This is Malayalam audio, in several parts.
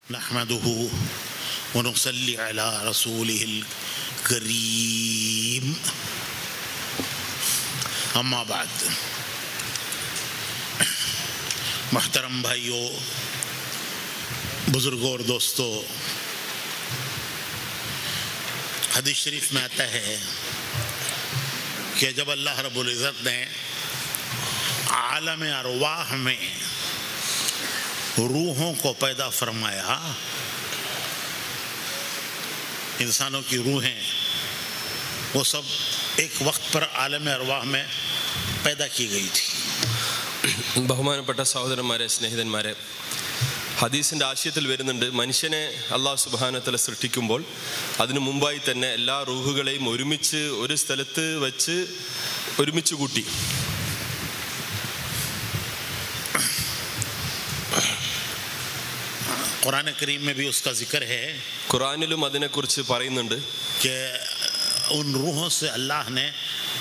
नहमदुहु व नुसल्ली अला रसूलिहिल करीम अम्मा बाद। मोहतरम भाइयों, बुजुर्गों और दोस्तों, हदीस शरीफ में आता है कि जब अल्लाह रब्बुल इज़्ज़त ने आलम अरवाह में रूहों को पैदा फरमाया, इंसानों की रूहें वो सब एक वक्त पर आलम अरवाह में पैदा की गई थी। ബഹുമാനപ്പെട്ട സഹോദരന്മാരെ, സ്നേഹിതന്മാരെ, ഹദീസിൻ്റെ ആശയത്തിൽ വരുന്നുണ്ട്, മനുഷ്യനെ അല്ലാഹു സുബ്ഹാനഹു വ തആല സൃഷ്ടിക്കുമ്പോൾ അതിനു മുമ്പായി തന്നെ എല്ലാ റൂഹുകളെയും ഒരുമിച്ച് ഒരു സ്ഥലത്ത് വെച്ച് ഒരുമിച്ച് കൂട്ടി. कुरान करीम में भी उसका जिक्र है, ഖുർആനിലും അതിനെക്കുറിച്ച് പറയുന്നുണ്ട് कि उन रूहों से अल्लाह ने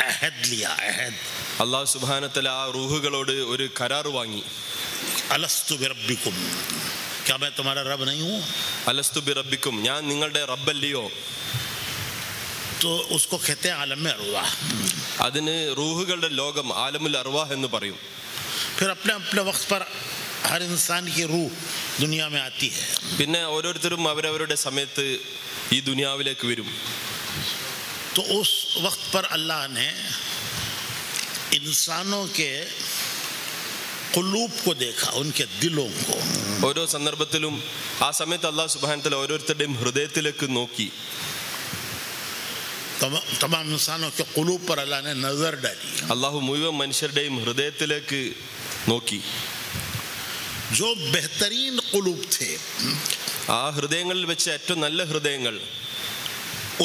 अहद लिया। अहद, അല്ലാഹു സുബ്ഹാനഹു വ തആല ആ റൂഹുകളോട് ഒരു കരാർ വാങ്ങി. अलस्तु बिरब्बिकुम, क्या मैं तुम्हारा रब नहीं हूँ? അലസ്തു ബിറബ്ബിക്കും, ഞാൻ നിങ്ങളുടെ റബ്ബല്ലയോ? तो उसको कहते हैं आलम अरवाह। അതിന് റൂഹുകളുടെ ലോകം ആലമുൽ അർവാഹ് എന്ന് പറയും. फिर अपने अपने वक्त पर हर इंसान की रूह दुनिया में आती है। പിന്നെ ഓരോരുത്തരും അവരവരുടെ സമയത്ത് ഈ ദുനിയാവിലേക്ക് വരും. तो उस वक्त पर अल्लाह ने इंसानों के क़ुलूब को देखा, उनके दिलों को। ഓരോ സന്ദർഭത്തിലും ആ സമയത്ത് അല്ലാഹു സുബ്ഹാനഹു വ തആല ഓരോരുത്തരുടെയും ഹൃദയത്തിലേക്ക് നോക്കി. तमाम इंसानों के क़ुलूब पर अल्लाह ने नज़र डाली। അല്ലാഹു മുഴുവൻ മനുഷ്യരുടെയും ഹൃദയത്തിലേക്ക് നോക്കി. जो बेहतरीन क़ुलूब थे, ആ ഹൃദയങ്ങളിൽ വെച്ച് ഏറ്റവും നല്ല ഹൃദയങ്ങൾ,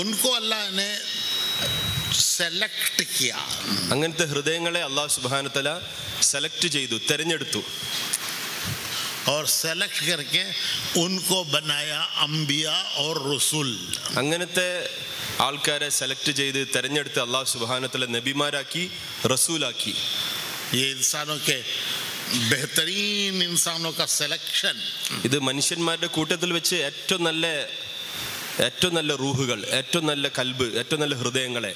उनको अल्लाह ने सेलेक्ट किया। അങ്ങനത്തെ ഹൃദയങ്ങളെ അല്ലാഹു സുബ്ഹാനഹു വ തആല സെലക്ട് ചെയ്തു, തെരഞ്ഞെടുത്തു. और सेलेक्ट करके उनको बनाया अंबिया और रसूल। അങ്ങനത്തെ ആൾക്കാരെ സെലക്ട് ചെയ്ത് തെരഞ്ഞെടുത്ത് അല്ലാഹു സുബ്ഹാനഹു വ തആല നബിമാരാക്കി, റസൂലാക്കി. ये इंसानों के बेहतरीन इंसानों का सिलेक्शन। ഇത് മനുഷ്യന്മാരുടെ കൂട്ടത്തിൽ വെച്ച് ഏറ്റവും നല്ല റൂഹുകൾ, ഏറ്റവും നല്ല കൽബ്, ഏറ്റവും നല്ല ഹൃദയങ്ങളെ.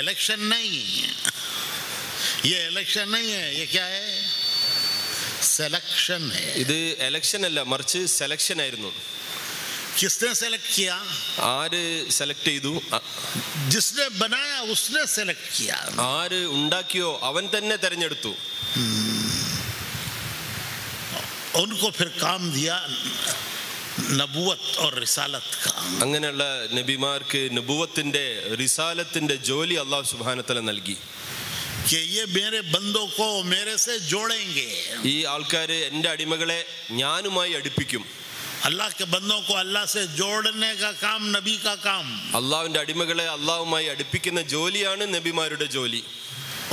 इलेक्शन नहीं, ये इलेक्शन नहीं है, ये क्या है? सिलेक्शन है। ഇത് എലക്ഷൻ അല്ല, മറിച്ച് സെലക്ഷൻ ആയിരുന്നു. किसने सेलेक्ट किया? ആര് സെലക്ട് ചെയ്തു? जिसने बनाया उसने सेलेक्ट किया। ആര് ഉണ്ടാക്കിയോ അവൻ തന്നെ തെരഞ്ഞെടുത്തു. उनको फिर काम दिया नबूवत और रिसालत का। അങ്ങനെയുള്ള നബിമാർക്ക് നബുവത്തിന്റെ റിസാലത്തിന്റെ ജോലി അല്ലാഹു സുബ്ഹാനഹു വ തആല നൽകി. कि ये मेरे बंदों को मेरे से जोड़ेंगे। ഈ ആൾക്കാര് എൻ്റെ അടിമകളെ ഞാനുമായി അടുപ്പിക്കും. अल्लाह के बंदों को अल्लाह से जोड़ने का काम नबी का काम। അള്ളാഹുവിന്റെ അടിമകളെ അള്ളാഹുമായി അടുപ്പിക്കുന്ന ജോലിയാണ് നബിമാരുടെ ജോലി.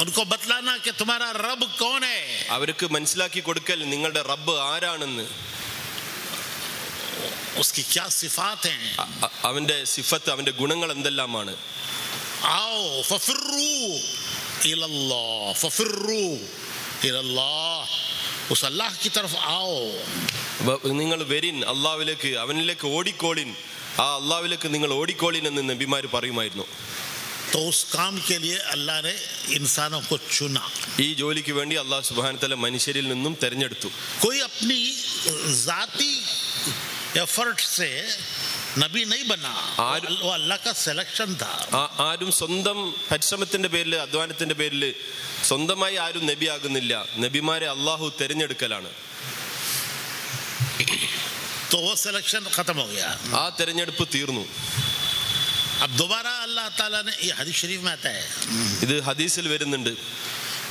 उनको बतलाना कि तुम्हारा रब कौन है। അവർക്ക് മനസ്സിലാക്കി കൊടുക്കൽ നിങ്ങളുടെ റബ്ബ് ആരാണെന്ന്, उसकी क्या सिफात हैं। അവന്റെ സിഫത്ത്, അവന്റെ ഗുണങ്ങൾ എന്തെല്ലാമാണ്. आओ फफिर्रू इलल्लाह, फफिर्रू इलल्लाह, उस अल्लाह की तरफ आओ। നിങ്ങൾ വരിൻ അള്ളാഹുവിലേക്ക്, അവനിലേക്ക് ഓടിക്കോളിൻ, ആ അള്ളാഹുവിലേക്ക് നിങ്ങൾ ഓടിക്കോളിൻ എന്ന് നബിമാർ പറയുമായിരുന്നു. तो उस काम के लिए अल्लाह ने इंसानों को चुना। ഈ ജോലിക്ക് വേണ്ടി അല്ലാഹു സുബ്ഹാനഹു വ തആല മനുഷ്യരിൽ നിന്നും തെരഞ്ഞെടുത്തു. कोई अपनी जाती एफर्ट से नबी नहीं बना, वो अल्लाह का सिलेक्शन था। ആരും സ്വന്തം പരിശ്രമത്തിന്റെ പേരിൽ, അധ്വാനത്തിന്റെ പേരിൽ സ്വന്തമായി ആരും നബിയാകുന്നില്ല. നബിമാരെ അള്ളാഹു തെരഞ്ഞെടുക്കലാണ്. तो वो सिलेक्शन खत्म हो गया। ആ തെരഞ്ഞെടുപ്പ് തീർന്നു. अब दोबारा अल्लाह ताला ने, ये हदीस शरीफ में आता है, ഇത് ഹദീസിൽ വരുന്നുണ്ട്,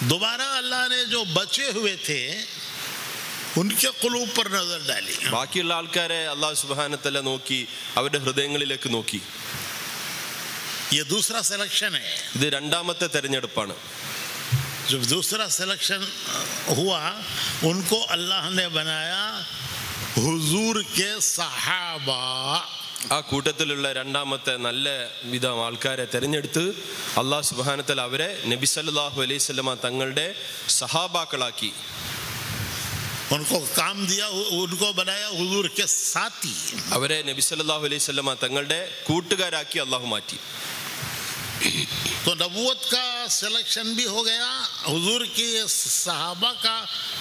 दोबारा अल्लाह ने जो बचे हुए थे उनके क़ुलूब पर नजर डाली। ബാക്കിയുള്ള ആൾക്കാരെ അല്ലാഹു സുബ്ഹാനഹു വ തആല നോക്കി, അവരുടെ ഹൃദയങ്ങളിലേക്ക് നോക്കി. ये दूसरा सिलेक्शन है। ഇത് രണ്ടാമത്തെ തെരഞ്ഞെടുപ്പാണ്. जब दूसरा सिलेक्शन हुआ, उनको अल्लाह ने बनाया हुजूर के सहाबा। ആ കൂട്ടത്തിലുള്ള രണ്ടാമത്തെ നല്ല വിധം ആൾക്കാരെ തെരഞ്ഞെടുത്ത് അല്ലാഹു സുബ്ഹാനഹു വ തആല അവരെ നബി സല്ലല്ലാഹു അലൈഹി വസല്ലമ തങ്ങളുടെ സഹാബാക്കളാക്കി. उनको काम दिया, उनको बनाया हुजूर के साथी। അവരെ നബി സല്ലല്ലാഹു അലൈഹി വസല്ലമ തങ്ങളുടെ കൂട്ടുകാരാക്കി അല്ലാഹു മാറ്റി. तो नबूवत का सिलेक्शन भी हो गया, हुजूर की सहाबा का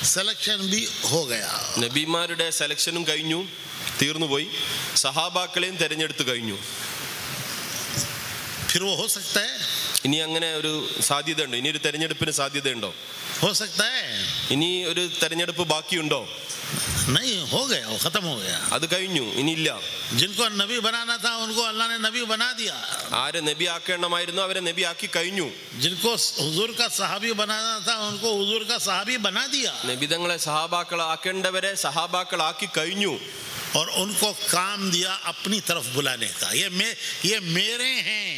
सिलेक्शन भी हो गया. നബിമാരുടെ സെലക്ഷനും കഴിഞ്ഞു, തീർന്നുപോയി. സഹാബാക്കളെയും തെരഞ്ഞെടുത്തു കഴിഞ്ഞു. फिर वो हो सकता है, ഇനി അങ്ങനെ ഒരു സാധ്യതയുണ്ടോ? ഇനി ഒരു തെരഞ്ഞെടുപ്പിന് സാധ്യതയുണ്ടോ? हो सकता है, ഇനി ഒരു തെരഞ്ഞെടുപ്പ് ബാക്കിയുണ്ടോ? नहीं, हो गया, वो खत्म हो गया. അത് കഴിഞ്ഞു, ഇനിയില്ല. जिनको नबी बनाना था उनको अल्लाह ने नबी बना दिया. ആരെ നബി ആക്കേണ്ടമായിരുന്നു അവരെ നബി ആക്കി കഴിഞ്ഞു. जिनको हुजूर का सहाबी बनाना था उनको हुजूर का सहाबी बना दिया. നബി തങ്ങളെ സഹാബാക്കളാക്കേണ്ടവരെ സഹാബാക്കളാക്കി കഴിഞ്ഞു. और उनको काम दिया अपनी तरफ बुलाने का. ये मेरे हैं,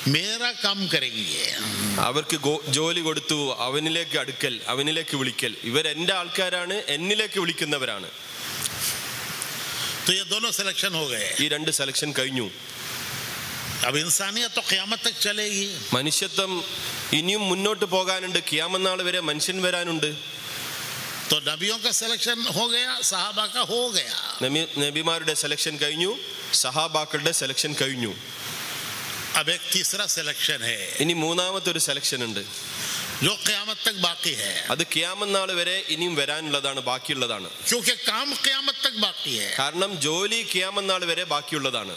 मेरा काम करेंगे. അവർക്ക് ജോലി കൊടുത്തു, അവനിലേക്ക് അടുക്കൽ, അവനിലേക്ക് വിളിക്കൽ. ഇവർ എൻ്റെ ആൾക്കാരാണ്, എന്നിലേക്ക് വിളിക്കുന്നവരാണ്. तो ये दोनों सिलेक्शन हो गए. ഈ രണ്ട് സെലക്ഷൻ കഴിഞ്ഞു. अब इंसानियत तो क़यामत तक चलेगी. മനുഷ്യത്വം ഇനിയും മുന്നോട്ട് പോകാനുണ്ട്. ഖിയാമത്ത് നാൾ വരെ മനുഷ്യൻ വരാനുണ്ട്. तो नबियों का सिलेक्शन हो गया, सहाबा का हो गया. നബിമാരുടെ സെലക്ഷൻ കഴിഞ്ഞു, സഹാബാക്കളുടെ സെലക്ഷൻ കഴിഞ്ഞു. अब एक तीसरा सिलेक्शन है, ഇനി മൂന്നാമത്തെ ഒരു സെലക്ഷൻ ഉണ്ട്. जो क़यामत तक बाकी है. അത് ഖിയാമത്ത് നാൾ വരെ ഇനിയും വരാനുള്ളതാണ്, ബാക്കിയുള്ളതാണ്. क्योंकि काम क़यामत तक बाकी है. കാരണം ജോലി ഖിയാമത്ത് നാൾ വരെ ബാക്കിയുള്ളതാണ്.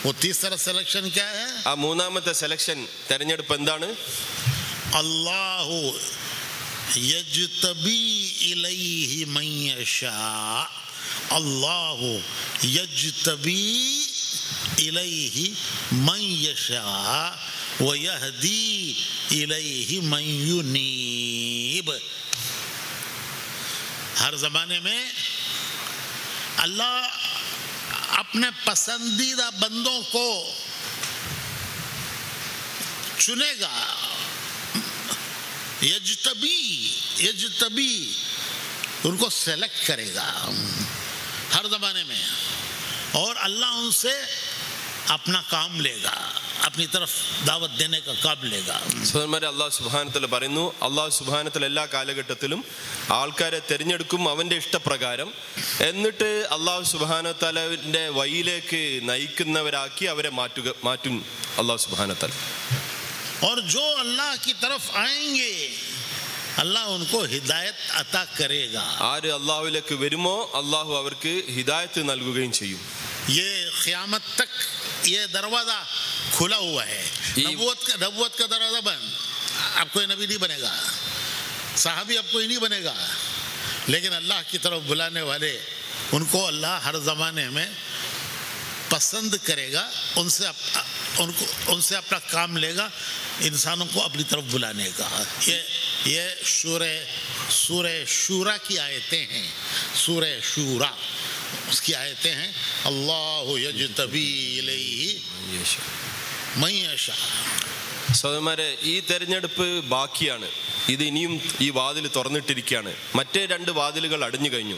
वो तीसरा सिलेक्शन क्या है? ആ മൂന്നാമത്തെ സെലക്ഷൻ, തെരഞ്ഞെടുപ്പ് എന്താണ്? अल्लाहु यज्तबी इलैहि मन यशा. अल्लाहु यज्तबी इलैहि मन यशा व यहदी इलैहि मन युनीब. हर जमाने में अल्लाह अपने पसंदीदा बंदों को चुनेगा. यज्तबी उनको सेलेक्ट करेगा हर जमाने में, और अल्लाह उनसे अपना काम लेगा, अपनी तरफ दावत देने का काम लेगा. സഹോദരന്മാരെ, അല്ലാഹു സുബ്ഹാനഹു വ തആല പറയുന്നു, അല്ലാഹു സുബ്ഹാനഹു വ തആല എല്ലാ കാലഘട്ടത്തിലും ആൾക്കാരെ തിരഞ്ഞെടുക്കും അവന്റെ ഇഷ്ടപ്രകാരം. എന്നിട്ട് അല്ലാഹു സുബ്ഹാനഹു വ തആലയുടെ വഴിയിലേക്ക് നയിക്കുന്നവരാക്കി അവരെ മാറ്റും അല്ലാഹു സുബ്ഹാനഹു വ തആല. और जो अल्लाह की तरफ आएंगे अल्लाह उनको हिदायत अता करेगा. ആര് അല്ലാഹുവിലേക്ക് വരുമോ അല്ലാഹു അവർക്ക് ഹിദായത്ത് നൽകുകയും ചെയ്യും. ये क़यामत तक ये दरवाजा खुला हुआ है. नबूवत का दरवाजा बंद. अब कोई नबी नहीं बनेगा, साहबी अब कोई नहीं बनेगा, लेकिन अल्लाह की तरफ बुलाने वाले उनको अल्लाह हर ज़माने में पसंद करेगा, उनसे अपना काम लेगा, इंसानों को अपनी तरफ बुलाने का. ये सूरह शूरा की आयतें हैं. सूरह शूरा उसकी आयतें हैं. अल्लाहु यज्तबी इलैहि मन यशा. സഹോദരന്മാരെ, ഈ തെരഞ്ഞെടുപ്പ് ബാക്കിയാണ്. ഇത് ഇനിയും ഈ വാതിൽ തുറന്നിട്ടിരിക്കുകയാണ്. മറ്റേ രണ്ട് വാതിലുകൾ അടഞ്ഞു കഴിഞ്ഞു,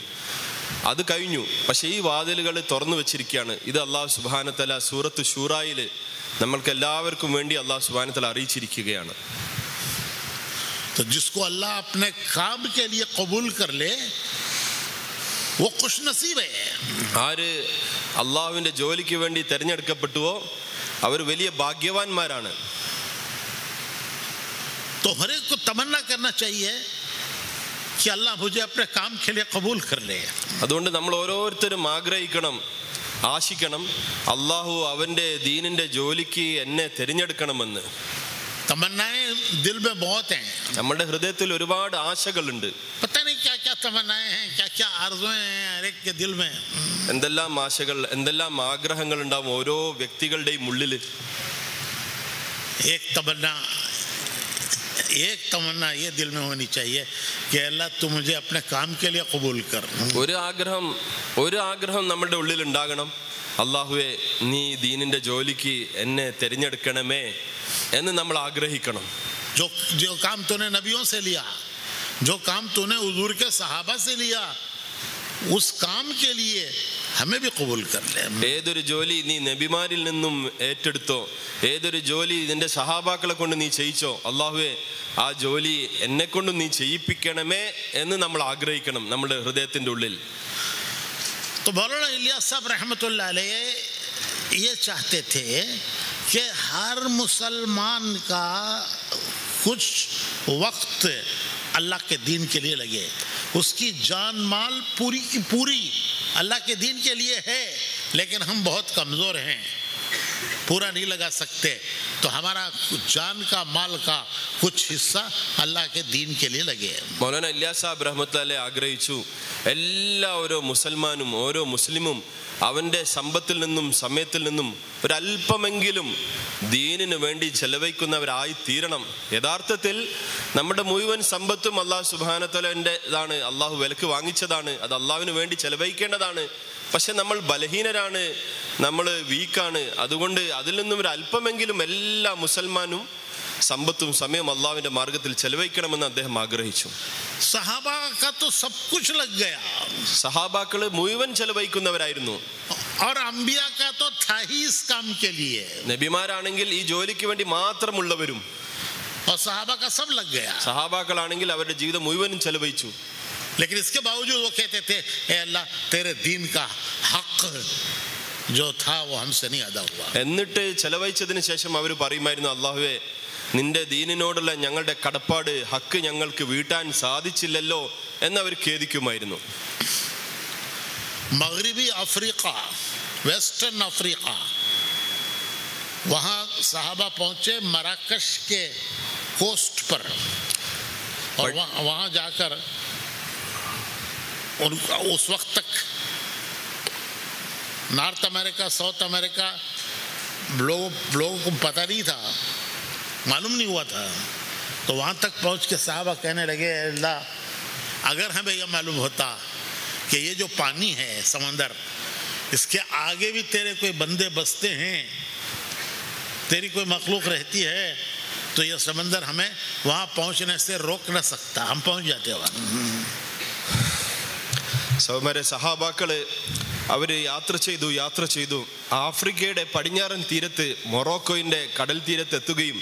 അത് കഴിഞ്ഞു. പക്ഷേ ഈ വാതിലുകൾ തുറന്നു വെച്ചിരിക്കുകയാണ്. ഇത് അല്ലാഹു സുബ്ഹാനഹു വ തആല സൂറത്ത് ശൂറായിൽ നമ്മൾക്ക് എല്ലാവർക്കും വേണ്ടി അല്ലാഹു സുബ്ഹാനഹു വ തആല അറിയിച്ചിരിക്കുകയാണ്. तो जिसको अल्लाह अपने काम के लिए कबूल कर ले वो खुश नसीब है. ആര് അള്ളാഹുവിന്റെ ജോലിക്ക് വേണ്ടി തെരഞ്ഞെടുക്കപ്പെട്ടുവോ അവർ വലിയ ഭാഗ്യവാന്മാരാണ്. तो हर एक को तमन्ना करना चाहिए कि अल्लाह मुझे अपने काम के लिए कबूल कर ले. അതുകൊണ്ട് നമ്മൾ ഓരോരുത്തരും ആഗ്രഹിക്കണം, ആശിക്കണം, അള്ളാഹു അവന്റെ ദീനിന്റെ ജോലിക്ക് എന്നെ തിരഞ്ഞെടുക്കണമെന്ന്. तमन्नाएं दिल में बहुत हैं. നമ്മുടെ ഹൃദയത്തിൽ ഒരുപാട് ആശകളുണ്ട്. पता नहीं क्या क्या तमन्नाएं हैं, क्या क्या आरज़ुएं हैं हर एक के दिल में. എന്തെല്ലാം ആശകൾ, എന്തെല്ലാം ആഗ്രഹങ്ങൾ ഉണ്ടാവും ഓരോ വ്യക്തികളുടെയും ഉള്ളിൽ. एक तमन्ना ये दिल में होनी चाहिए कि अल्लाह तू मुझे अपने काम के लिए कबूल कर. ഒരു ആഗ്രഹം നമ്മുടെ ഉള്ളിൽ ഉണ്ടാകണം, അള്ളാഹുവേ നീ ദീനിന്റെ ജോലിക്ക് എന്നെ തിരഞ്ഞെടുക്കണമേ എന്ന് നമ്മൾ ആഗ്രഹിക്കണം. जो काम तूने नबियों से लिया, जो काम तूने हुजूर के सहाबा से लिया, उस काम के लिए हमें भी कबूल कर ले। ഏതൊരു ജോലി നീ നബിമാരിൽ നിന്നും ഏറ്റെടുത്തോ, ഏതൊരു ജോലി നിന്റെ സഹാബാക്കളെ കൊണ്ട് നീ ചെയ്യിച്ചോ, അള്ളാഹുവേ ആ ജോലി എന്നെ കൊണ്ട് നീ ചെയ്യിപ്പിക്കണമേ എന്ന് നമ്മൾ ആഗ്രഹിക്കണം നമ്മുടെ ഹൃദയത്തിന്റെ ഉള്ളിൽ. तो मौलाना इलियास साहब रहमतुल्लाह अलैह ये चाहते थे कि हर मुसलमान का कुछ वक्त अल्लाह के दीन के लिए लगे, उसकी जान माल पूरी की पूरी अल्लाह के दीन के लिए है, लेकिन हम बहुत कमज़ोर हैं, पूरा नहीं लगा सकते, तो हमारा जान का माल का कुछ हिस्सा अल्लाह के दीन के लिए लगे. മൗലാന ഇല്യാസ് സാബ് റഹ്മത്തുള്ളാഹി ആഗ്രഹിച്ചു എല്ലാ ഓരോ മുസൽമാനും ഓരോ മുസ്ലിമും അവൻ്റെ സമ്പത്തിൽ നിന്നും സമയത്തിൽ നിന്നും ഒരല്പമെങ്കിലും ദീനിന് വേണ്ടി ചെലവഴിക്കുന്നവരായി തീരണം. യഥാർത്ഥത്തിൽ നമ്മുടെ മുഴുവൻ സമ്പത്തും അള്ളാഹു സുബ്ഹാനഹു തആലൻ്റെതാണ്, അള്ളാഹു വിലക്ക് വാങ്ങിച്ചതാണ്, അത് അള്ളാഹുവിന് വേണ്ടി ചെലവഴിക്കേണ്ടതാണ്. പക്ഷെ നമ്മൾ ബലഹീനരാണ്, നമ്മൾ വീക്കാണ്. അതുകൊണ്ട് അതിൽ നിന്നും ഒരു അല്പമെങ്കിലും എല്ലാ മുസൽമാനും സമ്പത്തും സമയം അള്ളാഹുവിന്റെ മാർഗത്തിൽ ചെലവഴിക്കണമെന്ന് അദ്ദേഹം ആഗ്രഹിച്ചു. സഹാബാക്കള് മുഴുവൻ ചെലവഴിക്കുന്നവരായിരുന്നു. നബിമാരാണെങ്കിൽ ഈ ജോലിക്ക് വേണ്ടി മാത്രമുള്ളവരും, സഹാബാക്കളാണെങ്കിൽ അവരുടെ ജീവിതം മുഴുവനും ചെലവഴിച്ചു. लेकिन इसके बावजूद वो कहते थे ए अल्लाह तेरे दीन का हक जो था वो हमसे नहीं अदा हुआ. എന്നിട്ട് ചെലവഴിച്ചതിന് ശേഷം അവർ പറയുമായിരുന്നു, അല്ലാഹുവേ നിന്റെ ദീനിനോടുള്ള ഞങ്ങളുടെ കടപ്പാട് ഹക്ക് ഞങ്ങൾക്ക് വീട്ടാൻ സാധിച്ചില്ലല്ലോ എന്നവർ ഖേദിക്കുമായിരുന്നു. मगरिबी अफ्रीका, वेस्टर्न अफ्रीका, वहाँ सहाबा पहुंचे मराकश के कोस्ट पर, और वहाँ जाकर उनका उस वक्त तक नॉर्थ अमेरिका साउथ अमेरिका लोगों को पता नहीं था, मालूम नहीं हुआ था. तो वहाँ तक पहुँच के साहबा कहने लगे, अल्लाह अगर हमें यह मालूम होता कि ये जो पानी है समंदर, इसके आगे भी तेरे कोई बंदे बसते हैं, तेरी कोई मखलूक रहती है, तो यह समंदर हमें वहाँ पहुँचने से रोक न सकता, हम पहुँच जाते वहाँ. സഹോദരന്മാരെ, സഹാബാക്കള് അവര് യാത്ര ചെയ്തു ആഫ്രിക്കയുടെ പടിഞ്ഞാറൻ തീരത്ത് മൊറോക്കോയിന്റെ കടൽ തീരത്ത് എത്തുകയും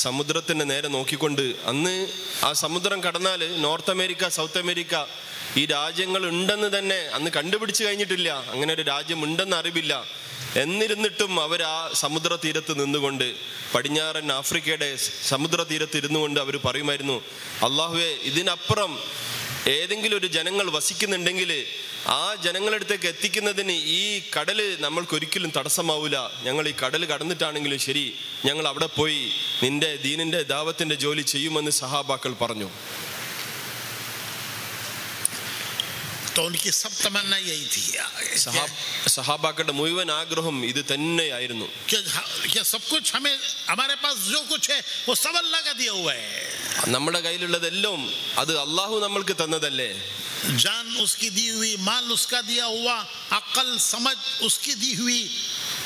സമുദ്രത്തിന്റെ നേരെ നോക്കിക്കൊണ്ട്, അന്ന് ആ സമുദ്രം കടന്നാൽ നോർത്ത് അമേരിക്ക സൗത്ത് അമേരിക്ക ഈ രാജ്യങ്ങൾ ഉണ്ടെന്ന് തന്നെ അന്ന് കണ്ടുപിടിച്ചു കഴിഞ്ഞിട്ടില്ല, അങ്ങനെ ഒരു രാജ്യം ഉണ്ടെന്ന് അറിവില്ല. എന്നിരുന്നിട്ടും അവർ ആ സമുദ്ര തീരത്ത് നിന്നുകൊണ്ട്, പടിഞ്ഞാറൻ ആഫ്രിക്കയുടെ സമുദ്ര തീരത്ത് ഇരുന്നു കൊണ്ട് അവർ പറയുമായിരുന്നു, അല്ലാഹുവേ ഇതിനപ്പുറം ഏതെങ്കിലും ഒരു ജനങ്ങൾ വസിക്കുന്നുണ്ടെങ്കിൽ ആ ജനങ്ങളടുത്തേക്ക് എത്തിക്കുന്നതിന് ഈ കടല് നമ്മൾക്കൊരിക്കലും തടസ്സമാവില്ല. ഞങ്ങൾ ഈ കടൽ കടന്നിട്ടാണെങ്കിലും ശരി, ഞങ്ങൾ അവിടെ പോയി നിന്റെ ദീനിന്റെ ദാവത്തിന്റെ ജോലി ചെയ്യുമെന്ന് സഹാബാക്കൾ പറഞ്ഞു. സഹാബാക്കളുടെ മുഴുവൻ ആഗ്രഹം ഇത് തന്നെയായിരുന്നു. നമ്മുടെ കയ്യിലുള്ളതെല്ലാം അത് അള്ളാഹു നമ്മൾക്ക് തന്നതല്ലേ. जान उसकी दी हुई, माल उसका दिया हुआ, अकल समझ उसकी दी हुई,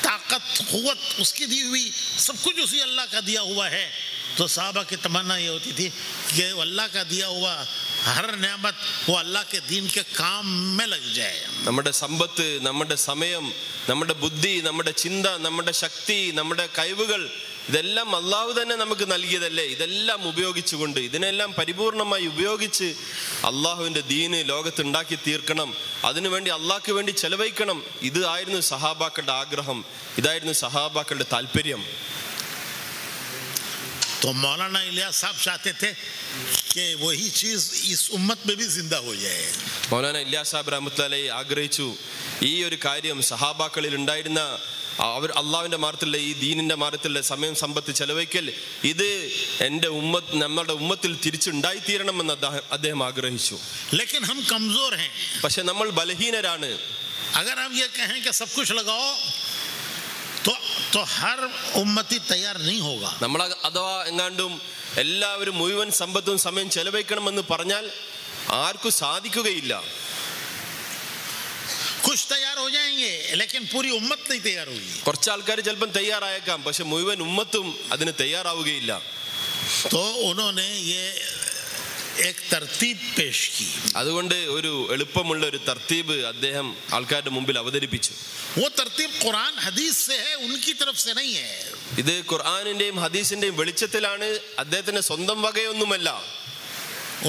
ताकत कुव्वत उसकी दी हुई, सब कुछ उसी अल्लाह का दिया हुआ है. तो साहबा की तमन्ना ये होती थी कि अल्लाह का दिया हुआ हर नेमत वो अल्लाह के दीन के काम में लग जाए. നമ്മുടെ സമ്പത്ത്, നമ്മുടെ സമയം, നമ്മുടെ ബുദ്ധി, നമ്മുടെ ചിന്ത, നമ്മുടെ ശക്തി, നമ്മുടെ കഴിവുകൾ, ഇതെല്ലാം അള്ളാഹു തന്നെ നമുക്ക് നൽകിയതല്ലേ. ഇതെല്ലാം ഉപയോഗിച്ചുകൊണ്ട്, ഇതിനെല്ലാം പരിപൂർണമായി ഉപയോഗിച്ച് അള്ളാഹുവിന്റെ ദീന് ലോകത്ത് ഉണ്ടാക്കി തീർക്കണം, അതിനുവേണ്ടി അള്ളാഹ്ക്ക് വേണ്ടി ചെലവഴിക്കണം. ഇത് ആയിരുന്നു സഹാബാക്കളുടെ ആഗ്രഹം, ഇതായിരുന്നു സഹാബാക്കളുടെ താല്പര്യം. तो मौलाना इलियास साहब चाहते थे कि वही चीज इस उम्मत में भी जिंदा हो जाए. മൗലാന ഇല്യാസ് സാബ് റഹ്മത്തുള്ളാഹി ആഗ്രഹിച്ചു ഈ ഒരു കാര്യം സഹാബാക്കളിൽ ഉണ്ടായിരുന്ന അവർ അള്ളാഹുവിന്റെ മാർഗത്തിലുള്ള ഈ ദീനിന്റെ മാർഗത്തിലുള്ള സമയം സമ്പത്ത് ചെലവഴിക്കൽ ഇത് എൻ്റെ നമ്മുടെ ഉമ്മത്തിൽ തിരിച്ചുണ്ടായിത്തീരണമെന്ന് അദ്ദേഹം ആഗ്രഹിച്ചു. लेकिन हम कमजोर हैं. പക്ഷെ നമ്മൾ ബലഹീനരാണ്. अगर हम ये कहें कि सब कुछ लगाओ तो हर उम्मती तैयार नहीं होगा. നമ്മൾ അഥവാ എങ്ങാണ്ടും എല്ലാവരും മുഴുവൻ സമ്പത്തും സമയം ചെലവഴിക്കണമെന്ന് പറഞ്ഞാൽ ആർക്കും സാധിക്കുകയില്ല. कुछ तैयार हो जाएंगे लेकिन पूरी उम्मत नहीं तैयार होगी. കുറച്ച് ആൾക്കാർ ചിലപ്പോൾ തയ്യാറായേക്കാം, പക്ഷെ മുഴുവൻ ഉമ്മത്തും അതിന് തയ്യാറാവുകയില്ല. तो उन्होंने ये एक तरतीब पेश की. അതുകൊണ്ട് ഒരു എളുപ്പമുള്ള ഒരു തർത്തീബ് അദ്ദേഹം ആൾക്കാരുടെ മുമ്പിൽ അവതരിപ്പിച്ചു. वो तरतीब कुरान हदीस से है, उनकी तरफ से नहीं है. ഇത് ഖുർആനിന്റെയും ഹദീസിന്റെയും വെളിച്ചത്തിലാണ്, അദ്ദേഹത്തിന്റെ സ്വന്തം വകയൊന്നുമല്ല.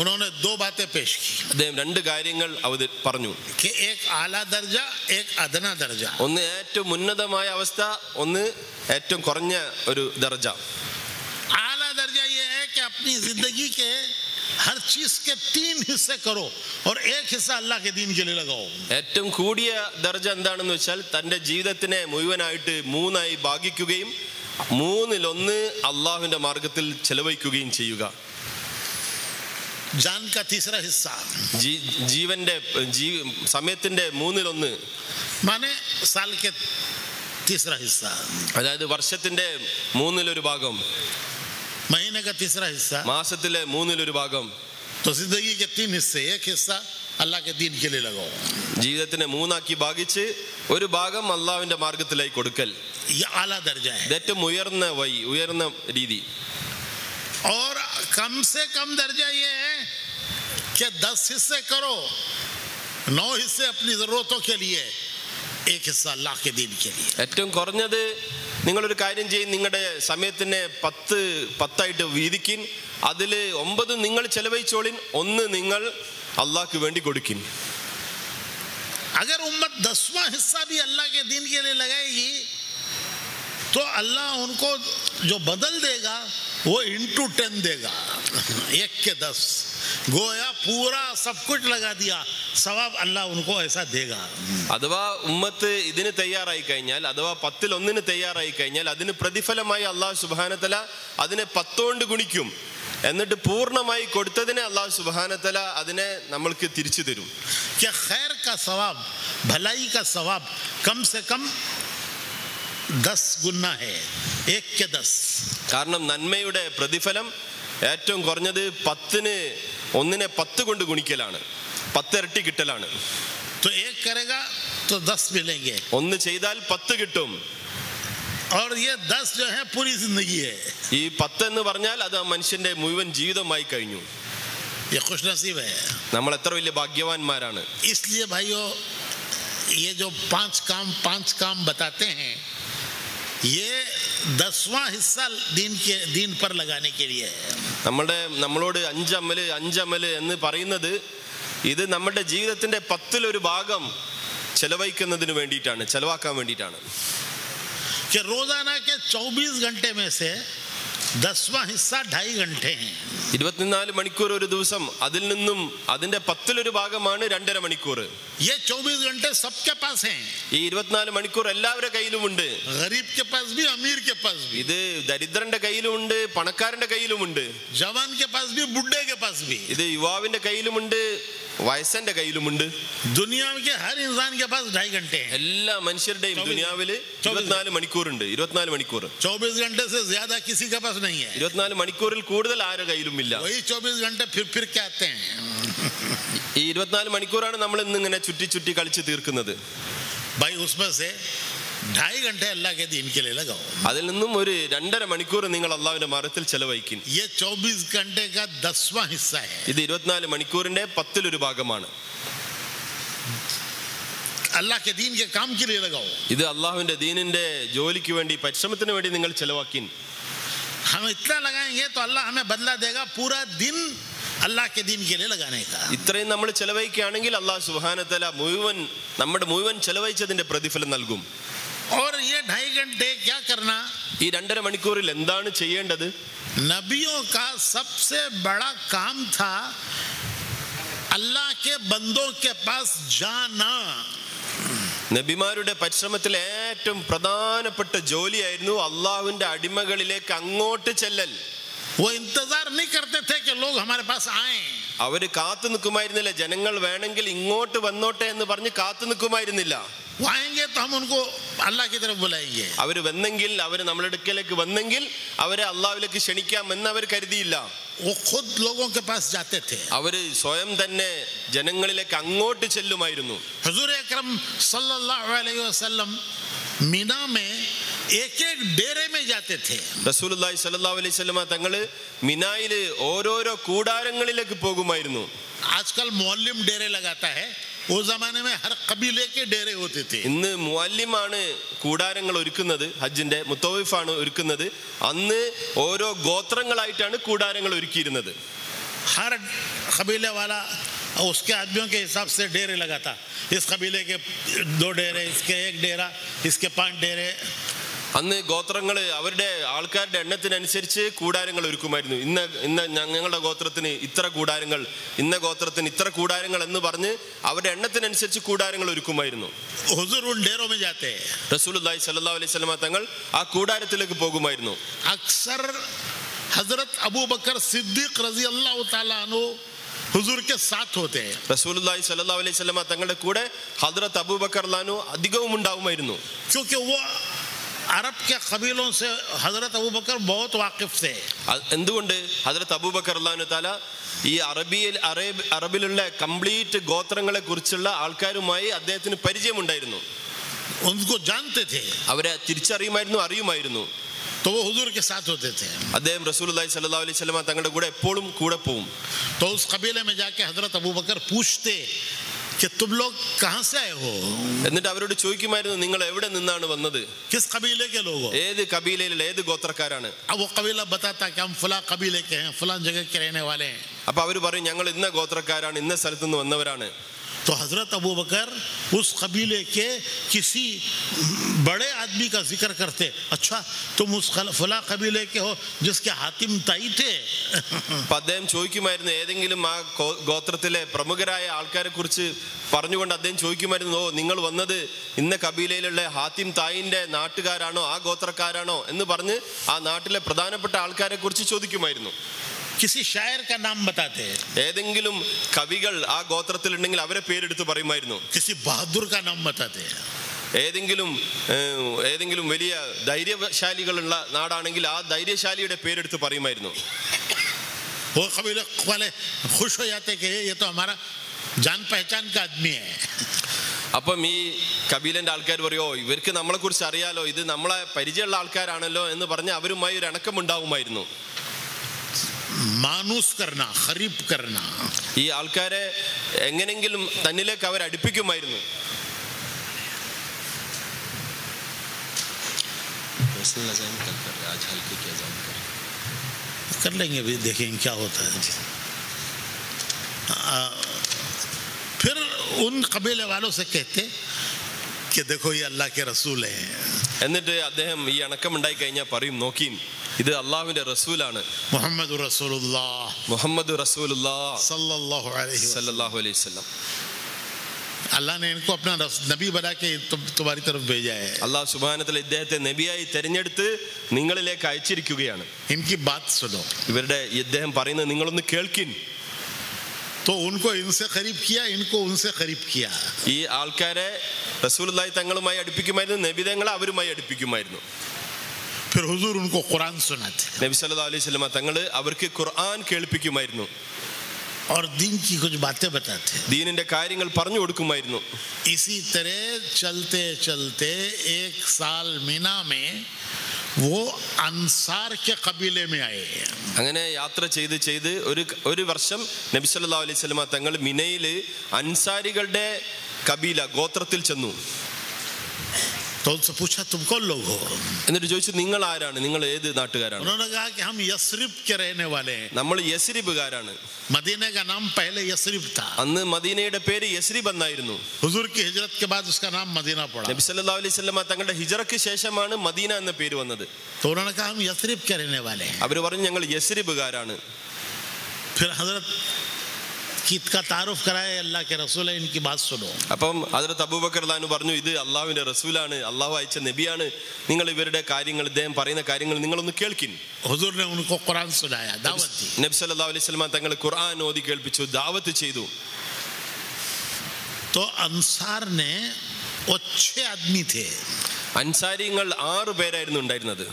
उन्होंने दो बातें पेश की. അദ്ദേഹം രണ്ട് കാര്യങ്ങൾ പറഞ്ഞു. कि एक आला दर्जा, एक अदना दर्जा. ഒന്ന് ഏറ്റവും ഉന്നതമായ അവസ്ഥ, ഒന്ന് ഏറ്റവും കുറഞ്ഞ ഒരു ദർജ. आला दर्जा ये है कि अपनी जिंदगी के हर चीज के 3 हिस्से करो और एक हिस्सा अल्लाह के दीन के लिए लगाओ. ഏറ്റവും കൂടിയ ദർജ എന്താണെന്ന് വെച്ചാൽ തന്റെ ജീവിതത്തിനെ മുഴുവനായിട്ട് 3ആയി ഭാഗിക്കുകയും 1/3 അള്ളാഹുവിന്റെ മാർഗത്തിൽ ചെലവഴിക്കുകയും ചെയ്യുക. जान का तीसरा हिस्सा, ജീവന്റെ സമയത്തിന്റെ 1/3 माने साल के तीसरा हिस्सा, അതായത് വർഷത്തിന്റെ 1/3 ഭാഗം, महीने का तीसरा हिस्सा, മാസത്തിലെ 1/3 ഭാഗം. तो जिंदगी के 3 हिस्से, एक हिस्सा अल्लाह के दीन के लिए लगाओ. ജീവിതത്തിനെ 3ആക്കി ഭാഗിച്ച് ഒരു ഭാഗം അള്ളാഹുവിന്റെ മാർഗത്തിലേക്ക് കൊടുക്കൽ. ये आला दर्जा है. ഏറ്റവും ഉയർന്ന രീതി. और कम से कम दर्जा ये है कि 10 हिस्से करो, 9 हिस्से अपनी जरूरतों के लिए, एक हिस्सा अल्लाह के दीन के लिए. ഏറ്റവും കുറഞ്ഞത് നിങ്ങളൊരു കാര്യം ചെയ്യും, നിങ്ങളുടെ സമയത്തിനെ 10 വീതിക്കിൻ, അതിൽ 9 നിങ്ങൾ ചെലവഴിച്ചോളിൻ, 1 നിങ്ങൾ അള്ളാഹ്ക്ക് വേണ്ടി കൊടുക്കിൻ. अगर उम्मत 10वां हिस्सा भी अल्लाह के दीन के लिए लगाएगी तो अल्लाह उनको जो बदल देगा वो इंटू 10 देगा. 1 के 10 गोया पूरा सब कुछ लगा दिया, सवाब अल्लाह उनको ऐसा देगा. അഥവാ ഉമ്മത്ത് ഇതിന് തയ്യാറായി കഴിഞ്ഞാൽ, അഥവാ 10-1 തയ്യാറായി കഴിഞ്ഞാൽ അതിന് പ്രതിഫലമായി അള്ളാഹു സുബ്ഹാനഹു തആല അതിനെ 10 കൊണ്ട് ഗുണിക്കും. എന്നിട്ട് പൂർണ്ണമായി കൊടുത്തതിനെ അള്ളാഹു സുബ്ഹാനഹു തആല അതിനെ നമ്മൾക്ക് തിരിച്ചു തരും. कि खैर का सवाब, भलाई का सवाब कम से कम 10 गुना है, 1 के 10. കാരണം നന്മയുടെ പ്രതിഫലം ഏറ്റവും കുറഞ്ഞത് 1-നെ 10 കൊണ്ട് ഗുണിക്കലാണ്, 10 ഇരട്ടി കിട്ടലാണ്. तो 1 करेगा तो 10 मिलेंगे, 1 ചെയ്താൽ 10 കിട്ടും. और ये 10 जो है पूरी जिंदगी है. ഈ 10 എന്ന് പറഞ്ഞാൽ അത് ആ മനുഷ്യന്റെ മുഴുവൻ ജീവിതമായി കഴിഞ്ഞു. ये खुशनसीब है. നമ്മൾ എത്ര വലിയ ഭാഗ്യവാന്മാരാണ്. इसलिए भाइयों, ये जो 5 काम बताते हैं, ये 10वां हिस्सा दीन पर लगाने के लिए है. നമ്മളോട് 5 അമല് എന്ന് പറയുന്നത് ഇത് നമ്മുടെ ജീവിതത്തിന്റെ 10-1 ഭാഗം ചെലവഴിക്കുന്നതിന് വേണ്ടിയിട്ടാണ്, ചെലവാക്കാൻ വേണ്ടിയിട്ടാണ്. कि रोजाना के 24 घंटे में से 10वां हिस्सा 2.5 घंटे हैं. 24 മണിക്കൂർ ഒരു ദിവസം, അതിൽ നിന്നും അതിന്റെ 10-1 ഭാഗമാണ് 2.5 മണിക്കൂർ. ये 24 घंटे सबके पास हैं. ഈ 24 മണിക്കൂർ എല്ലാവരുടെ കയ്യിലുമുണ്ട്. गरीब के पास भी, अमीर के पास भी, ഇത് ദരിദ്രന്റെ കയ്യിലുമുണ്ട്, പണക്കാരന്റെ കയ്യിലുമുണ്ട്. जवान के पास भी, बुढ़े के पास भी. ഇത് യുവാവിന്റെ കയ്യിലുമുണ്ട്, വയസ്സന്റെ കയ്യിലുമുണ്ട്. दुनिया के हर इंसान के पास 2.5 घंटे हैं. എല്ലാ മനുഷ്യരുടെയും ദുനിയാവില് 24 മണിക്കൂറുണ്ട്. 24 മണിക്കൂർ, 24 घंटे से ज्यादा किसी के पास नहीं है. 24 മണിക്കൂറിൽ കൂടുതൽ ആരുടെ കയ്യിലുമില്ല. वही 24 घंटे फिर के आते हैं. ഈ 24 മണിക്കൂറാണ് നമ്മൾ ഇന്ന് ഇങ്ങനെ ചുറ്റി കളിച്ച് തീർക്കുന്നത്. भाई उसमें से 2.5 घंटे अल्लाह के दीन के लिए लगाओ. അതിൽ നിന്നും ഒരു 2.5 മണിക്കൂർ നിങ്ങൾ അള്ളാഹുവിന്റെ മാർഗത്തിൽ ചെലവഴിക്കും. ये 24 घंटे का 10वां हिस्सा है. ഇത് 24 മണിക്കൂറിന്റെ 10-1 ഭാഗമാണ്. अल्लाह के दीन के काम के लिए लगाओ. ഇത് അള്ളാഹുവിന്റെ ദീനിന്റെ ജോലിക്ക് വേണ്ടി, പരിശ്രമത്തിന് വേണ്ടി നിങ്ങൾ ചെലവാക്കിൻ. हम इतना लगाएंगे तो अल्लाह हमें बदला देगा पूरा दिन अल्लाह के दीन के लिए लगाने का. ഇത്രയും നമ്മൾ ചെലവഴിക്കുകയാണെങ്കിൽ അള്ളാഹു സുബ്ഹാനഹു തആല നമ്മുടെ മുഴുവൻ ചെലവഴിച്ചതിന്റെ പ്രതിഫലം നൽകും. और ये 2.5 घंटे क्या करना? ഈ 2.5 മണിക്കൂറിൽ എന്താണ് ചെയ്യേണ്ടത്? नबियों का सबसे बड़ा काम था अल्लाह के बंदों के पास जाना. നബിമാരുടെ പരിശ്രമത്തിൽ ഏറ്റവും പ്രധാനപ്പെട്ട ജോലിയായിരുന്നു അള്ളാഹുവിന്റെ അടിമകളിലേക്ക് അങ്ങോട്ട് ചെല്ലൽ. वो इंतजार नहीं करते थे कि लोग हमारे पास आए. അവര് കാത്തു നിൽക്കുമായിരുന്നില്ല, ജനങ്ങൾ വേണമെങ്കിൽ ഇങ്ങോട്ട് വന്നോട്ടെ എന്ന് പറഞ്ഞ് കാത്തു നിൽക്കുമായിരുന്നില്ല. वो आएंगे तो हम उनको अल्लाह की तरफ बुलाएंगे. അവര് വന്നെങ്കിൽ, അവര് നമ്മുടെ അടുക്കലേക്ക് വന്നെങ്കിൽ അവരെ അള്ളാഹുവിലേക്ക് ക്ഷണിക്കാം എന്ന് അവർ കരുതിയില്ല. वो खुद लोगों के पास जाते थे. അവര് സ്വയം തന്നെ ജനങ്ങളിലേക്ക് അങ്ങോട്ട് ചെല്ലുമായിരുന്നു. हुजूर अकरम सल्लल्लाहु अलैहि वसल्लम मीना में एक एक डेरे में जाते थे. റസൂലുള്ളാഹി സ്വല്ലല്ലാഹു അലൈഹി വസല്ലമ തങ്ങൾ മിനായിൽ ഓരോരോ കൂടാരങ്ങളിലേക്ക് പോകുമായിരുന്നു. आजकल मुअल्लिम डेरे लगाता है, वो जमाने में हर कबीले के डेरे होते थे. ഇന്ന് മുഅല്ലിമാണ് കൂടാരങ്ങൾ ഒരുക്കുന്നത്, ഹജ്ജിന്റെ മുത്തവഫാണ് ഒരുക്കുന്നത്. അന്ന് ഓരോ ഗോത്രങ്ങളായിട്ടാണ് കൂടാരങ്ങൾ ഒരുക്കിയിരുന്നത്. हर कबीले वाला उसके आदमियों के हिसाब से डेरे लगाता. इस कबीले के 2 डेरे, इसके 1 डेरा, इसके 5 डेरे. അന്ന് ഗോത്രങ്ങൾ അവരുടെ ആൾക്കാരുടെ എണ്ണത്തിനനുസരിച്ച് കൂടാരങ്ങൾ ഒരുക്കുമായിരുന്നു. ഇന്ന ഞങ്ങളുടെ ഗോത്രത്തിന് ഇത്ര കൂടാരങ്ങൾ, ഇന്ന ഗോത്രത്തിന് ഇത്ര കൂടാരങ്ങൾ എന്ന് പറഞ്ഞ് അവരുടെ എണ്ണത്തിനനുസരിച്ച് കൂടാരങ്ങൾ ഒരുക്കുമായിരുന്നു. हुजूर उन डेरों में जाते हैं. റസൂലുള്ളാഹി സ്വല്ലല്ലാഹു അലൈഹി വസല്ലമ തങ്ങൾ ആ കൂടാരത്തിലേക്ക് പോകുമായിരുന്നു. अक्सर हजरत अबू बकर सिद्दीक रजी अल्लाह तआला अन्हु हुजूर के साथ होते हैं. റസൂലുള്ളാഹി സ്വല്ലല്ലാഹു അലൈഹി വസല്ലമ തങ്ങളുടെ കൂടെ ഹദ്റത്ത് അബൂബക്കർ റളിയല്ലാഹു അൻഹു അധികവും ഉണ്ടാവുമായിരുന്നു. क्योंकि वो अरब के कबीलों से हजरत अबू बकर बहुत वाकिफ थे. എന്തുകൊണ്ട്? ഹദ്റത്ത് അബൂബക്കർ റളിയല്ലാഹു അൻഹു തആല ഈ അറബിലുള്ള കംപ്ലീറ്റ് ഗോത്രങ്ങളെ കുറിച്ചുള്ള ആൾക്കാരുമായി അദ്ദേഹത്തിന് പരിചയമുണ്ടായിരുന്നു. उनको जानते थे, അവരെ തിരിച്ചറിയുമായിരുന്നു, അറിയുമായിരുന്നു. तो वो हुजूर के साथ होते थे. അദ്ദേഹം റസൂലുള്ളാഹി സ്വല്ലല്ലാഹു അലൈഹി വസല്ലമ തങ്ങളുടെ കൂടെ എപ്പോഴും കൂടെ പോകും. तो उस कबीले में जाके हजरत अबू बकर पूछते कि तुम लोग कहाँ से आए हो, എന്നിട്ട് അവരോട് ചോദിക്കുമായിരുന്നു, നിങ്ങൾ എവിടെ നിന്നാണ് വന്നത്, किस कबीले के लोग हो. ഏത് കബീലയിലുള്ള ഏത് ഗോത്രക്കാരാണ്. अब वो कबीला बताता कि हम फला कबीले के हैं, फलां जगह के रहने वाले हैं. അപ്പൊ അവർ പറയും, ഞങ്ങൾ ഇന്ന ഗോത്രക്കാരാണ്, ഇന്ന സ്ഥലത്ത് നിന്ന് വന്നവരാണ്. तो हजरत अबू बकर उस कबीले के किसी बड़े आदमी का जिक्र करते. अच्छा तुम उस फला कबीले के हो जिसके हातिम ताई थे. അപ്പൊ അദ്ദേഹം ചോദിക്കുമായിരുന്നു, ഏതെങ്കിലും ആ ഗോത്രത്തിലെ പ്രമുഖരായ ആൾക്കാരെ കുറിച്ച് പറഞ്ഞുകൊണ്ട് അദ്ദേഹം ചോദിക്കുമായിരുന്നു, ഓ നിങ്ങൾ വന്നത് ഇന്ന കബീലയിലുള്ള ഹാത്തിം തായിന്റെ നാട്ടുകാരാണോ, ആ ഗോത്രക്കാരാണോ എന്ന് പറഞ്ഞ് ആ നാട്ടിലെ പ്രധാനപ്പെട്ട ആൾക്കാരെ കുറിച്ച് ചോദിക്കുമായിരുന്നു. किसी शायर का नाम बताते. ഏതെങ്കിലും കവികൾ ആ ഗോത്രത്തിൽ ഉണ്ടെങ്കിൽ അവരെ പേരെടുത്ത് പറയുമായിരുന്നു. किसी बहादुर का नाम बताते. ഏതെങ്കിലും വലിയ ധൈര്യശാലികളുള്ള നാടാണെങ്കിൽ ആ ധൈര്യശാലിയുടെ പേരെടുത്ത് പറയുമായിരുന്നു. वो कबीले वाले खुश हो जाते कि ये तो हमारा जान पहचान का आदमी है. അപ്പം ഈ കബീലന്റെ ആൾക്കാർ പറയോ, ഇവർക്ക് നമ്മളെ കുറിച്ച് അറിയാലോ, ഇത് നമ്മളെ പരിചയമുള്ള ആൾക്കാരാണല്ലോ എന്ന് പറഞ്ഞ് അവരുമായി ഒരു ഇണക്കമുണ്ടാവുമായിരുന്നു. मानूस करना, खरीफ करना. ഈ ആൾക്കാരെ എങ്ങനെങ്കിലും തന്നിലേക്ക് അവർ അടുപ്പിക്കുമായിരുന്നു. कर लेंगे भी, देखेंगे क्या होता है. फिर उन कबीले वालों से कहते कि देखो ये अल्लाह के रसूल हैं. എന്നിട്ട് അദ്ദേഹം ഈ ഇണക്കമുണ്ടായി കഴിഞ്ഞാൽ പറയും, നോക്കി ഇത് അള്ളാഹുവിന്റെ റസൂലാണ്, മുഹമ്മദ് റസൂലുള്ളാഹ്, മുഹമ്മദ് റസൂലുള്ളാഹ് सल्लल्लाहु अलैहि वसल्लम. अल्लाह ने इनको अपना नबी बना के तुम्हारी तरफ भेजा है. അള്ളാഹു സുബ്ഹാനഹു വതആല ഇദ്ദേഹത്തെ നബിയായി തെരഞ്ഞെടുത്ത് നിങ്ങളിലേക്ക് അയച്ചിരിക്കുകയാണ്. इनकी बात सुनो. ഇവരുടെ ഇദ്ദേഹം പറയുന്നത് നിങ്ങളൊന്ന് കേൾക്കിൻ. तो उनको इनसे करीब किया, इनको उनसे करीब किया. ഈ ആൾക്കാരെ റസൂലുള്ളാഹി തങ്ങളുമായി അടുപ്പിക്കുമായിരുന്നു, നബി തങ്ങളെ അവരുമായി അടുപ്പിക്കുമായിരുന്നു. फिर हुजूर उनको कुरान सुनाते. നബി സല്ലല്ലാഹു അലൈഹി വസല്ലം തങ്ങൾ അവർക്ക് ഖുർആൻ കേൾപ്പിക്കുമായിരുന്നു. और दीन की कुछ बातें बताते. ദീനിന്റെ കാര്യങ്ങൾ പറഞ്ഞു കൊടുക്കുമായിരുന്നു. इसी तरह चलते चलते 1 साल मीना में वो अंसार के कबीले में आए. അങ്ങനെ യാത്ര ചെയ്ത് ഒരു വർഷം നബി സല്ലല്ലാഹു അലൈഹി വസല്ലം തങ്ങൾ മിനയിൽ അൻസാരികളുടെ കബീല ഗോത്രത്തിൽ ചെന്നു. तो उनसे पूछा तुम कौन लोग हो. എന്നിട്ട് ചോദിച്ചു, നിങ്ങൾ ആരാണ്, നിങ്ങൾ ഏത് നാട്ടുകാരാണ്. उन्होंने कहा कि हम यस्रिब के रहने वाले हैं. നമ്മൾ യസ്രിബുകാരാണ്. मदीने का नाम पहले यस्रिब था. അന്ന് മദീനയുടെ പേര് യസ്രിബ് എന്നായിരുന്നു. हुजूर की हिजरत के बाद उसका नाम मदीना पड़ा. നബി സല്ലല്ലാഹു അലൈഹി വസല്ലം തങ്ങളുടെ ഹിജറയ്ക്ക് ശേഷമാണ് മദീന എന്ന പേര് വന്നത്. तो उन्होंने कहा हम यस्रिब के रहने वाले हैं. അവർ പറഞ്ഞു, ഞങ്ങൾ യസ്രിബുകാരാണ്. फिर हजरत की का तारुफ कराए, अल्लाह के रसूल है, इनकी बात सुनो. അപ്പം ഹദ്റത്ത് അബൂബക്കർ റളിയല്ലാഹു പറഞ്ഞു, ഇത് അള്ളാഹുവിന്റെ റസൂലാണ്, അള്ളാഹു അയച്ച നബിയാണ്, നിങ്ങൾ ഇവരുടെ കാര്യങ്ങൾ, ഇദ്ദേഹം പറയുന്ന കാര്യങ്ങൾ നിങ്ങളൊന്ന് കേൾക്കിൻ. हुजूर ने उनको कुरान सुनाया, दावत दी. നബി സല്ലല്ലാഹു അലൈഹി വസല്ലം തങ്ങൾ ഖുർആൻ ഓതി കേൾപ്പിച്ചു, ദാവത്ത് ചെയ്തു. तो अंसार ने वो 6 आदमी थे. അൻസാരിങ്ങൾ 6 പേരായിരുന്നു ഉണ്ടായിരുന്നത്.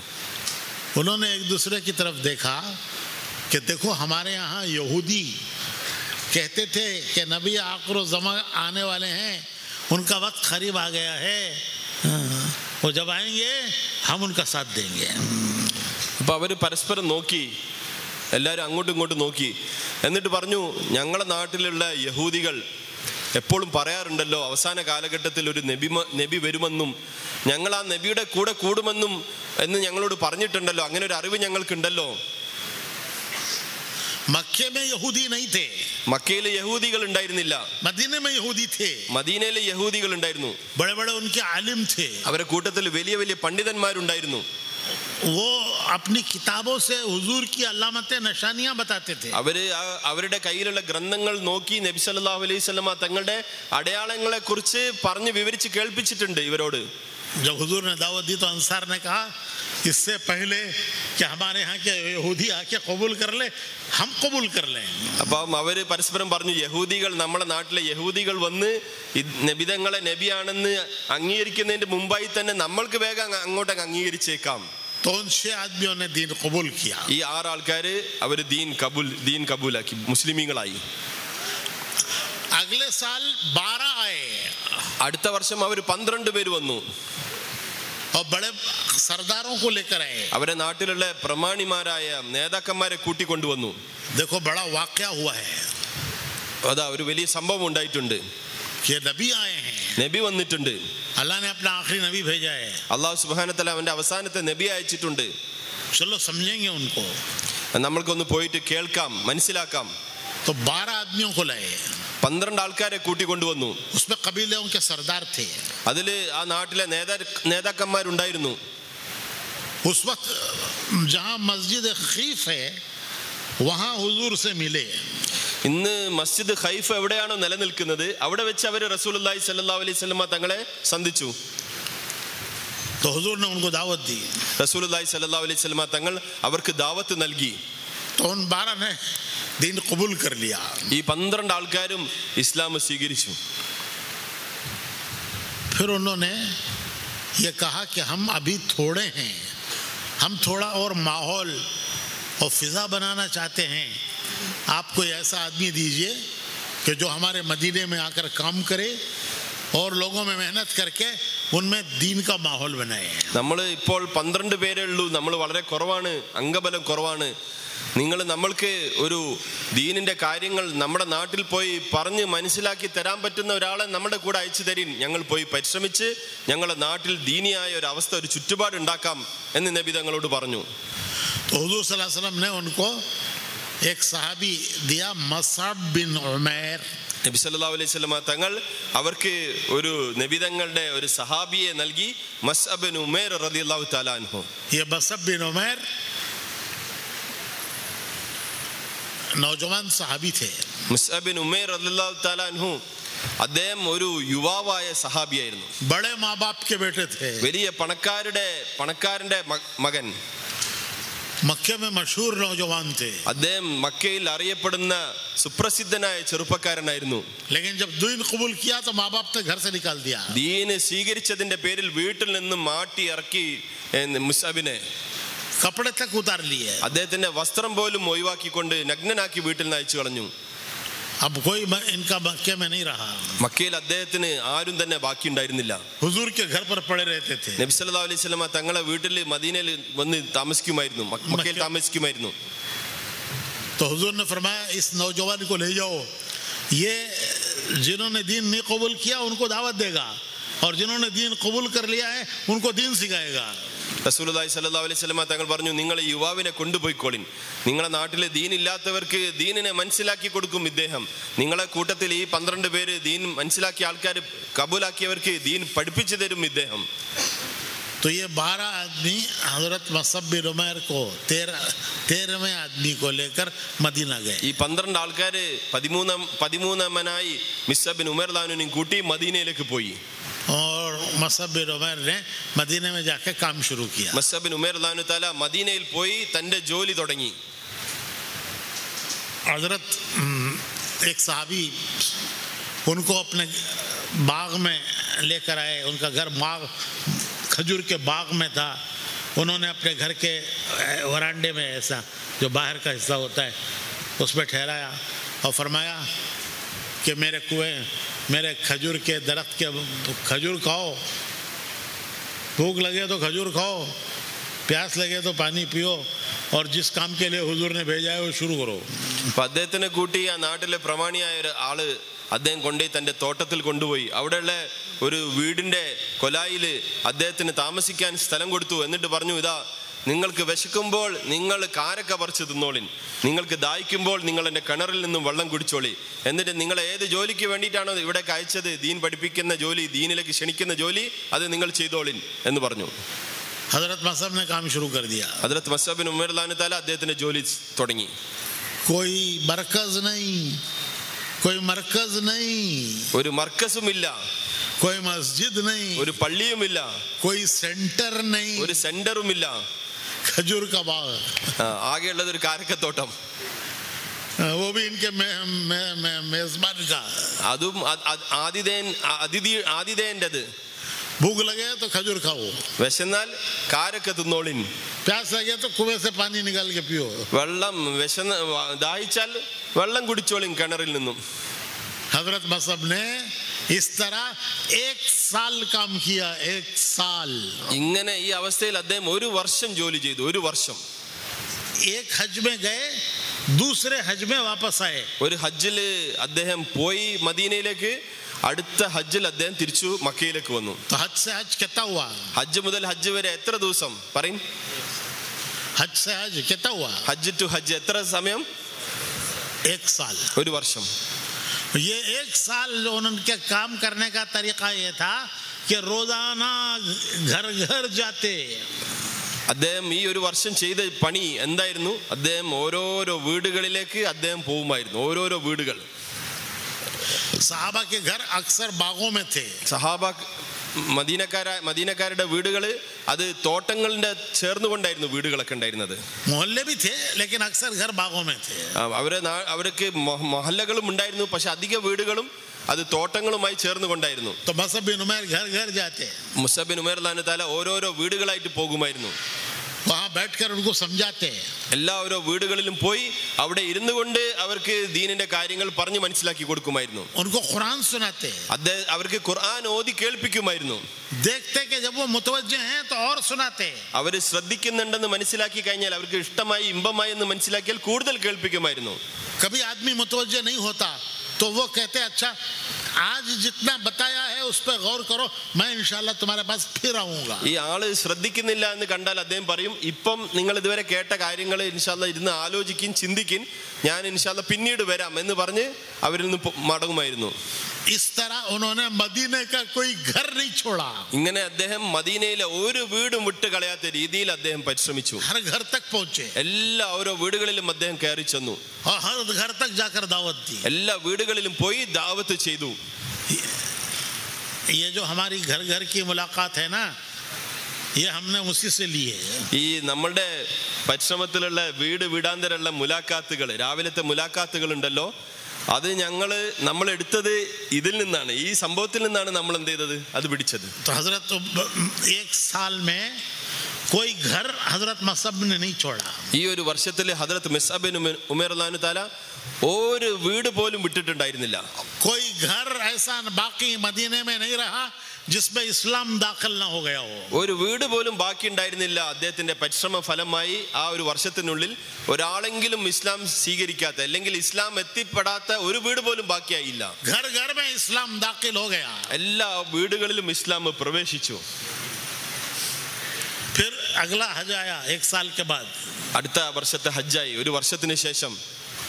उन्होंने एक दूसरे की तरफ देखा कि देखो हमारे यहाँ यहूदी कहते थे कि नबी आखिर ज़मान आने वाले हैं, उनका वक्त करीब आ गया है. वो जब आएंगे हम उनका साथ देंगे. അപ്പോൾ അവർ പരസ്പരം നോക്കി, എല്ലാവരും അങ്ങോട്ടും ഇങ്ങോട്ടും നോക്കി. എന്നിട്ട് പറഞ്ഞു, ഞങ്ങളുടെ നാട്ടിലുള്ള യഹൂദികൾ എപ്പോഴും പറയാറുണ്ടല്ലോ അവസാന കാലഘട്ടത്തിൽ ഒരു നബി വരുമെന്നും ഞങ്ങൾ ആ നബിയുടെ കൂടെ കൂടുമെന്നും എന്ന് ഞങ്ങളോട് പറഞ്ഞിട്ടുണ്ടല്ലോ, അങ്ങനെ ഒരു അറിവ് ഞങ്ങൾക്കുണ്ടല്ലോ. मक्के में यहूदी नहीं थे, മക്കയിലെ യഹൂദികൾ ഉണ്ടായിരുന്നില്ല, मदीने में यहूदी थे. മദീനയിലെ യഹൂദികൾ ഉണ്ടായിരുന്നു. बड़े बड़े उनके आलिम थे. അവരുടെ കൂട്ടത്തിൽ വലിയ വലിയ പണ്ഡിതന്മാരുണ്ടായിരുന്നു. वो अपनी किताबों से हुजूर की अलामतें निशानियां बताते थे. അവരുടെ കയ്യിലുള്ള ഗ്രന്ഥങ്ങൾ നോക്കി നബി സല്ലല്ലാഹു അലൈഹി വസല്ലമ തങ്ങളുടെ അടയാളങ്ങളെ കുറിച്ച് പറഞ്ഞു വിവരിച്ച് കേൾപ്പിച്ചിട്ടുണ്ട് ഇവരോട്. जब हुजूर ने दावत दी तो अंसार ने कहा इससे पहले कि हमारे यहाँ के यहूदी आके कबूल कर ले, हम कबूल कर लें. അപ്പം അവര് പരസ്പരം പറഞ്ഞു, യഹൂദികൾ, നമ്മുടെ നാട്ടിലെ യഹൂദികൾ വന്ന് നബിതങ്ങളെ നബിയാണെന്ന് അംഗീകരിക്കുന്നതിന്റെ മുമ്പായി തന്നെ നമ്മൾക്ക് വേഗം അങ്ങോട്ടേക്ക് അംഗീകരിച്ചേക്കാം. तो उन 6 आदमियों ने दीन कबूल किया. ഈ 6 ആൾക്കാര് അവര് ദീൻ കബൂലാക്കി, മുസ്ലിമീങ്ങളായി. अगले साल 12 आए. അടുത്ത വർഷം അവർ 12 പേര് വന്നു. और बड़े सरदारों को लेकर आए. അവരെ നാട്ടിലുള്ള പ്രമാണിമാരായ നേതാക്കന്മാരെ കൂട്ടിക്കൊണ്ടുവന്നു. देखो बड़ा वाकया हुआ है. അതാ ഒരു വലിയ സംഭവം ഉണ്ടായിട്ടുണ്ട്. कि नबी आए हैं, നബി വന്നിട്ടുണ്ട്. अल्लाह ने अपना आखिरी नबी भेजा है. അല്ലാഹു സുബ്ഹാനഹു വതആല അവന്റെ അവസാനത്തെ നബി അയച്ചിട്ടുണ്ട്. चलो समझेंगे उनको. നമ്മൾക്കൊന്ന് പോയിട്ട് കേൾക്കാം, മനസ്സിലാക്കാം. तो 12 आदमियों को लाए. 12 ആൾക്കാരെ കൂട്ടിക്കൊണ്ടുവന്നു. उसमें कबीले के सरदार थे. അതില് ആ നാട്ടിലെ നേതാക്കന്മാരുണ്ടായിരുന്നു. उस वक्त जहां मस्जिद खीफ है वहां हुजूर से मिले. ഇന്ന് മസ്ജിദ് ഖൈഫ് എവിടെയാണോ നിലനിൽക്കുന്നത് അവിടെ വെച്ച് അവർ റസൂലുള്ളാഹി സ്വല്ലല്ലാഹു അലൈഹി വസല്ലമ തങ്ങളെ സന്ധിച്ചു. तो हुजूर ने उनको दावत दी. റസൂലുള്ളാഹി സ്വല്ലല്ലാഹു അലൈഹി വസല്ലമ തങ്ങൾ അവർക്ക് ദാവത്ത് നൽകി. तो उन 12 ने दीन कबूल कर लिया. ഈ 12 ആൾക്കാരും ഇസ്ലാം സ്വീകരിച്ചു. फिर उन्होंने ये कहा कि हम अभी थोड़े हैं, हम थोड़ा और माहौल और फिजा बनाना चाहते हैं. आप कोई ऐसा आदमी दीजिए कि जो हमारे मदीने में आकर काम करे और लोगों में मेहनत करके उनमें दीन का माहौल बनाए. നമ്മൾ ഇപ്പോൾ 12 പേരേ ഉള്ളൂ, നമ്മൾ വളരെ കുറവാണ്, അംഗബലം കുറവാണ്. നിങ്ങൾ നമ്മൾക്ക് ഒരു ദീനിന്റെ കാര്യങ്ങൾ നമ്മുടെ നാട്ടിൽ പോയി പറഞ്ഞ് മനസ്സിലാക്കി തരാൻ പറ്റുന്ന ഒരാളെ നമ്മുടെ കൂടെ അയച്ചു തരീൻ. ഞങ്ങൾ പോയി പരിശ്രമിച്ച് ഞങ്ങളുടെ നാട്ടിൽ ദീനിയായ ഒരു അവസ്ഥ, ഒരു ചുറ്റുപാട് ഉണ്ടാക്കാം എന്ന് നബി തങ്ങളോട് പറഞ്ഞു. तो हुजूर सल्लल्लाहु अलैहि वसल्लम ने उनको एक सहाबी दिया, मसअब बिन उमैर. നബി സല്ലല്ലാഹു അലൈഹി വസല്ലമ തങ്ങൾ അവർക്ക് ഒരു നബി തങ്ങളുടെ ഒരു സഹാബിയെ നൽകി, മസ്അബ് ബിൻ ഉമൈർ റളിയല്ലാഹു തആല അൻഹു. ये मसअब बिन उमैर नौजवान सहाबी थे. മസ്അബ് ബിൻ ഉമൈർ റളിയല്ലാഹു തആല അൻഹു അദ്ദേഹം ഒരു യുവാവായ സഹാബിയായിരുന്നു. बड़े माँ बाप के बेटे थे. വലിയ പണക്കാരന്റെ മകൻ. मक्के में मशहूर नौजवान थे. അദ്ദേഹം മക്കയിൽ അറിയപ്പെടുന്ന സുപ്രസിദ്ധനായ ചെറുപ്പക്കാരനായിരുന്നു. लेकिन जब दीन कबूल किया तो माँ बाप ने घर से निकाल दिया. ദീന് സ്വീകരിച്ചതിന്റെ പേരിൽ വീട്ടിൽ നിന്ന് മാറ്റി ഇറക്കി മുസ്അബിനെ. कपड़े तक उतार लिए. അദ്ദേഹത്തിന്റെ വസ്ത്രം പോലും ഒഴിവാക്കിക്കൊണ്ട് നഗ്നനാക്കി വീട്ടിൽ നിന്ന് അയച്ചു കളഞ്ഞു. अब कोई इनका मक्के में नहीं रहा. മക്കയിൽ അദ്ദേഹത്തിന് ആരും തന്നെ ബാക്കിയുണ്ടായിരുന്നില്ല. हुजूर के घर पर पड़े रहते थे. നബി സല്ലല്ലാഹു അലൈഹി വസല്ലമ തങ്ങളെ വീട്ടിൽ മദീനയിൽ വന്ന് താമസിക്കുമായിരുന്നു, മക്കയിൽ താമസിക്കുമായിരുന്നു. तो हुजूर ने फरमाया इस नौजवान को ले जाओ, ये जिन्होंने दीन नहीं कबूल किया उनको दावत देगा और जिन्होंने दीन कबूल कर लिया है उनको दीन सिखाएगा. റസൂലുള്ളാഹി സ്വല്ലല്ലാഹു അലൈഹി വസല്ലമ തങ്ങൾ പറഞ്ഞു, നിങ്ങൾ ഈ യുവാവിനെ കൊണ്ടുപോയിക്കോളിൻ, നിങ്ങളെ നാട്ടിലെ ദീൻ ഇല്ലാത്തവർക്ക് ദീനിനെ മനസ്സിലാക്കി കൊടുക്കും ഇദ്ദേഹം. നിങ്ങളെ കൂട്ടത്തിൽ ഈ 12 പേര് ദീൻ മനസ്സിലാക്കിയ ആൾക്കാർ, കബൂലാക്കിയവർക്ക് ദീൻ പഠിപ്പിച്ചു തരും ഇദ്ദേഹം. तो ये 12 आदमी हजरत मसअब बिन उमैर को 13वें आदमी को लेकर मदीना गए. ഈ 12 ആൾക്കാര് 13ാമനായി മസ്അബ് ബിൻ ഉമൈർ റളിയല്ലാഹു കൂട്ടി മദീനയിലേക്ക് പോയി. और मसअब बिन उमैर ने मदीने में जाकर काम शुरू किया. മസ്അബ് ബിൻ ഉമൈർ റളിയല്ലാഹു തആല മദീനയിൽ പോയി തന്റെ ജോലി തുടങ്ങി. हजरत एक सहाबी उनको अपने बाग में लेकर आए. उनका घर खजूर के बाग में था. उन्होंने अपने घर के वरांडे में, ऐसा जो बाहर का हिस्सा होता है, उसमें ठहराया और फरमाया कि मेरे कुएं, मेरे खजूर के दरख्त के खजूर खाओ भूख लगे तो खजूर खाओ, प्यास लगे तो पानी पियो, और जिस काम के लिए हुजूर ने भेजा है वो शुरू करो. അപ്പൊ അദ്ദേഹത്തിനെ കൂട്ടി ആ നാട്ടിലെ പ്രമാണിയായ ഒരു ആള് അദ്ദേഹം കൊണ്ടുപോയി തൻ്റെ തോട്ടത്തിൽ കൊണ്ടുപോയി. അവിടെയുള്ള ഒരു വീടിൻ്റെ കൊലായില് അദ്ദേഹത്തിന് താമസിക്കാൻ സ്ഥലം കൊടുത്തു. എന്നിട്ട് പറഞ്ഞു, ഇതാ നിങ്ങൾക്ക് വിശക്കുമ്പോൾ നിങ്ങൾ കാരക്ക പറിച്ച് തിന്നോളിൻ, നിങ്ങൾക്ക് ദാഹിക്കുമ്പോൾ നിങ്ങൾ എൻ്റെ കിണറിൽ നിന്നും വെള്ളം കുടിച്ചോളി, എന്നിട്ട് നിങ്ങൾ ഏത് ജോലിക്ക് വേണ്ടിയിട്ടാണോ ഇവിടേക്ക് അയച്ചത്, ദീൻ പഠിപ്പിക്കുന്ന ജോലി, ദീനിലേക്ക് ക്ഷണിക്കുന്ന ജോലി, അത് നിങ്ങൾ ചെയ്തോളിൻ എന്ന് പറഞ്ഞു. हजरत मसअब ने काम शुरू कर दिया. ഹദ്റത്ത് മസ്അബ് ബിൻ ഉമൈർ റളിയല്ലാഹു തആല അദ്ദേഹത്തിന്റെ ജോലി തുടങ്ങി. कोई मरकज नहीं, कोई मरकज नहीं, ഒരു മർക്കസും ഇല്ല, कोई मस्जिद नहीं, ഒരു പള്ളിയും ഇല്ല, कोई सेंटर नहीं, ഒരു സെന്ററും ഇല്ല. खजूर का बाग, ആകെയുള്ളത് ഒരു കാരക്കത്തോട്ടം. वो भी इनके मेजबान का. അതും ആതിഥേയൻ്റെത്. भूख लगे तो खजूर खाओ, വിശന്നാൽ കാരക്ക തിന്നോളിൻ, प्यास लगे तो कुएं से पानी निकाल के पियो. വെള്ളം ദാഹിച്ചാൽ വെള്ളം കുടിച്ചോളിൻ കിണറിൽ നിന്നും. हजरत मसअब ने इस तरह 1 साल काम किया. 1 साल. ഇങ്ങനെ ഈ അവസ്ഥയിൽ അദ്ദേഹം 1 വർഷം ജോലി ചെയ്തു. 1 വർഷം. एक हज में गए, दूसरे हज में वापस आए. ഒരു ഹജ്ജില് അദ്ദേഹം പോയി മദീനയിലേക്ക്, അടുത്ത ഹജ്ജിൽ അദ്ദേഹം തിരിച്ചു മക്കയിലേക്ക് വന്നു. तो हज से हज कितना हुआ? ഹജ്ജ് മുതൽ ഹജ്ജ് വരെ എത്ര ദിവസം പറയും? हज से हज कितना हुआ? ഹജ്ജ് ടു ഹജ്ജ് എത്ര സമയം? 1 साल. 1 വർഷം. ये 1 साल उनके काम करने का तरीका ये था कि रोजाना घर घर जाते. അദ്ദേഹം ഈ 1 വർഷം ചെയ്ത പണി എന്തായിരുന്നു? അദ്ദേഹം ഓരോരോ വീടുകളിലേക്ക് അദ്ദേഹം പോകുമായിരുന്നു. ഓരോരോ വീടുകൾ. സഹാബ के घर अक्सर बागों में थे. സഹാബ മദീനക്കാരുടെ വീടുകൾ അത് തോട്ടങ്ങളുടെ ചേർന്നുകൊണ്ടായിരുന്നു വീടുകളൊക്കെ ഉണ്ടായിരുന്നത്. मोहल्ले भी थे लेकिन अक्सर घर बागों में थे. അവർക്ക് മൊഹല്ലകളും ഉണ്ടായിരുന്നു, പക്ഷെ അധിക വീടുകളും അത് തോട്ടങ്ങളുമായി ചേർന്നുകൊണ്ടായിരുന്നു. तो मसअब बिन उमैर घर घर जाते. മുസഅബ് ബിൻ ഉമൈർ റളിയല്ലാഹു തആല ഓരോരോ വീടുകളായിട്ട് പോകുമായിരുന്നു. वहां बैठकर उनको समझाते. എല്ലാ ഓരോ വീടുകളിലും പോയി അവിടെ ഇരുന്നു കൊണ്ട് അവർക്ക് ദീനിന്റെ കാര്യങ്ങൾ പറഞ്ഞു മനസ്സിലാക്കി കൊടുക്കുമായിരുന്നു. उनको कुरान सुनाते. അദ്ദേഹം അവർക്ക് ഖുർആൻ ഓതി കേൾപ്പിക്കുമായിരുന്നു. देखते कि जब वो मुतवज्जे हैं तो और सुनाते. അവർ ശ്രദ്ധിക്കുന്നുണ്ടെന്ന് മനസ്സിലാക്കി കഴിഞ്ഞാൽ, അവർക്ക് ഇഷ്ടമായി ഇമ്പമായി എന്ന് മനസ്സിലാക്കിയാൽ കൂടുതൽ കേൾപ്പിക്കുമായിരുന്നു. कभी आदमी मुतवज्जे नहीं होता तो वो कहते अच्छा आज जितना बताया है उस पर गौर करो, मैं इंशाल्लाह तुम्हारे पास फिर आऊंगा. ഈ ആള് ശ്രദ്ധിക്കുന്നില്ല എന്ന് കണ്ടാൽ അദ്ദേഹം പറയും, ഇപ്പം നിങ്ങൾ ഇതുവരെ കേട്ട കാര്യങ്ങൾ ഇൻഷാല്ലാ ഇരുന്ന് ആലോചിക്കും, ചിന്തിക്കും, ഞാൻ ഇൻഷാല്ലാ പിന്നീട് വരാം എന്ന് പറഞ്ഞ് അവരിൽ നിന്ന് മടങ്ങുമായിരുന്നു. इस तरह उन्होंने मदीने का कोई घर नहीं छोड़ा. ഇങ്ങനെ അദ്ദേഹം മദീനയിലെ ഒരു വീടും വിട്ട് കളയാത്ത രീതിയിൽ അദ്ദേഹം പരിശ്രമിച്ചു. हर घर तक पहुंचे. എല്ലാ ഓരോ വീടുകളിലും അദ്ദേഹം കയറി ചെന്നു. और हर घर तक जाकर दावत दी. എല്ലാ വീടുകളിലും പോയി ദാവത്ത് ചെയ്തു. ये जो हमारी घर घर की मुलाकात है ना, ये हमने उसी से ली है. ഈ നമ്മളുടെ പരിശ്രമത്തിലുള്ള വീടാന്തരമുള്ള മുലാഖാത്തുകൾ, രാവിലത്തെ മുലാഖാത്തുകൾ ഉണ്ടല്ലോ, അത് നമ്മൾ എടുത്തത് ഇതിൽ നിന്നാണ്, ഈ സംഭവത്തിൽ നിന്നാണ് നമ്മൾ എന്ത് ചെയ്തത്, അത് പിടിച്ചത്. तो हजरत 1 साल में कोई घर हजरत मसअब ने नहीं छोड़ा. ഈ 1 വർഷത്തിൽ ഹദ്റത്ത് മുസഅബ് ബിൻ ഉമൈർ റളിയല്ലാഹു തആല ഒരു വീട് പോലും വിട്ടിട്ടുണ്ടായിരുന്നില്ല. कोई घर ऐसा बाकी मदीने में नहीं रहा जिसमें इस्लाम दाखिल ना हो गया हो. ഒരു വീട് പോലും ബാക്കി ഉണ്ടായിരുന്നില്ല. അദ്ദേഹത്തിന്റെ പരിശ്രമ ഫലമായി ആ 1 വർഷത്തിനുള്ളിൽ ഒരാളെങ്കിലും ഇസ്ലാം സ്വീകരിക്കാത്ത, അല്ലെങ്കിൽ ഇസ്ലാം എത്തിപ്പെടാത്ത ഒരു വീട് പോലും ബാക്കിയായില്ല. घर घर में इस्लाम दाखिल हो गया. എല്ലാ വീടുകളിലും ഇസ്ലാം പ്രവേശിച്ചു. फिर अगला हज आया 1 साल के बाद. അടുത്ത വർഷത്തെ ഹജ്ജായി. 1 വർഷത്തിന് ശേഷം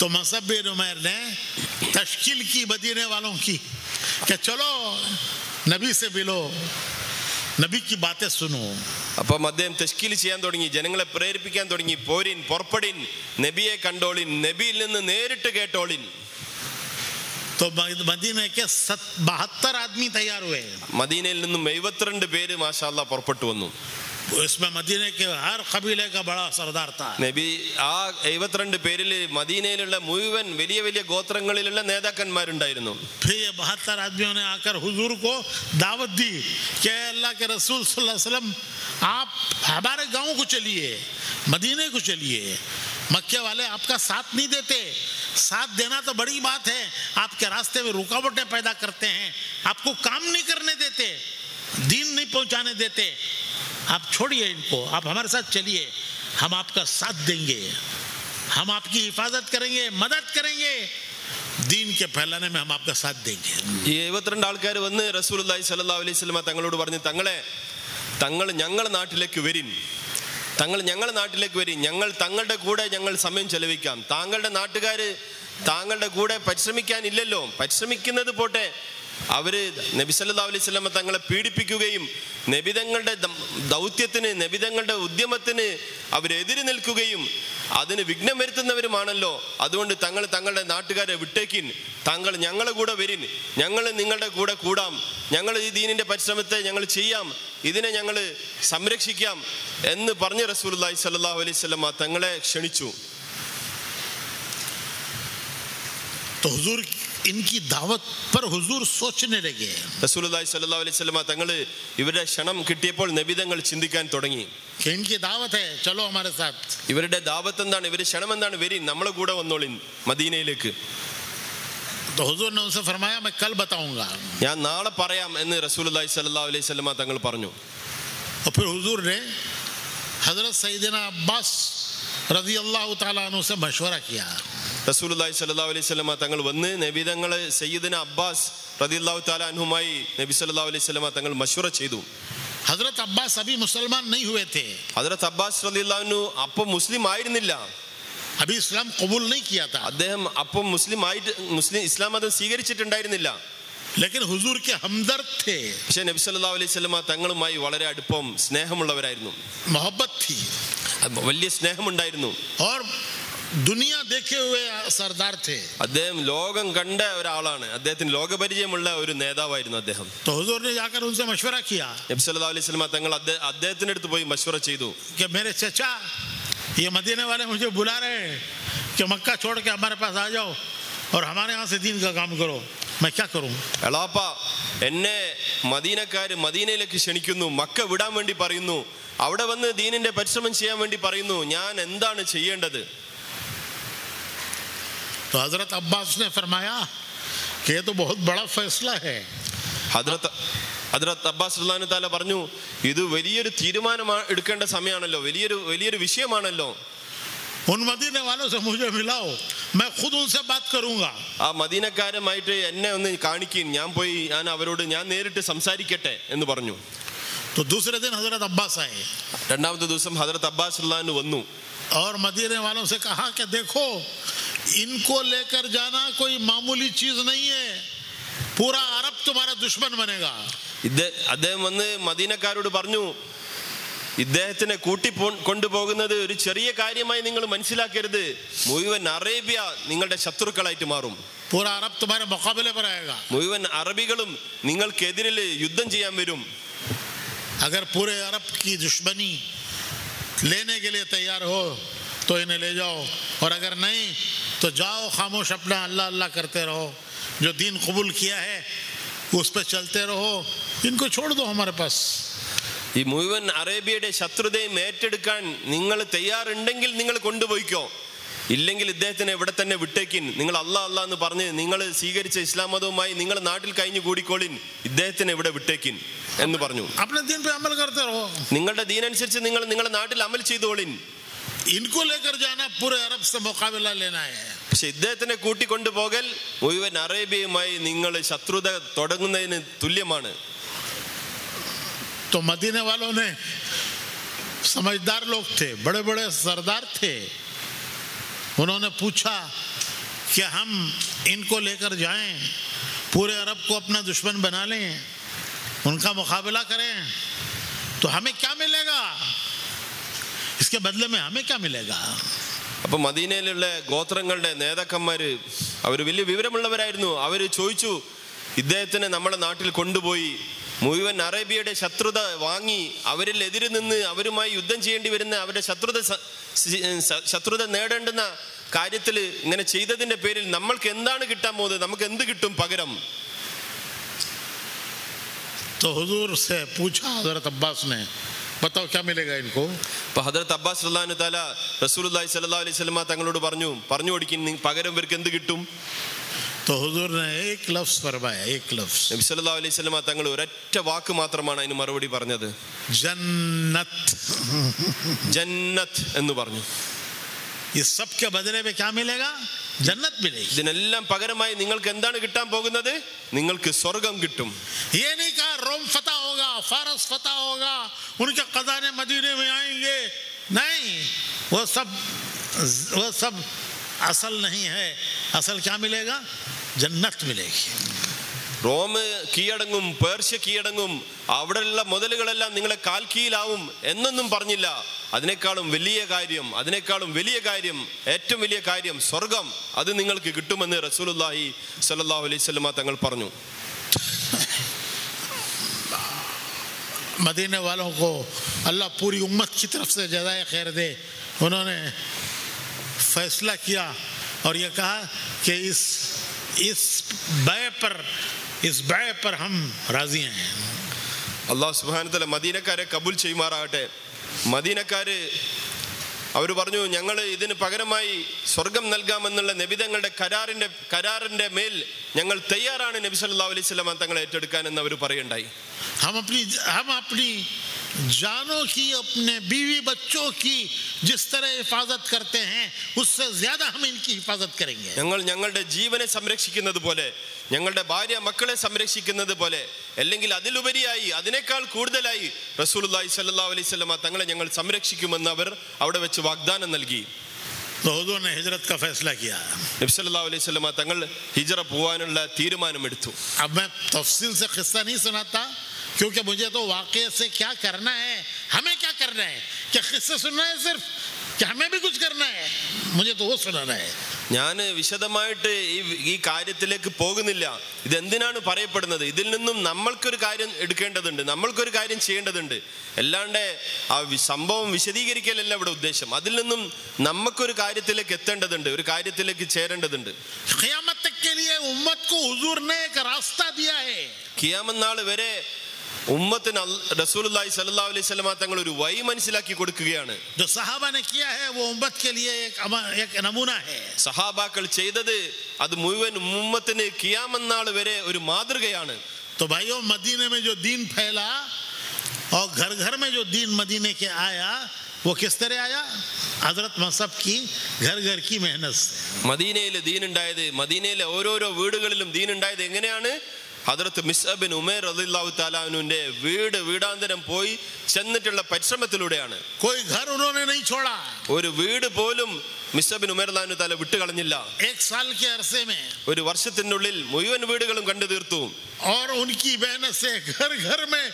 तो मसअब बिन उमैर ने तश्कील की मदीने वालों की कि चलो नबी से मिलो, नबी की बातें सुनो. അപ്പം അദ്ദേഹം തശ്കീൽ ചെയ്യാൻ തുടങ്ങി, ജനങ്ങളെ പ്രേരിപ്പിക്കാൻ തുടങ്ങി. പോരിൻ, പുറപ്പെടിൻ, നബിയെ കണ്ടോളിൻ, നബിയിൽ നിന്ന് നേരിട്ട് കേട്ടോളിൻ. तो मदीने के 72 आदमी तैयार हुए. മദീനയിൽ നിന്നും 72 പേര് മാഷാ അല്ലാഹ് പുറപ്പെട്ടു വന്നു. इसमें मदीने के हर कबीले का बड़ा सरदार था. നബി ആ 72 പേരിൽ മദീനയിലുള്ള മുഴുവൻ വലിയ വലിയ ഗോത്രങ്ങളിലുള്ള നേതാക്കന്മാരുണ്ടായിരുന്നു. फिर ये 72 आदमियों ने आकर हुजूर को दावत दी कि अल्लाह के रसूल सल्लल्लाहु अलैहि वसल्लम आप हमारे गांव को चलिए, मदीने को चलिए. मक्के वाले आपका साथ नहीं देते. साथ देना तो बड़ी बात है, आपके रास्ते में रुकावटें पैदा करते हैं, आपको काम नहीं करने देते, दीन नहीं पहुंचाने देते. आप छोड़िए इनको, आप हमारे साथ चलिए, हम आपका साथ देंगे, हम आपकी हिफाजत करेंगे, मदद करेंगे, दीन के फैलाने में हम आपका साथ देंगे. ഈ 72 ആൾക്കാർ വന്ന് റസൂലുള്ളാഹി സ്വല്ലല്ലാഹു അലൈഹി വസല്ലമ തങ്ങളോട് പറഞ്ഞു, തങ്ങൾ ഞങ്ങളുടെ നാട്ടിലേക്ക് വരിൻ, ഞങ്ങളുടെ നാട്ടിലേക്ക് വരിൻ, ഞങ്ങൾ തങ്ങളുടെ കൂടെ ഞങ്ങൾ സമയം ചെലവഴിക്കാം. താങ്കളുടെ നാട്ടുകാർ താങ്കളുടെ കൂടെ പരിശ്രമിക്കാനില്ലല്ലോ, പരിശ്രമിക്കുന്നത് പോട്ടെ, അവര് നബി സല്ലല്ലാഹു അലൈഹി വസല്ലമ തങ്ങളെ പീഡിപ്പിക്കുകയും നബിതങ്ങളുടെ ദൗത്യത്തിന്, നബിതങ്ങളുടെ ഉദ്യമത്തിന് അവരെതിര് നിൽക്കുകയും അതിന് വിഘ്നം വരുത്തുന്നവരുമാണല്ലോ. അതുകൊണ്ട് തങ്ങളുടെ നാട്ടുകാരെ വിട്ടേക്കിൻ, താങ്കൾ ഞങ്ങളുടെ കൂടെ വരിൻ, ഞങ്ങൾ നിങ്ങളുടെ കൂടെ കൂടാം, ഞങ്ങൾ ഈ ദീനിന്റെ പരിശ്രമത്തെ ഞങ്ങൾ ചെയ്യാം, ഇതിനെ ഞങ്ങൾ സംരക്ഷിക്കാം എന്ന് പറഞ്ഞ് റസൂലുള്ളാഹി സ്വല്ലല്ലാഹു അലൈഹി വസല്ലമ തങ്ങളെ ക്ഷണിച്ചു. तो हुजूर इनकी दावत पर हुजूर सोचने लगे. റസൂലുള്ളാഹി സ്വല്ലല്ലാഹു അലൈഹി വസല്ലമ തങ്ങൾ ഇവരുടെ ക്ഷണം കിട്ടിയപ്പോൾ നബിതങ്ങൾ ചിന്തിക്കാൻ തുടങ്ങി. कि इनकी दावत है, चलो हमारे साथ. ഇവരുടെ ദാവത്ത് എന്താണ്, ഇവരുടെ ക്ഷണം എന്താണ്? വരിൻ, നമ്മളെ കൂടെ വന്നോളിൻ മദീനയിലേക്ക്. तो हुजूर ने उनसे फरमाया मैं कल बताऊंगा, ഞാൻ നാളെ പറയാം എന്ന് റസൂലുള്ളാഹി സ്വല്ലല്ലാഹു അലൈഹി വസല്ലമ തങ്ങൾ പറഞ്ഞു. और फिर हुजूर ने हजरत सैयदना अब्बास रज़ी अल्लाह तआला अन्हु से मशवरा किया. റസൂലുള്ളാഹി സ്വല്ലല്ലാഹു അലൈഹി വസല്ലമ തങ്ങൾ വന്ന് നബിതങ്ങളെ സയ്യിദന അബ്ബാസ് റളിയല്ലാഹു തആല അൻഹുമായി നബി സല്ലല്ലാഹു അലൈഹി വസല്ലമ തങ്ങൾ മശൂറ ചെയ്തു. हजरत अब्बास अभी मुसलमान नहीं हुए थे, ഹദ്റത്ത് അബ്ബാസ് റളിയല്ലാഹു അൻഹു അപ്പോൾ മുസ്ലിം ആയിരുന്നില്ല, अभी इस्लाम कबूल नहीं किया था. അദ്ദേഹം അപ്പോൾ മുസ്ലിം ഇസ്ലാം മതം സ്വീകരിച്ചിട്ടുണ്ടായിരുന്നില്ല. लेकिन हुजूर के हमदर्द थे, പക്ഷേ നബി സല്ലല്ലാഹു അലൈഹി വസല്ലമ തങ്ങളുമായി വളരെ അടുപ്പം സ്നേഹമുള്ളവരായിരുന്നു, मोहब्बत थी, വലിയ സ്നേഹമുണ്ടായിരുന്നു. और दुनिया देखे हुए सरदार थे. അദ്ദേഹം ലോകം കണ്ട ഒരാളാണ്, അദ്ദേഹത്തിന് ലോകപരിചയമുള്ള ഒരു നേതാവായിരുന്നു അദ്ദേഹം. तो हुजूर ने जाकर उनसे मशवरा किया. നബി സല്ലല്ലാഹു അലൈഹി വസല്ലമ തങ്ങൾ അദ്ദേഹത്തിന്റെ അടുത്ത് പോയി മശൂറ ചെയ്തു. कि मेरे चचा ये मदीने वाले मुझे बुला रहे हैं कि मक्का छोड़ के हमारे पास आ जाओ और हमारे यहाँ से दीन का काम करो, मैं क्या करूं? എളാപ്പ, എന്നെ മദീനക്കാര് മദീനയിലേക്ക് ക്ഷണിക്കുന്നു, മക്ക വിടാൻ വേണ്ടി പറയുന്നു, അവിടെ വന്ന് ദീനിന്റെ പരിശ്രമം ചെയ്യാൻ വേണ്ടി പറയുന്നു, ഞാൻ എന്താണ് ചെയ്യേണ്ടത്? तो हजरत अब्बास ने फरमाया कि ये तो बहुत बड़ा फैसला है. ഹദ്റത്ത് അബ്ബാസ് റളിയല്ലാഹു തആല പറഞ്ഞു, ഇത് വലിയൊരു തീരുമാനം എടുക്കേണ്ട സമയമാണല്ലോ, വലിയൊരു വിഷയമാണല്ലോ. उन मदीने वालों से मुझे मिलाओ, मैं खुद उनसे बात करूंगा. ആ മദീനക്കാരുമായിട്ട് എന്നെ ഒന്ന് കാണിക്കും, ഞാൻ അവരോട് നേരിട്ട് സംസാരിക്കട്ടെ എന്ന് പറഞ്ഞു. तो दूसरे दिन हजरत अब्बास आए രണ്ടാമത്തെ ദിവസം ഹദ്റത്ത് അബ്ബാസ് റളിയല്ലാഹു അൻഹു വന്നു. और मदीने वालों से कहा कि देखो, इनको लेकर जाना कोई मामूली चीज नहीं है, पूरा अरब तुम्हारा दुश्मन बनेगा. അദ്ദേഹം വന്ന് മദീനക്കാരോട് പറഞ്ഞു, ഇദ്ദേഹത്തിനെ കൊണ്ടുപോകുന്നത് ഒരു ചെറിയ കാര്യമായി നിങ്ങൾ മനസ്സിലാക്കരുത്, മുഴുവൻ അറേബ്യ നിങ്ങളുടെ ശത്രുക്കളായിട്ട് മാറും, पूरा अरब तुम्हारे मुकाबले पर आएगा. മുഴുവൻ അറബികളും നിങ്ങൾക്കെതിരിൽ യുദ്ധം ചെയ്യാൻ വരും. अगर पूरे अरब की दुश्मनी लेने के लिए तैयार हो तो इन्हें ले जाओ, और अगर नहीं तो जाओ खामोश अपना अल्लाह अल्लाह करते रहो, जो दीन कबूल किया है उस पर चलते रहो, इनको छोड़ दो हमारे पास. ഈ മുഴുവൻ അറേബ്യയുടെ ശത്രുതയും ഏറ്റെടുക്കാൻ നിങ്ങൾ തയ്യാറുണ്ടെങ്കിൽ നിങ്ങൾ കൊണ്ടുപോയിക്കോ, ഇല്ലെങ്കിൽ ഇദ്ദേഹത്തിനെ ഇവിടെ തന്നെ വിട്ടേക്കിൻ, നിങ്ങൾ അല്ലാഹ് അല്ലാഹ് എന്ന് പറഞ്ഞ് നിങ്ങൾ സ്വീകരിച്ച ഇസ്ലാം മതവുമായി നിങ്ങൾ നാട്ടിൽ കഴിഞ്ഞു കൂടിക്കോളിൻ, ഇദ്ദേഹത്തിനെ ഇവിടെ വിട്ടേക്കിൻ എന്ന് പറഞ്ഞു. अपने दीन पे अमल करते रहो, നിങ്ങളുടെ ദീനനുസരിച്ച് നിങ്ങൾ നിങ്ങളുടെ നാട്ടിൽ അമൽ ചെയ്തോളിൻ. इनको लेकर जाना पूरे अरब से मुकाबला लेना है. പക്ഷെ ഇദ്ദേഹത്തിനെ കൂട്ടിക്കൊണ്ടുപോകൽ മുഴുവൻ അറേബ്യയുമായി നിങ്ങൾ ശത്രുത തുടങ്ങുന്നതിന് തുല്യമാണ്. तो मदीने वालों ने, समझदार लोग थे, बड़े बड़े सरदार थे, उन्होंने पूछा कि हम इनको लेकर जाएं, पूरे अरब को अपना दुश्मन बना लें, उनका मुकाबला करें, तो हमें क्या मिलेगा? इसके बदले में हमें क्या मिलेगा? അപ്പൊ മദീനയിലുള്ള ഗോത്രങ്ങളുടെ നേതാക്കന്മാര് അവര് വലിയ വിവരമുള്ളവരായിരുന്നു. അവര് ചോദിച്ചു, ഇദ്ദേഹത്തിനെ നമ്മുടെ നാട്ടിൽ കൊണ്ടുപോയി മുഴുവൻ അറേബ്യയുടെ ശത്രുത വാങ്ങി അവരിൽ എതിര് നിന്ന് അവരുമായി യുദ്ധം ചെയ്യേണ്ടി വരുന്ന അവരുടെ ശത്രുത നേടേണ്ടുന്ന കാര്യത്തിൽ ഇങ്ങനെ ചെയ്തതിന്റെ പേരിൽ നമ്മൾക്ക് എന്താണ് കിട്ടാൻ പോകുന്നത്? നമുക്ക് എന്ത് കിട്ടും പകരം? तो हुजूर से पूछा हजरत अब्बास ने, बताओ क्या मिलेगा इनको? അപ്പൊ ഹദ്റത്ത് അബ്ബാസ് റളിയല്ലാഹു തആല റസൂലുള്ളാഹി സ്വല്ലല്ലാഹു അലൈഹി വസല്ലമ തങ്ങളോട് പറഞ്ഞു കൊടുക്കും, പകരം ഇവർക്ക് എന്ത് കിട്ടും? तो हुजूर ने एक लफ्ज फरमाया, एक लफ्ज। നബി സല്ലല്ലാഹു അലൈഹി വസല്ലമ തങ്ങൾ ഒരൊറ്റ വാക്ക് മാത്രമാണ് അതിന് മറുപടി പറഞ്ഞത്. जन्नत। ജന്നത്ത് എന്ന് പറഞ്ഞു. ये सब के बदले में क्या मिलेगा? जन्नत मिलेगी। ഇതിനെല്ലാം പകരമായി നിങ്ങൾക്ക് എന്താണ് കിട്ടാൻ പോകുന്നത്? നിങ്ങൾക്ക് സ്വർഗം കിട്ടും. ये नहीं कहा रोम फतह होगा, फारस फतह होगा, उनके खजाने मदीने में आएंगे, नहीं, वो सब असल नहीं है। असल क्या मिलेगा? जन्नत मिलेगी। റോം കീഴടങ്ങും, പേർഷ്യ കീഴടങ്ങും, അവിടെയുള്ള മുതലുകളെല്ലാം നിങ്ങളെ കാൽ കീഴിലാവും എന്നൊന്നും പറഞ്ഞില്ല. അതിനേക്കാളും വലിയ കാര്യം, ഏറ്റവും വലിയ കാര്യം സ്വർഗം, അത് നിങ്ങൾക്ക് കിട്ടുമെന്ന് റസൂലുള്ളാഹി സ്വല്ലല്ലാഹു അലൈഹി വസല്ലമ തങ്ങൾ പറഞ്ഞു. मदीने वालों को अल्लाह पूरी उम्मत की तरफ से जज़ाए खैर दे। उन्होंने फैसला किया और ये कहा कि इस बै पर हम राजी हैं। അല്ലാഹു സുബ്ഹാനഹു വ തആല മദീനക്കാരെ കബൂൽ ചെയ്യുമാറാകട്ടെ. മദീനക്കാര് അവർ പറഞ്ഞു, ഞങ്ങൾ ഇതിന് പകരമായി സ്വർഗം നൽകാമെന്നുള്ള നബിതങ്ങളുടെ കരാറിന്റെ മേൽ ഞങ്ങൾ തയ്യാറാണ് നബി സല്ലല്ലാഹു അലൈഹി വസല്ലം തങ്ങളെ ഏറ്റെടുക്കാൻ എന്ന് അവർ പറയുണ്ടായി. हम अपनी जानों की, अपने बीवी बच्चों की जिस तरह हिफाजत करते हैं उससे ज्यादा हम इनकी हिफाजत करेंगे. ഞങ്ങൾ ഞങ്ങളുടെ ജീവനെ സംരക്ഷിക്കുന്നത് പോലെ, ഞങ്ങളുടെ ഭാര്യ മക്കളെ സംരക്ഷിക്കുന്നത് പോലെ, അല്ലെങ്കിൽ അതിലുപരിയായി അതിനേക്കാൾ കൂടുതലായി റസൂലുള്ളാഹി സ്വല്ലല്ലാഹു അലൈഹി വസല്ലം തങ്ങളെ ഞങ്ങൾ സംരക്ഷിക്കുമെന്ന് അവർ അവിടെ വെച്ച് വാഗ്ദാനം നൽകി. तो हुजूर ने हिजरत का फैसला किया. നബി സല്ലല്ലാഹു അലൈഹി വസല്ലം തങ്ങൾ ഹിജ്റ പോവാനുള്ള തീരുമാനമെടുത്തു. अब मैं तफसील से किस्सा नहीं सुनाता, क्योंकि मुझे तो वाक़े से क्या करना है, हमें क्या करना है, क्या किस्से सुनना है सिर्फ, कि हमें भी कुछ करना है, मुझे तो वो सुनाना है. ഞാൻ വിശദമായിട്ട് ഈ കാര്യത്തിലേക്ക് പോകുന്നില്ല. ഇതെന്തിനാണ് പറയപ്പെടുന്നത്? ഇതിൽ നിന്നും നമ്മൾക്കൊരു കാര്യം എടുക്കേണ്ടതുണ്ട്, നമ്മൾക്കൊരു കാര്യം ചെയ്യേണ്ടതുണ്ട്. അല്ലാണ്ട് ആ സംഭവം വിശദീകരിക്കലല്ല ഇവിടെ ഉദ്ദേശം. അതിൽ നിന്നും നമുക്കൊരു കാര്യത്തിലേക്ക് എത്തേണ്ടതുണ്ട്, ഒരു കാര്യത്തിലേക്ക് ചേരേണ്ടതുണ്ട്. ഖിയാമത്ത് तक के लिए उम्मत को हुजूर ने एक रास्ता दिया है. ഖിയാമത്ത് നാൾ വരെ ഉമ്മത്തിന് റസൂലുള്ളാഹി സ്വല്ലല്ലാഹു അലൈഹി വസല്ലം തങ്ങൾ ഒരു വഴി മനസ്സിലാക്കി കൊടുക്കുകയാണ്. जो सहाबा ने किया है वो उम्मत के लिए एक नमूना है. സഹാബാക്കൾ ചെയ്തത് അത് മുഴുവൻ ഉമ്മത്തിന് ഖിയാമത്ത് നാൾ വരെ ഒരു മാതൃകയാണ്. तो भाइयों, मदीने में जो दीन फैला और घर घर में जो दीन मदीने के आया, वो किस तरह आया? हजरत मसब की घर घर की मेहनत से. മദീനയിൽ ദീൻ ഉണ്ടായത്, മദീനയിലെ ഓരോരോ വീടുകളിലും ദീൻ ഉണ്ടായത് എങ്ങനെയാണ്? ഹദ്റത്ത് മിസ്അബ് ബിൻ ഉമൈർ റളിയല്ലാഹു തആല അൻഹുവിന്റെ വീടാന്തരം പോയി ചെന്നിട്ടുള്ള പരിശ്രമത്തിലൂടെയാണ്. कोई घर उन्होंने नहीं छोड़ा. ഒരു വീട് പോലും മിസ്അബ് ബിൻ ഉമൈർ റളിയല്ലാഹു തആല വിട്ടുകളഞ്ഞില്ല. एक साल के अरसे में ഒരു വർഷത്തിനുള്ളിൽ മുഴുവൻ വീടുകളും കണ്ടു തീർത്തു. और उनकी मेहनत से घर घर में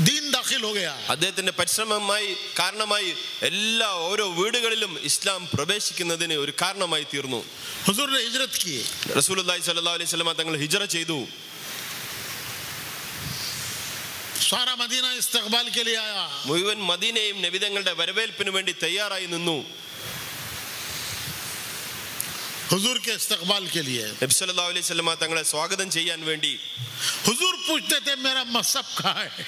दीन दाखिल हो गया. അദ്ദേഹത്തിന്റെ പരിശ്രമമായി കാരണമായി എല്ലാ ഓരോ വീടുകളിലും ഇസ്ലാം പ്രവേശിക്കുന്നതിന് ഒരു കാരണമായി തീർന്നു. हुजूर ने हिजरत की. റസൂലുള്ളാഹി സ്വല്ലല്ലാഹു അലൈഹി വസല്ലം തങ്ങൾ ഹിജ്റ ചെയ്തു. सारा मदीना इस्तक़बाल के लिए आया. മുഴുവൻ മദീനയും നബിതങ്ങളുടെ വരവേൽപ്പിന് വേണ്ടി തയ്യാറായി നിന്നു. हुजूर के इस्तक़बाल के लिए. നബി സല്ലല്ലാഹു അലൈഹി വസല്ലം തങ്ങളെ സ്വാഗതം ചെയ്യാൻ വേണ്ടി हुजूर पूछते थे मेरा मसब कहाँ है.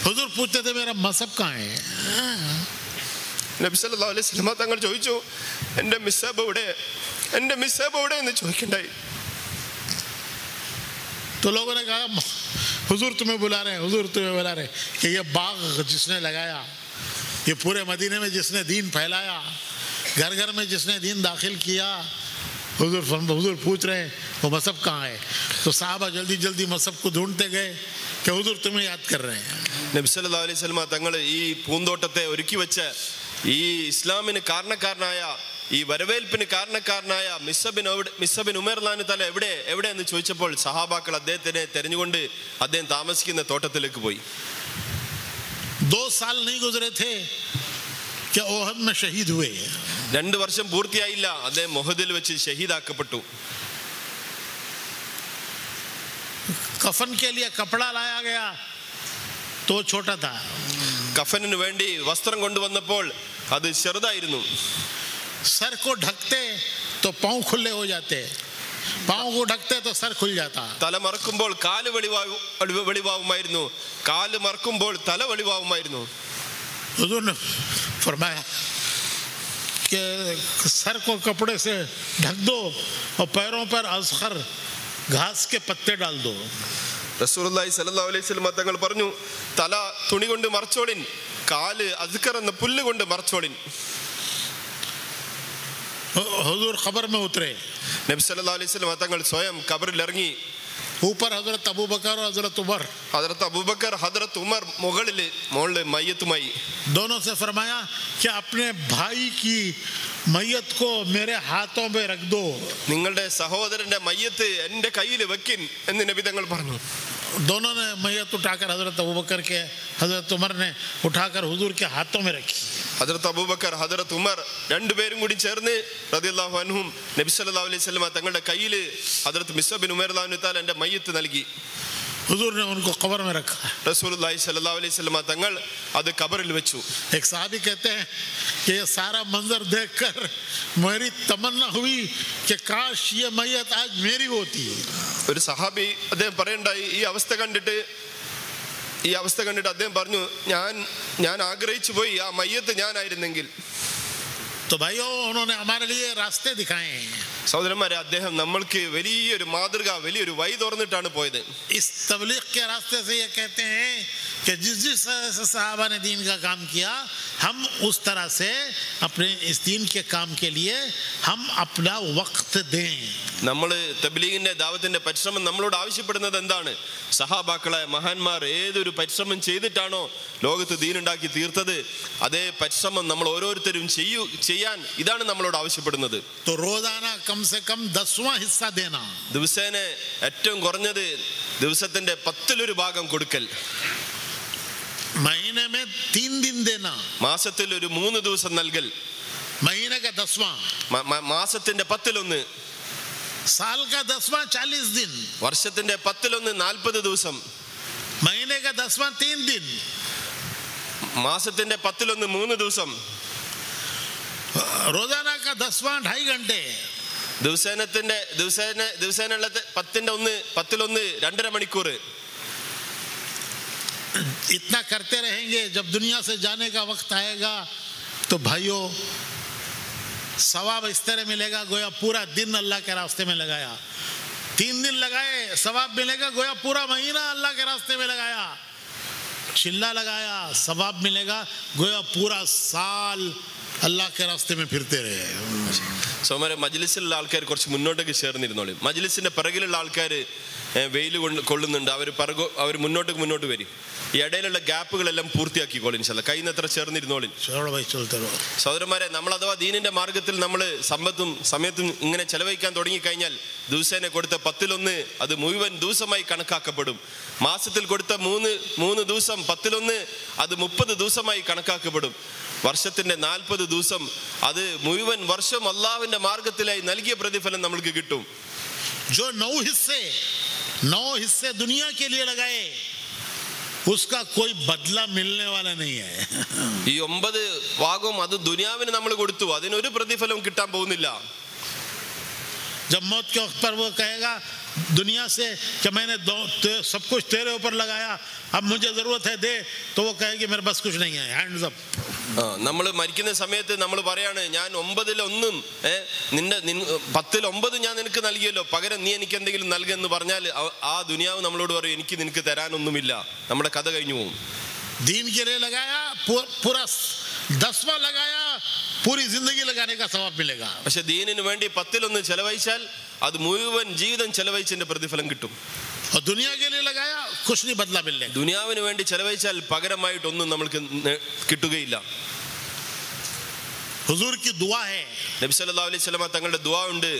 हुजूर पूछते थे मेरा मसब कहाँ है. നബി സല്ലല്ലാഹു അലൈഹി വസല്ലം തങ്ങൾ ചോദിച്ചു, എൻ്റെ മിസ്ഹബ് എവിടെ എന്ന് ചോദിക്കണ്ടായി. तो लोगों ने कहा हुजूर तुम्हें बुला रहे हैं, हुजूर तुम्हें बुला रहे हैं. कि ये बाग जिसने लगाया, ये पूरे मदीने में जिसने दीन फैलाया, घर घर में जिसने दीन दाखिल किया, हुजूर पूछ रहे हैं वो मसब कहाँ है. तो साहबा जल्दी जल्दी मसब को ढूंढते गए कि हुजूर तुम्हें याद कर रहे हैं. നബി സല്ലല്ലാഹു അലൈഹി വസല്ലം തങ്ങൾ ഈ പൂന്തോട്ടത്തെ ഒരുക്കി വെച്ച ഈ ഇസ്ലാമിന് കാരണക്കാരനായ, ഈ വരവേൽപ്പിന് കാരണക്കാരനായ മിസ്അബ് ബിൻ ഉമൈർ റളിയല്ലാഹു തആല എവിടെ എന്ന് ചോദിച്ചപ്പോൾ സഹാബാക്കൾ അദ്ദേഹത്തിനെ തെരഞ്ഞുകൊണ്ട് അദ്ദേഹം താമസിക്കുന്ന തോട്ടത്തിലേക്ക് പോയി. 2 साल नहीं गुजरे थे कि ओहद में शहीद हुए. 2 വർഷം പൂർത്തിയായില്ല, അദ്ദേഹം ഉഹദിൽ വെച്ച് ഷഹീദാക്കപ്പെട്ടു. कफन के लिए कपड़ा लाया गया तो छोटा था. കഫനിന് വേണ്ടി വസ്ത്രം കൊണ്ടുവന്നപ്പോൾ അത് ചെറുതായിരുന്നു. सर को ढकते तो पांव खुले हो जाते, पांव को ढकते तो सर खुल जाता. തല മറക്കുമ്പോൾ കാല് വെളിവാവുമായിരുന്നു, കാല് മറക്കുമ്പോൾ തല വെളിവാവുമായിരുന്നു. हुजूर ने फरमाया कि सर को कपड़े से ढक दो और पैरों पर अज़खर घास के पत्ते डाल दो. റസൂലുള്ളാഹി സ്വല്ലല്ലാഹു അലൈഹി വസല്ലം തങ്ങൾ പറഞ്ഞു, തല തുണി കൊണ്ട് മറച്ചോളിൻ, കാല് അസ്കർ എന്ന പുല്ല് കൊണ്ട് മറച്ചോളിൻ. हुजूर खबर में उतरे. നബി സല്ലല്ലാഹു അലൈഹി വസല്ലം തങ്ങൾ സ്വയം ഖബറിൽ ഇറങ്ങി. ऊपर हजरत अबू बकर और हजरत उमर. ഹദരത്ത് അബൂബക്കർ ഹദരത്ത് ഉമർ മുകളിൽ മയ്യത്തുമായി. दोनों से फरमाया कि अपने भाई की मैयत को मेरे हाथों में रख दो. നിങ്ങളുടെ സഹോദരന്റെ മയ്യത്ത് എന്റെ കയ്യിൽ വെക്കിൻ എന്ന് നബി തങ്ങൾ പറഞ്ഞു. दोनों ने मैयत उठाकर हजरत अबू बकर के हजरत उमर ने उठाकर हुजूर के हाथों में रखी. ഹദരത്ത് അബൂബക്കർ ഹദരത്ത് ഉമർ രണ്ടുപേരും കൂടി ചേർന്ന് റളിയല്ലാഹു അൻഹും നബി സല്ലല്ലാഹു അലൈഹി വസല്ലം തങ്ങളുടെ കയ്യിൽ ഹദരത്ത് മിസ്അബ് ബിൻ ഉമൈർ റളിയല്ലാഹു തആല എന്റെ മയ്യത്ത് നൽകി. हुजूर ने उनको कब्र में रखा. റസൂലുള്ളാഹി സ്വല്ലല്ലാഹു അലൈഹി വസല്ലം തങ്ങൾ അത് ഖബറിൽ വെച്ചു. एक साहबी कहते हैं कि ये सारा मंजर देखकर मेरी तमन्ना हुई कि काश ये मैयत आज मेरी होती. ഒരു സഹാബി അദ്ദേഹം പറയണ്ടായി, ഈ അവസ്ഥ കണ്ടിട്ട് അദ്ദേഹം പറഞ്ഞു, ഞാൻ ആഗ്രഹിച്ചു പോയി ആ മയ്യത്ത് ഞാനായിരുന്നെങ്കിൽ. तो भाइयों उन्होंने हमारे लिए रास्ते दिखाए. സഹോദരന്മാരെ, അദ്ദേഹം നമ്മൾക്ക് വലിയൊരു മാതൃക, വലിയൊരു വഴി തുറന്നിട്ടാണ് പോയത്. इस तबलीग के रास्ते से ये कहते हैं कि जिस तरह से सहाबा ने दीन का काम किया, हम उस तरह से अपने इस दीन के काम के लिए हम अपना वक्त दें. നമ്മൾ തബ്ലീഗിന്റെ ദാവത്തിന്റെ പരിശ്രമം നമ്മളോട് ആവശ്യപ്പെടുന്നത് എന്താണ്? സഹാബാക്കളെ മഹാന്മാർ ഏതൊരു പരിശ്രമം ചെയ്തിട്ടാണോ ലോകത്ത് ദീനുണ്ടാക്കി തീർത്തത്, അതേ പരിശ്രമം നമ്മൾ ഓരോരുത്തരും ചെയ്യാൻ ഇതാണ് നമ്മളോട് ആവശ്യപ്പെടുന്നത്. तो रोजाना कम से कम 10वां हिस्सा देना. ദിവസേന ഏറ്റവും കുറഞ്ഞത് ദിവസത്തിന്റെ 10-1 ഭാഗം കൊടുക്കൽ. महीने में 3 दिन देना. മാസത്തിൽ ഒരു 3 ദിവസം നൽകൽ. महीने का 10वां. മാസത്തിന്റെ 10-1. साल का 10वां 40 दिन. വർഷത്തിന്റെ 10-1 40 ദിവസം. महीने का 10वां 3 दिन. മാസത്തിന്റെ 10-1 3 ദിവസം. रोजाना का 10वां 2.5 घंटे. ദിവസേനയുള്ള 10-1 2.5 മണിക്കൂർ. इतना करते रहेंगे, जब दुनिया से जाने का वक्त आएगा तो भाइयों सवाब इस तरह मिलेगा गोया पूरा दिन अल्लाह के रास्ते में लगाया. 3 दिन लगाए, सवाब मिलेगा गोया पूरा महीना अल्लाह के रास्ते में लगाया. चिल्ला लगाया, सवाब मिलेगा गोया पूरा साल अल्लाह के रास्ते में फिरते रहे. സോമരെ മജ്ലിസിലുള്ള ആൾക്കാർ കുറച്ച് മുന്നോട്ടേക്ക് ചേർന്നിരുന്നോളൂ. മജ്ലിസിന്റെ പിറകിലുള്ള ആൾക്കാർ വെയിൽ കൊള്ളുന്നുണ്ട്, അവർ മുന്നോട്ട് വരും. ഈ ഇടയിലുള്ള ഗ്യാപ്പുകളെല്ലാം പൂർത്തിയാക്കിക്കോളൂ ഇൻഷാല്ലാ. കൈന്നത്ര ചേർന്നിരുന്നോളിൻ. സഹോദരന്മാരെ, നമ്മൾ അഥവാ ദീനിന്റെ മാർഗത്തിൽ നമ്മൾ സമയത്തും ഇങ്ങനെ ചെലവഴിക്കാൻ തുടങ്ങിക്കഴിഞ്ഞാൽ ദിവസേന കൊടുത്ത 10-1 അത് മുഴുവൻ ദിവസമായി കണക്കാക്കപ്പെടും. മാസത്തിൽ കൊടുത്ത 3 ദിവസം 10-1 അത് 30 ദിവസമായി കണക്കാക്കപ്പെടും. വർഷത്തിന്റെ 40 ദിവസം അത് മുഴുവൻ വർഷം അള്ളാഹുവിന്റെ മാർഗത്തിലായി നൽകിയ പ്രതിഫലം നമ്മൾക്ക് കിട്ടും. जो 9 हिस्से दुनिया के लिए लगाए उसका कोई बदला मिलने वाला नहीं है. ഈ 9 ഭാഗവും അത് ദുനിയാവിന് നമ്മൾ കൊടുത്തു, അതിനൊരു പ്രതിഫലവും കിട്ടാൻ പോകുന്നില്ല. जब मौत के वक्त पर वो कहेगा दुनिया से कि मैंने सब कुछ तेरे ऊपर लगाया, अब मुझे जरूरत है दे, तो वो कहेगी मेरे पास कुछ नहीं है, हैंड्स अप. നമ്മൾ മരിക്കുന്ന സമയത്ത് നമ്മൾ പറയാണ്, ഞാൻ 9-1 നിന്റെ 10-9 ഞാൻ നിനക്ക് നൽകിയല്ലോ, പകരം നീ എനിക്ക് എന്തെങ്കിലും നൽകുമെന്ന് പറഞ്ഞാൽ ആ ദുനിയാവ് നമ്മളോട് പറയും എനിക്ക് നിനക്ക് തരാനൊന്നുമില്ല. നമ്മുടെ കഥ കഴിഞ്ഞു പോകും. दीन के लिए लगाया, पूरा 10वां लगाया, पूरी जिंदगी लगाने का सवाब मिलेगा. പക്ഷെ ദീനിന് വേണ്ടി 10-1 ചെലവഴിച്ചാൽ അത് മുഴുവൻ ജീവിതം ചെലവഴിച്ചതിന്റെ പ്രതിഫലം കിട്ടും. और दुनिया के लिए लगाया कुछ नहीं बदला मिलने. ദുനിയാവിന് വേണ്ടി ചെലവഴിച്ചാൽ പകരമായിട്ടൊന്നും നമ്മൾക്ക് കിട്ടുകയില്ല. हुजूर की दुआ है, നബി സല്ലല്ലാഹു അലൈഹി വസല്ലം തങ്ങളുടെ ദുആ ഉണ്ട്.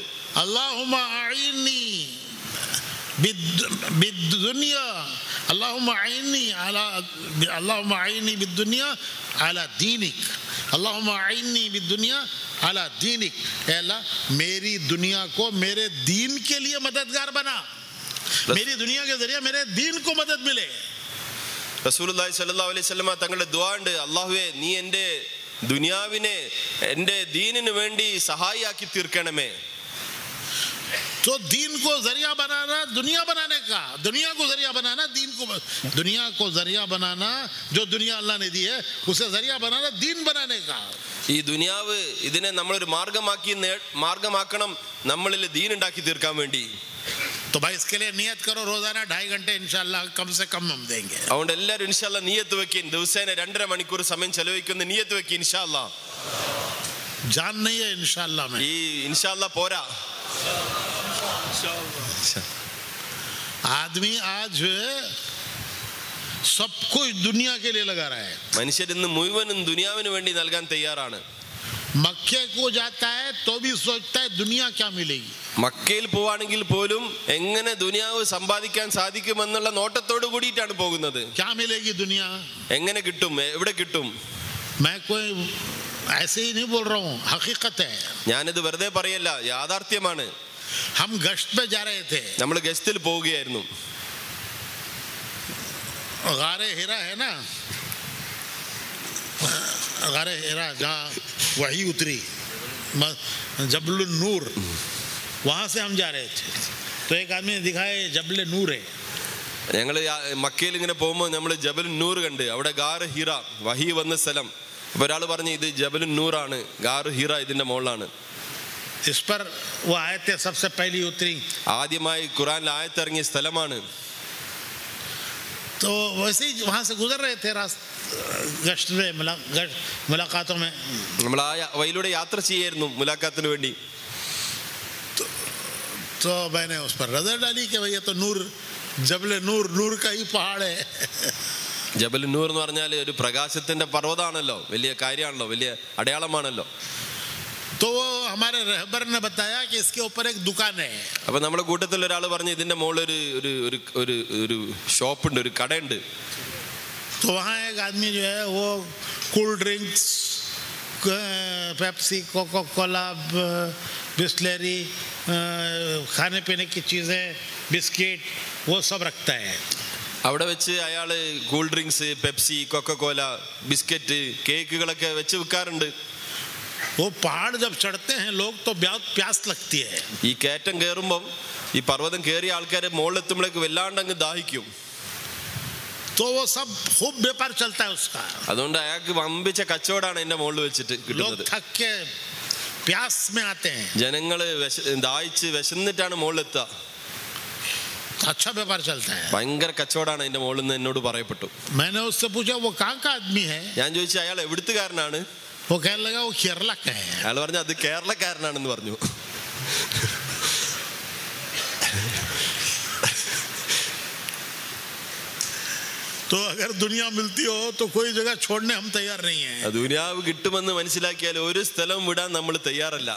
अल्लाहुम्मा अईनी बिद्दुनिया, अल्लाहुम्मा अईनी बिद्दुनिया अला दीनिक, अल्लाहुम्मा अईनी बिद्दुनिया अला दीनिक. ऐ अल्लाह मेरी दुनिया को मेरे दीन के लिए मददगार बना, मेरी दुनिया के जरिए मेरे दीन को मदद मिले. റസൂലുള്ളാഹി സ്വല്ലല്ലാഹു അലൈഹി വസല്ലം തങ്ങളുടെ ദുആ ഉണ്ട്, അല്ലാഹുവേ നീ എൻ്റെ ദുനിയാവിനെ എൻ്റെ ദീനിന് വേണ്ടി സഹായിയാക്കി തീർക്കണമേ. तो दीन को जरिया बनाना दुनिया बनाने का, दुनिया को जरिया बनाना दीन को, दुनिया को जरिया बनाना जो दुनिया अल्लाह ने दी है उसे जरिया बनाना दीन बनाने का. ഈ ഈ ദുനിയാവ് ഇതിനെ നമ്മളൊരു മാർഗമാക്കണം, നമ്മളിൽ ദീൻ ഉണ്ടാക്കി തീർക്കാൻ വേണ്ടി. तो भाई इसके लिए नियत करो, रोजाना 2.5 घंटे इंशाल्लाह कम से कम हम देंगे. അതുകൊണ്ട് എല്ലാവരും ഇൻഷാല്ലാ നിയത്ത് വെക്കിൻ, ദിവസേന 2.5 മണിക്കൂർ സമയം ചെലവഴിക്കുന്ന നിയത്ത് വെക്കിൻ ഇൻഷാല്ലാ. जान नहीं है इंशाल्लाह में, ഈ ഇൻഷാല്ലാ പോരാ. आदमी आज सब कुछ दुनिया के लिए लगा रहा है. മനുഷ്യർ ഇന്ന് മുഴുവനും ദുനിയാവിന് വേണ്ടി നൽകാൻ തയ്യാറാണ്. मक्के को जाता है तो भी सोचता है दुनिया क्या मिलेगी. മക്കയിൽ പോവാണെങ്കിൽ പോലും എങ്ങനെ ദുനിയാവ് സമ്പാദിക്കാൻ സാധിക്കുമെന്നുള്ള നോട്ടത്തോട് കൂടിയിട്ടാണ് പോകുന്നത്. क्या मिलेगी दुनिया, എങ്ങനെ കിട്ടും, എവിടെ കിട്ടും. मैं कोई ऐसे ही नहीं बोल रहा हूँ, हकीकत है. ഞാനിത് വെറുതെ പറയല്ല, യാഥാർത്ഥ്യമാണ്. हम गश्त पे जा रहे थे, നമ്മൾ ഗസ്റ്റിൽ പോവുകയായിരുന്നു. गारे हिरा है ना, गारे हिरा जहाँ वही उतरी, जबल नूर, वहाँ से हम जा रहे थे. तो एक आदमी ने दिखाया जबल नूर है. ഞങ്ങൾ മക്കയിൽ ഇങ്ങനെ പോകുമ്പോൾ നമ്മൾ ജബൽ നൂർ കണ്ട്, അവിടെ ഗാർ ഹിറ വഹി വന്ന സ്ഥലം. അപ്പോൾ ഒരാൾ പറഞ്ഞു ഇത് ജബൽ നൂറാണ്, ഗാർ ഹിറ ഇതിന്റെ മുകളിലാണ്. इस पर वो आयतें सबसे पहली उतरी. ആദ്യമായി ഖുറാനിൽ ആയത്തിറങ്ങിയ സ്ഥലമാണ്. तो वैसे ही वहाँ से गुजर रहे थे गश्त में, मुलाकातों में. നമ്മൾ ആ വഴിയിലൂടെ യാത്ര ചെയ്യായിരുന്നു മുലാഖാത്തിന് വേണ്ടി. तो मैंने उस पर नजर डाली कि भैया तो नूर, जबल नूर, नूर का ही पहाड़ है. ജബൽ നൂർ എന്ന് പറഞ്ഞാൽ ഒരു പ്രകാശത്തിന്റെ പർവ്വതമാണല്ലോ, വലിയ കാര്യമാണല്ലോ, വലിയ അടയാളമാണല്ലോ. तो वो हमारे रहबर ने बताया कि इसके ऊपर एक दुकान है. അപ്പൊ നമ്മുടെ കൂട്ടത്തിൽ ഒരാൾ പറഞ്ഞു ഇതിന്റെ മുകളിൽ ഒരു ഷോപ്പുണ്ട്, ഒരു കടയുണ്ട്. तो वहाँ एक आदमी जो है वो cold drinks, Pepsi, Coca Cola, Bisleri, खाने पीने की चीज़ें, बिस्किट, वो सब रखता है. അവിടെ വെച്ച് അയാൾ cool drinks, Pepsi, Coca Cola, biscuit, കേക്കുകളൊക്കെ വെച്ച് വിൽക്കാറുണ്ട്. वो पहाड़ जब चढ़ते हैं लोग तो बहुत प्यास लगती है. ഈ കയറ്റം കയറുമ്പം, ഈ പർവ്വതം കയറിയ ആൾക്കാരെ മുകളിലെത്തുമ്പോഴേക്ക് വല്ലാണ്ട് അങ്ങ് ദാഹിക്കും. तो वो सब खूब व्यापार चलता है उसका. അതുകൊണ്ട് അയാൾക്ക് വമ്പിച്ച കച്ചവടമാണ് എന്റെ മുകളിൽ വെച്ചിട്ട് लोग കിട്ടുന്നത്. थक के प्यास में आते हैं, ജനങ്ങള് ദാഹിച്ച് വിശന്നിട്ടാണ് മുകളിലെത്തുക. अच्छा व्यापार चलता है. ഭയങ്കര കച്ചവടമാണ് എന്റെ മുകളിൽ നിന്ന് എന്നോട് പറയപ്പെട്ടു. मैंने उससे पूछा वो कहाँ का आदमी है. ഞാൻ ചോദിച്ചു അയാൾ എവിടുത്തുകാരനാണ്. वो कहने लगा वो केरला का है. അയാൾ പറഞ്ഞു അത് കേരളക്കാരനാണെന്ന് പറഞ്ഞു. तो अगर दुनिया मिलती हो तो कोई जगह छोड़ने हम तैयार नहीं हैं. ദുനിയാവ് കിട്ടുമെന്ന് മനസ്സിലാക്കിയാൽ ഒരു സ്ഥലം വിടാൻ നമ്മൾ തയ്യാറല്ല.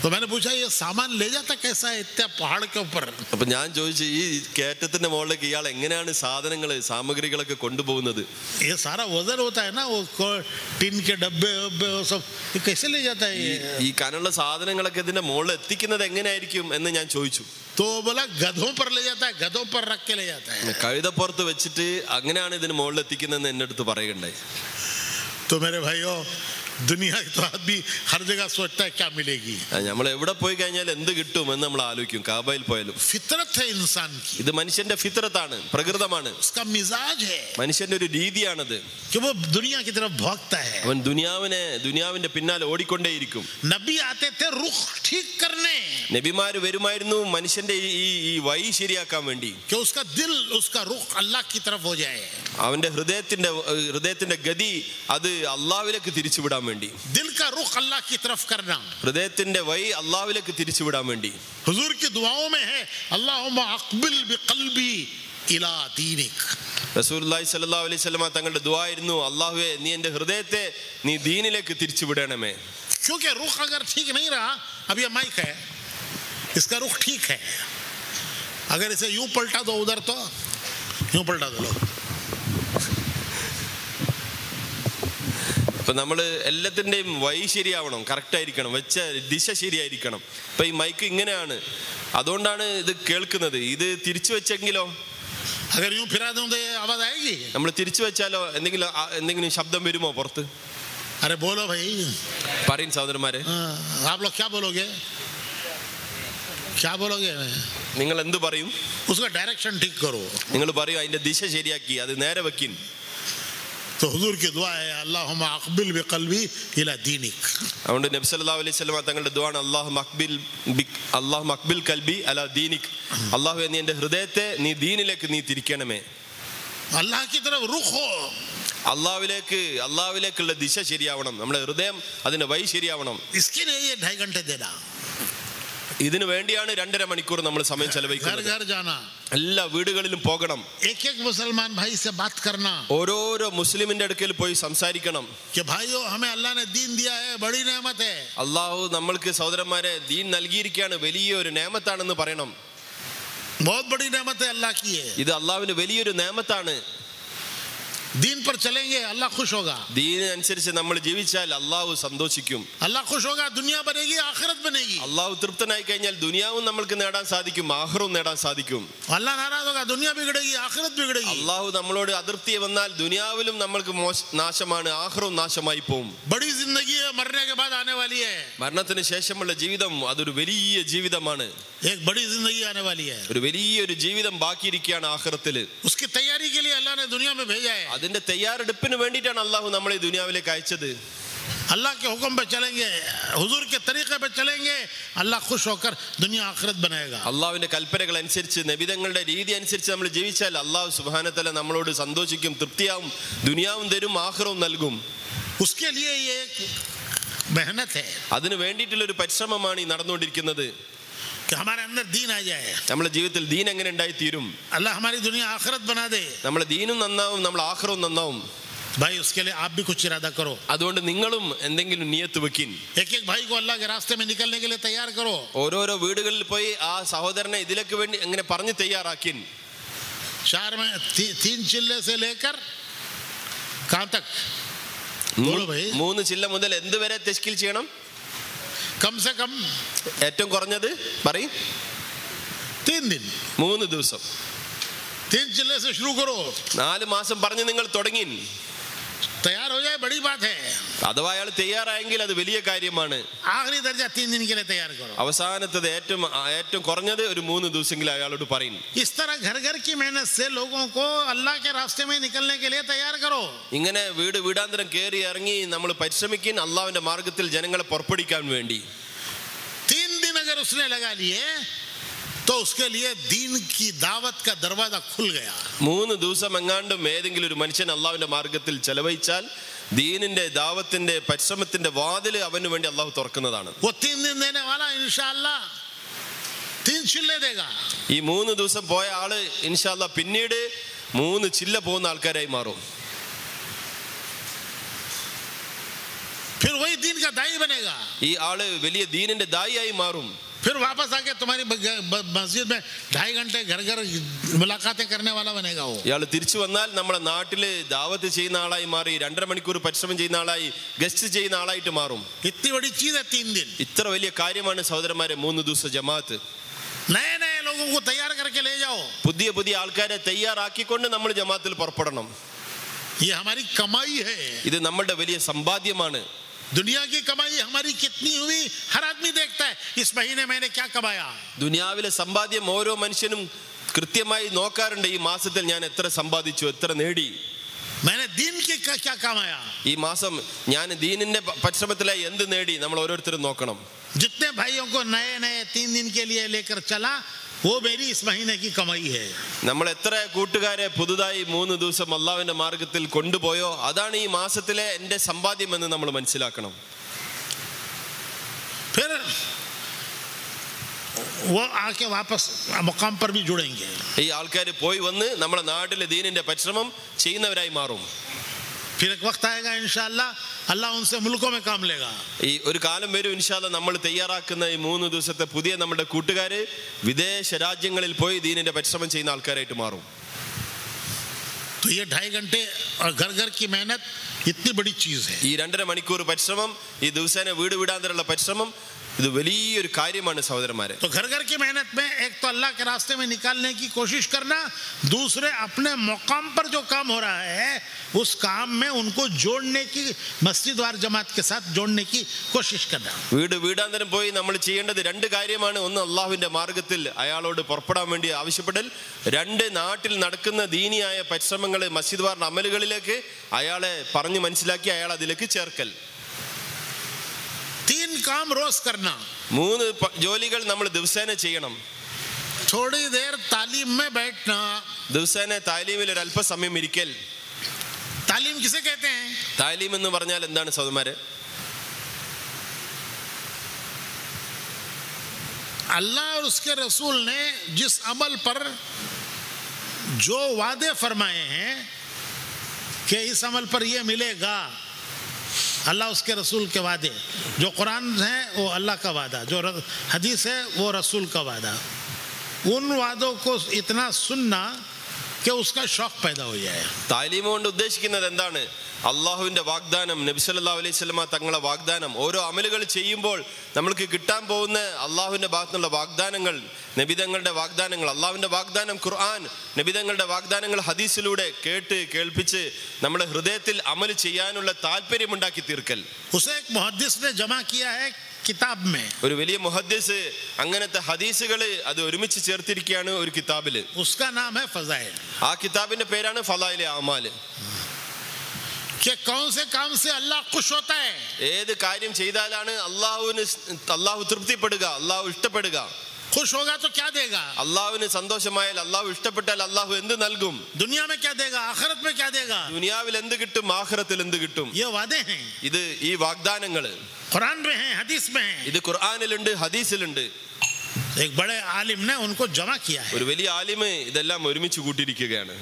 तो मैंने पूछा ये सामान ले जाता कैसा है इतने पहाड़ के ऊपर. അപ്പൊ ഞാൻ ചോദിച്ചു ഈ കയറ്റത്തിന്റെ മുകളിലേക്ക് ഇയാൾ എങ്ങനെയാണ് സാമഗ്രികളൊക്കെ കൊണ്ടുപോകുന്നത്. ये सारा वजन होता है ना, वो टिन के डब्बे वो सब, ये कैसे ले जाता है ये. ഈ കനുള്ള സാധനങ്ങളൊക്കെ ഇതിന്റെ മുകളിൽ എത്തിക്കുന്നത് എങ്ങനെയായിരിക്കും എന്ന് ഞാൻ ചോദിച്ചു. तो बोला गधों पर ले जाता है, गधों पर रख के ले जाता है. കഴുതപ്പുറത്ത് വെച്ചിട്ട് അങ്ങനെയാണ് ഇതിന് മുകളിൽ എത്തിക്കുന്നതെന്ന് എന്റെ അടുത്ത് പറയുകയുണ്ടായി. तो मेरे भाइयों, दुनिया तो आदमी हर जगह सोचता है क्या मिलेगी. നമ്മൾ എവിടെ പോയി കഴിഞ്ഞാൽ എന്ത് കിട്ടും എന്ന് നമ്മൾ ആലോചിക്കും. കാബയിൽ പോയാലും फितरत है इंसान की, ഇത് മനുഷ്യന്റെ ഫിത്രത്താണ്, പ്രകൃതമാണ്, उसका मिजाज है മനുഷ്യന്റെ ഒരു രീതിയാണത്. कि वो दुनिया की तरफ भागता है. അവൻ ദുനിയാവിന്റെ പിന്നാലെ ഓടിക്കൊണ്ടേയിരിക്കും. नबी आते थे रुख ठीक करने, നബിമാര് വരുമായിരുന്നു മനുഷ്യന്റെ ഈ വഴി ശരിയാക്കാൻ വേണ്ടി. कि उसका दिल, उसका रुख अल्लाह की तरफ हो जाए. അവന്റെ ഹൃദയത്തിന്റെ ഗതി അത് അള്ളാഹുവിലേക്ക് തിരിച്ചുവിടാൻ വേണ്ടി. दिल का रुख अल्लाह की तरफ करना, ഹൃദയത്തിന്റെ വഴി അള്ളാഹുവിലേക്ക് തിരിച്ചുവിടാൻ വേണ്ടി. हुजूर की दुआओं में है अल्लाहुम्मा अक़बिल बिक़ल्बी इला दीनिक. റസൂലുള്ളാഹി സ്വല്ലല്ലാഹു അലൈഹി വസല്ലമ തങ്ങളുടെ ദുആ ആയിരുന്നു, അല്ലാഹുവേ നീ എൻ്റെ ഹൃദയത്തെ നീ ദീനിലേക്ക് തിരിച്ചുവിടണമേ. क्योंकि रुख अगर ठीक नहीं रहा, अब ये माइक है, इसका रुख ठीक है, अगर इसे यूं पलटा दो उधर तो यूं पलटा दो लो. ഇപ്പൊ നമ്മള് എല്ലാത്തിൻ്റെയും വഴി ശരിയാവണം, കറക്റ്റ് ആയിരിക്കണം, വെച്ച ദിശ ശരിയായിരിക്കണം. ഇപ്പൊ ഈ മൈക്ക് ഇങ്ങനെയാണ്, അതുകൊണ്ടാണ് ഇത് കേൾക്കുന്നത്. ഇത് തിരിച്ചു വെച്ചെങ്കിലോ, अगर यूं फिरा दूं तो ये आवाज आएगी. നമ്മൾ തിരിച്ചു വെച്ചാലോ എന്തെങ്കിലും ശബ്ദം വരുമോ പുറത്ത്? अरे बोलो भाई, പറയും സഹോദരന്മാരെ, आप लोग क्या बोलोगे, क्या बोलोगे. നിങ്ങൾ എന്ത് പറയും? उसका डायरेक्शन ठीक करो. നിങ്ങൾ പറയൂ അതിന്റെ ദിശ ശരിയാക്കി അത് നേരെ വെക്കിൻ. तो हुजूर की दुआ है अल्लाहुम्मा अक़बिल बिक़ल्बी इला दीनिक. അതുകൊണ്ട് നബി സല്ലല്ലാഹു അലൈഹി വസല്ലം തങ്ങളുടെ ദുആണ് അല്ലാഹുമ്മ അഖ്ബിൽ ഖൽബി അലാ ദീനിക്. അല്ലാഹുവേ നീ എൻ്റെ ഹൃദയത്തെ നീ ദീനിലേക്ക് നീ തിരിക്കണമേ. अल्लाह की तरफ रुख हो. അല്ലാഹുവിലേക്കുള്ള ദിശ ശരിയാവണം, നമ്മുടെ ഹൃദയം അതിന്റെ വഴി ശരിയാവണം. इसके लिए ये 2.5 घंटे देना. ഇതിനു വേണ്ടിയാണ് 2.5 മണിക്കൂർ നമ്മൾ സമയം ചെലവഴിക്കുന്നത്. घर घर जाना, എല്ലാ വീടുകളിലും പോകണം, एक एक मुसलमान भाई से बात करना, ഓരോരോ മുസ്ലിമിന്റെ അടുക്കൽ പോയി സംസാരിക്കണം. कि भाइयों हमें अल्लाह ने दीन दिया है, बड़ी नेमत है. അള്ളാഹു നമ്മൾക്ക് സഹോദരന്മാരെ ദീൻ നൽകിയിരിക്കുകയാണ്, വലിയൊരു നേമത്താണെന്ന് പറയണം. बहुत बड़ी नेमत है अल्लाह की है. ഇത് അള്ളാഹുവിന്റെ വലിയൊരു നേമത്താണ്. दीन पर चलेंगे अल्लाह खुश होगा. ദീനനുസരിച്ച് നമ്മൾ ജീവിച്ചാൽ അള്ളാഹു സന്തോഷിക്കും. अल्लाह खुश होगा, दुनिया बनेगी, आखिरत बनेगी. അള്ളാഹു തൃപ്തനായി കഴിഞ്ഞാൽ ദുനിയാവും നമ്മൾക്ക് നേടാൻ സാധിക്കും, ആഖിറവും നേടാൻ സാധിക്കും. अल्लाह नाराज होगा, दुनिया बिगड़ेगी, आखिरत बिगड़ेगी. അള്ളാഹു നമ്മളോട് അതൃപ്തി വന്നാൽ ദുനിയാവിലും നമ്മൾക്ക് നാശമാണ്, ആഖിറവും നാശമായി പോകും. बड़ी जिंदगी है, मरने के बाद आने वाली है. മരണത്തിന് ശേഷമുള്ള ജീവിതം അതൊരു വലിയ ജീവിതമാണ്. एक बड़ी जिंदगी आने वाली है. ഒരു വലിയൊരു ജീവിതം ബാക്കിയിരിക്കുകയാണ് ആഖിറത്തില്. उसकी तैयारी के लिए अल्लाह ने दुनिया में भेजा है. അതിന്റെ തയ്യാറെടുപ്പിന് വേണ്ടിയിട്ടാണ് അള്ളാഹു നമ്മളെ ദുനിയാവിലേക്ക് അയച്ചത്. अल्लाह के हुक्म पे चलेंगे, हुजूर के तरीके पे चलेंगे, अल्लाह खुश होकर दुनिया आखिरत बनाएगा. അള്ളാഹുവിന്റെ കൽപ്പനകൾ അനുസരിച്ച് നബിതങ്ങളുടെ രീതി അനുസരിച്ച് നമ്മൾ ജീവിച്ചാൽ അള്ളാഹു സുബ്ഹാനഹു തആല നമ്മളോട് സന്തോഷിക്കും, തൃപ്തിയാവും, ദുനിയാവും തരും, ആഖിറവും നൽകും. उसके लिए ये एक मेहनत है. അതിനു വേണ്ടിയിട്ടുള്ള ഒരു പരിശ്രമമാണ് ഈ നടന്നുകൊണ്ടിരിക്കുന്നത്. कि हमारे अंदर दीन आ जाए. നമ്മുടെ ജീവിതത്തിൽ ദീൻ എങ്ങനെ ഉണ്ടായി തീരും? अल्लाह हमारी दुनिया आखिरत बना दे. നമ്മുടെ ദീനും നന്നാവും, നമ്മുടെ ആഖിറവും നന്നാവും. भाई उसके लिए आप भी कुछ इरादा करो. അതുകൊണ്ട് നിങ്ങളും എന്തെങ്കിലും നിയത്ത് വെക്കിൻ. एक एक भाई को अल्लाह के रास्ते में निकलने के लिए तैयार करो. ഓരോരോ വീടുകളിൽ പോയി ആ സഹോദരനെ ഇതിലേക്ക് വേണ്ടി എങ്ങനെ പറഞ്ഞു തയ്യാറാക്കിൻ. शहर में 3 चिल्ले से लेकर कहां तक? 3 ചില്ല മുതൽ എന്തുവരെ തശ്കീൽ ചെയ്യണം? कम से कम ഏറ്റവും കുറഞ്ഞത് പറയും 3 दिन, 3 ദിവസം. 3 चिल्ले से शुरू करो. 4 മാസം പറഞ്ഞ് നിങ്ങൾ തുടങ്ങി. तैयार हो जाए बड़ी बात है. അഥവാ അയാൾ തയ്യാറായെങ്കിൽ അത് വലിയ കാര്യമാണ്. आखिरी दर्जा 3 दिन के लिए तैयार करो. അവസാനത്തത് ഏറ്റവും കുറഞ്ഞത് ഒരു 3 ദിവസമെങ്കിലും അയാളോട് പറയും. इस तरह घर घर की मेहनत से लोगों को अल्लाह के रास्ते में निकलने के लिए तैयार करो. ഇങ്ങനെ വീടാന്തരം കയറി ഇറങ്ങി നമ്മൾ പരിശ്രമിക്കും അള്ളാഹുവിന്റെ മാർഗത്തിൽ ജനങ്ങളെ പുറപ്പെടുവിക്കാൻ വേണ്ടി. 3 दिन अगर उसने लगा लिए तो उसके लिए दीन की दावत का दरवाजा खुल गया. 3 ദിവസം എങ്ങാണ്ടും ഏതെങ്കിലും ഒരു മനുഷ്യൻ അള്ളാഹുവിന്റെ മാർഗത്തിൽ ചെലവഴിച്ചാൽ ദീനിന്റെ ദാവത്തിന്റെ പരിശ്രമത്തിന്റെ വാതില് അവന് വേണ്ടി അള്ളാഹു തുറക്കുന്നതാണ്. वो 3 दिन देने वाला इंशाअल्लाह 3 चिल्ले देगा. ഈ 3 ദിവസം പോയ ആള് ഇൻഷാല്ലാ പിന്നീട് 3 ചില്ല പോകുന്ന ആൾക്കാരായി മാറും. फिर वही दीन का दाई बनेगा. ഈ ആള് വലിയ ദീനിന്റെ ദായിയായി മാറും. फिर वापस आके तुम्हारी मस्जिद में 2.5 घंटे घर घर मुलाकातें करने वाला बनेगा. वो ഇയാൾ തിരിച്ചു വന്നാൽ നമ്മുടെ നാട്ടില് ദാവത്ത് ചെയ്യുന്ന ആളായി മാറി 2.5 മണിക്കൂർ പരിശ്രമം ചെയ്യുന്ന ആളായി, ഗസ്റ്റ് ചെയ്യുന്ന ആളായിട്ട് മാറും. इतनी बड़ी चीज है 3 दिन. ഇത്ര വലിയ കാര്യമാണ് സഹോദരന്മാരെ 3 ദിവസ ജമാഅത്ത്. नए नए लोगों को तैयार करके ले जाओ. പുതിയ ആൾക്കാരെ തയ്യാറാക്കിക്കൊണ്ട് നമ്മൾ ജമാഅത്തിൽ പുറപ്പെടണം. ये हमारी कमाई है. ഇത് നമ്മളുടെ വലിയ സമ്പാദ്യമാണ്. दुनिया की कमाई हमारी कितनी हुई हर आदमी देखता है. इस महीने मैंने क्या कमाया. ദുനിയാവിലെ സമ്പാദ്യം ഓരോ മനുഷ്യനും കൃത്യമായി നോക്കാറുണ്ട്. ഈ മാസത്തിൽ ഞാൻ എത്ര സമ്പാദിച്ചു, എത്ര നേടി, मैंने दीन की क्या कमाया. ഈ മാസം ഞാൻ ദീനിന്റെ പരിശ്രമത്തിലായി എന്ത് നേടി, നമ്മൾ ഓരോരുത്തരും നോക്കണം. जितने भाइयों को नए 3 दिन के लिए लेकर चला वो मेरी इस महीने की कमाई है. നമ്മൾ എത്ര കൂട്ടുകാരെ പുതുതായി 3 ദിവസം അള്ളാഹുവിന്റെ മാർഗത്തിൽ കൊണ്ടുപോയോ അതാണ് ഈ മാസത്തിലെ എന്റെ സമ്പാദ്യം എന്ന് നമ്മൾ മനസ്സിലാക്കണം. फिर वो आके वापस मुकाम पर भी जुड़ेंगे. ഈ ആൾക്കാർ പോയി വന്ന് നമ്മുടെ നാട്ടിലെ ദീനിന്റെ പരിശ്രമം ചെയ്യുന്നവരായി മാറും. फिर एक वक्त आएगा इंशाअल्लाह अल्लाह उनसे मुल्कों में काम लेगा. ഈ ഒരു കാലം വരും ഇൻഷാല്ലാ നമ്മൾ തയ്യാറാക്കുന്ന ഈ 3 ദിവസത്തെ പുതിയ നമ്മുടെ കൂട്ടുകാര് വിദേശ രാജ്യങ്ങളിൽ പോയി ദീനിന്റെ പരിശ്രമം ചെയ്യുന്ന ആൾക്കാരായിട്ട് മാറും. तो ये 2.5 घंटे और घर घर की मेहनत इतनी बड़ी चीज है. ഈ 2.5 മണിക്കൂർ പരിശ്രമം, ഈ ദിവസേന വീടാന്തരമുള്ള പരിശ്രമം ഇത് വലിയൊരു കാര്യമാണ് സഹോദരന്മാരെ. तो घर घर की मेहनत में एक तो अल्लाह के रास्ते में निकालने की कोशिश करना, दूसरे अपने मकाम पर जो काम हो रहा है उस काम में उनको जोड़ने की, मस्जिद वार जमात के साथ जोड़ने की कोशिश करना. വീട് വീടാന്തരം പോയി നമ്മൾ ചെയ്യേണ്ടത് രണ്ട് കാര്യമാണ്. ഒന്ന്, അള്ളാഹുവിന്റെ മാർഗത്തിൽ അയാളോട് പുറപ്പെടാൻ വേണ്ടി ആവശ്യപ്പെടൽ. രണ്ട്, നാട്ടിൽ നടക്കുന്ന ദീനിയായ പരിശ്രമങ്ങൾ, മസ്ജിദ് വാറിന്റെ അമലുകളിലേക്ക് അയാളെ പറഞ്ഞു മനസ്സിലാക്കി അയാൾ അതിലേക്ക് ചേർക്കൽ. 3 काम रोज करना. 3 ജോലികൾ നമ്മൾ ദിവസേന ചെയ്യണം. थोड़ी देर तालीम में बैठना. ദിവസേന താലീമിൽ ഒരു അല്പസമയം ഇരിക്കൽ. तालीम किसे कहते हैं? താലീം എന്ന് പറഞ്ഞാൽ എന്താണ് സഹോദരന്മാരെ? अल्लाह और उसके रसूल ने जिस अमल पर जो वादे फरमाए हैं कि इस अमल पर यह मिलेगा, अल्लाह उसके रसूल के वादे, जो कुरान है वो अल्लाह का वादा, जो हदीस है वो रसूल का वादा, उन वादों को इतना सुनना कि उसका शौक पैदा हो जाए. താലീം കൊണ്ട് ഉദ്ദേശിക്കുന്നത് എന്താണ്? അള്ളാഹുവിന്റെ വാഗ്ദാനം, നബി സല്ലല്ലാഹു അലൈഹി വസല്ലമ തങ്ങളുടെ വാഗ്ദാനം, ഓരോ അമലുകൾ ചെയ്യുമ്പോൾ നമ്മൾക്ക് കിട്ടാൻ പോകുന്ന അള്ളാഹുവിന്റെ ഭാഗത്തുനിന്നുള്ള വാഗ്ദാനങ്ങൾ, നബിതങ്ങളുടെ വാഗ്ദാനങ്ങൾ, അള്ളാഹുവിന്റെ വാഗ്ദാനം ഖുർആൻ, നബിതങ്ങളുടെ വാഗ്ദാനങ്ങൾ ഹദീസിലൂടെ കേട്ട് കേൾപ്പിച്ച് നമ്മുടെ ഹൃദയത്തിൽ അമൽ ചെയ്യാനുള്ള താല്പര്യമുണ്ടാക്കി തീർക്കൽ. उसे एक मुहद्दिस ने जमा किया है किताब में. ഒരു വലിയ മുഹദ്ദിസ് അങ്ങനത്തെ ഹദീസുകൾ അത് ഒരുമിച്ച് ചേർത്തിരിക്കുകയാണ് ഒരു കിതാബില്. उसका नाम है फज़ाइल. ആ കിതാബിന്റെ പേരാണ് ഫളായിലെ അമാല്. कि कौन से काम से अल्लाह खुश होता है? ഏത് കാര്യം ചെയ്താലാണ് അള്ളാഹു തൃപ്തിപ്പെടുക, അള്ളാഹു ഇഷ്ടപ്പെടുക? खुश होगा तो क्या देगा? അള്ളാഹുവിന് സന്തോഷമായാൽ, അള്ളാഹു ഇഷ്ടപ്പെട്ടാൽ അള്ളാഹു എന്ത് നൽകും? दुनिया में क्या देगा, आखिरत में क्या देगा? ദുനിയാവിൽ എന്ത് കിട്ടും, ആഖിറത്തിൽ എന്ത് കിട്ടും? ये वादे हैं. ഇത് ഈ വാഗ്ദാനങ്ങള് कुरान में हैं, हदीस में हैं. ഇത് ഖുർആനിലുണ്ട്, ഹദീസിലുണ്ട്. एक बड़े आलिम ने उनको जमा किया है. ഒരു വലിയ ആലിമ് ഇതെല്ലാം ഒരുമിച്ച് കൂട്ടിയിരിക്കുകയാണ്.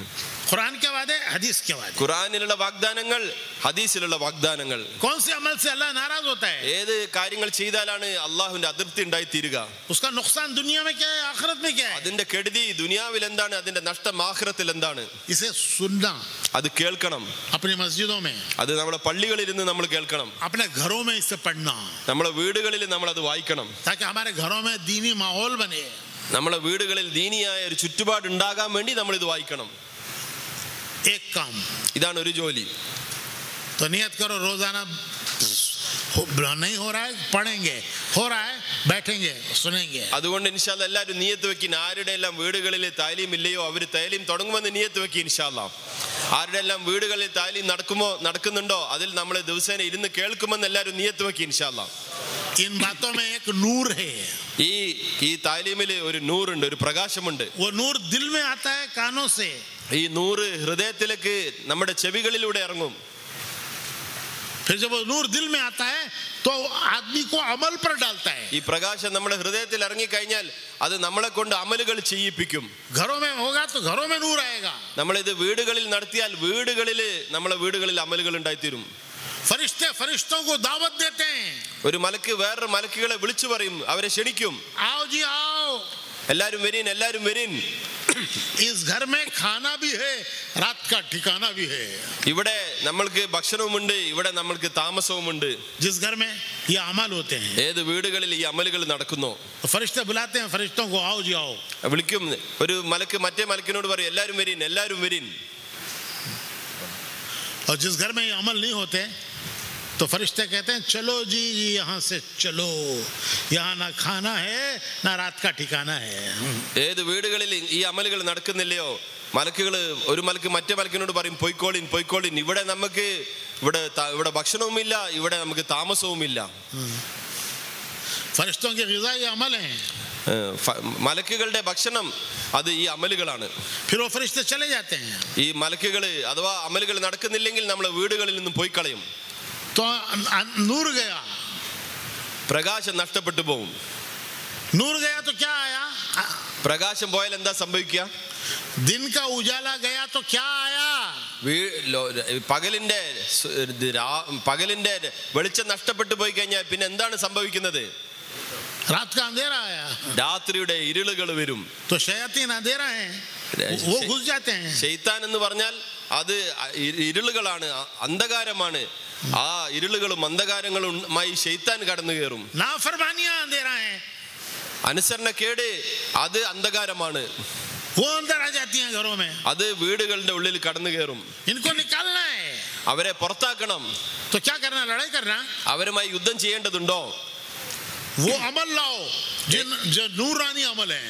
कुरान के वादे, हदीस के वादे. ഖുർആനിലുള്ള വാഗ്ദാനങ്ങൾ, ഹദീസിലുള്ള വാഗ്ദാനങ്ങൾ. कौन से अमल से अल्लाह नाराज होता है? ഏത് കാര്യങ്ങൾ ചെയ്താലാണ് അള്ളാഹുവിന്റെ അതൃപ്തി ഉണ്ടായി തീരുക? उसका नुकसान दुनिया में क्या है, आखिरत में क्या है? അതിന്റെ കെടുതി ദുനിയാവിൽ എന്താണ്, അതിന്റെ നഷ്ടം ആഖിറത്തിൽ എന്താണ്? इसे सुनना, അത് കേൾക്കണം. अपनी मस्जिदों में, അത് നമ്മുടെ പള്ളികളിൽ നിന്ന് നമ്മൾ കേൾക്കണം. अपने घरों में इसे पढ़ना, നമ്മളെ വീടുകളിൽ നമ്മൾ അത് വായിക്കണം. ताकि हमारे घरों में दीनी माहौल बने. നമ്മളെ വീടുകളിൽ ദീനിയായ ഒരു ചുറ്റുപാട് ഉണ്ടാകാൻ വേണ്ടി നമ്മൾ ഇത് വായിക്കണം. एक काम, ഇതാണ് ഒരു ജോലി. तो नियत करो रोजाना नहीं हो रहा है पढ़ेंगे, हो रहा है बैठेंगे सुनेंगे. അതുകൊണ്ട് ഇൻഷാ അല്ലാഹ് എല്ലാവരും നിയത്ത് വെക്കിൻ. ആരുടെ എല്ലാം വീടുകളിൽ താലീം ഇല്ലയോ അവർ താലീം തുടങ്ങുമെന്ന് നിയത്ത് വെക്കി ഇൻഷാ അല്ലാഹ്. ആരുടെ എല്ലാം വീടുകളിൽ താലീം നടക്കുന്നുണ്ടോ അതിൽ നമ്മൾ ദിവസേന ഇരുന്ന് കേൾക്കുമെന്ന് എല്ലാവരും നിയത്ത് വെക്കി ഇൻഷാ അല്ലാഹ്. इन बातों में एक नूर है. ഈ താലീമിൽ ഒരു നൂറുണ്ട്, ഒരു പ്രകാശമുണ്ട്. वो नूर दिल में आता है कानों से. ഈ നൂറ് ഹൃദയത്തിലേക്ക് നമ്മുടെ ചെവികളിലൂടെ ഇറങ്ങും. फिर जब वो नूर दिल में आता है तो आदमी को अमल पर डालता है. ഈ പ്രകാശം നമ്മുടെ ഹൃദയത്തിൽ ഇറങ്ങി കഴിഞ്ഞാൽ അത് നമ്മളെ കൊണ്ട് അമലുകൾ ചെയ്യിപ്പിക്കും. घरों में होगा तो घरों में नूर आएगा. നമ്മളിത് വീടുകളിൽ നടത്തിയാൽ നമ്മളെ വീടുകളിൽ അമലുകൾ ഉണ്ടായിത്തീരും. फरिश्ते फरिश्तों को दावत देते हैं. ഒരു മലക്ക് വേറൊരു മലക്കുകളെ വിളിച്ചു പറയും, അവരെ ക്ഷണിക്കും. आओ जी आओ, എല്ലാരും വരീൻ, എല്ലാരും വരീൻ. इस घर में खाना भी है, रात का ठिकाना भी है. ഇവിടെ നമ്മൾക്ക് ഭക്ഷണവുമുണ്ട്, ഇവിടെ നമ്മൾക്ക് താമസവുമുണ്ട്. जिस घर में ये अमल होते हैं, ഏത് വീടുകളിൽ ഈ അമലുകൾ നടക്കുന്നോ फरिश्ते बुलाते हैं फरिश्तों को, आओ जी आओ. വിളിക്കും. ഒരു മലക്ക് മറ്റേ മലക്കിനോട് പറയും, എല്ലാരും വരീൻ, എല്ലാരും വരീൻ. और जिस घर में ये अमल नहीं होते तो फरिश्ते कहते हैं चलो जी यहाँ से चलो, यहाँ ना खाना है ना रात का ठिकाना है. ഏത് വീടുകളിൽ ഈ അമലുകൾ നടക്കുന്നില്ലയോ ഒരു മലക്ക് മറ്റേ മലക്കിനോട് പറയും, പൊയ്ക്കോളിൻ പൊയ്ക്കോളിൻ, ഇവിടെ നമുക്ക് ഇവിടെ ഭക്ഷണവുമില്ല, ഇവിടെ നമുക്ക് താമസവുമില്ല. फरिश्तों की ग़िज़ा ये अमल है. മലക്കുകളുടെ ഭക്ഷണം അത് ഈ അമലുകളാണ്. फिर वो फरिश्ते चले जाते हैं. ഈ മലക്കുകൾ അഥവാ അമലുകൾ നടക്കുന്നില്ലെങ്കിൽ നമ്മളെ വീടുകളിൽ നിന്നും പോയി കളയും. तो नूर गया, പ്രകാശം നഷ്ടപ്പെട്ടു പോകും. नूर गया तो क्या आया? പ്രകാശം പോയാൽ എന്താ സംഭവിക്കുക? दिन का उजाला गया तो क्या आया? പകലിന്റെ വെളിച്ചം നഷ്ടപ്പെട്ടു പോയി കഴിഞ്ഞാൽ പിന്നെ എന്താണ് സംഭവിക്കുന്നത്? रात का अंधेरा आया, രാത്രിയുടെ ഇരുളുകൾ വരും. तो शयातीन अंधेरा है, वो घुस जाते हैं. ശൈത്താൻ എന്ന് പറഞ്ഞാൽ അത് ഇരുളുകളാണ്, അന്ധകാരമാണ്. ആ ഇരുളുകളും അന്ധകാരങ്ങളുമായി ശൈത്താൻ കടന്നു കയറും. नाफरमानियां अंधेरा है, അനുസരണക്കേട് അത് അന്ധകാരമാണ്. वो अंदर आ जाती हैं घरों में, അത് വീടുകളുടെ ഉള്ളിൽ കടന്നു കയറും. इनको निकालना है അവരെ പുറത്താക്കണം. तो क्या करना, लड़ाई करना, അവരുമായി യുദ്ധം ചെയ്യേണ്ടതുണ്ടോ? वो अमल लाओ जो नूरानी अमल है.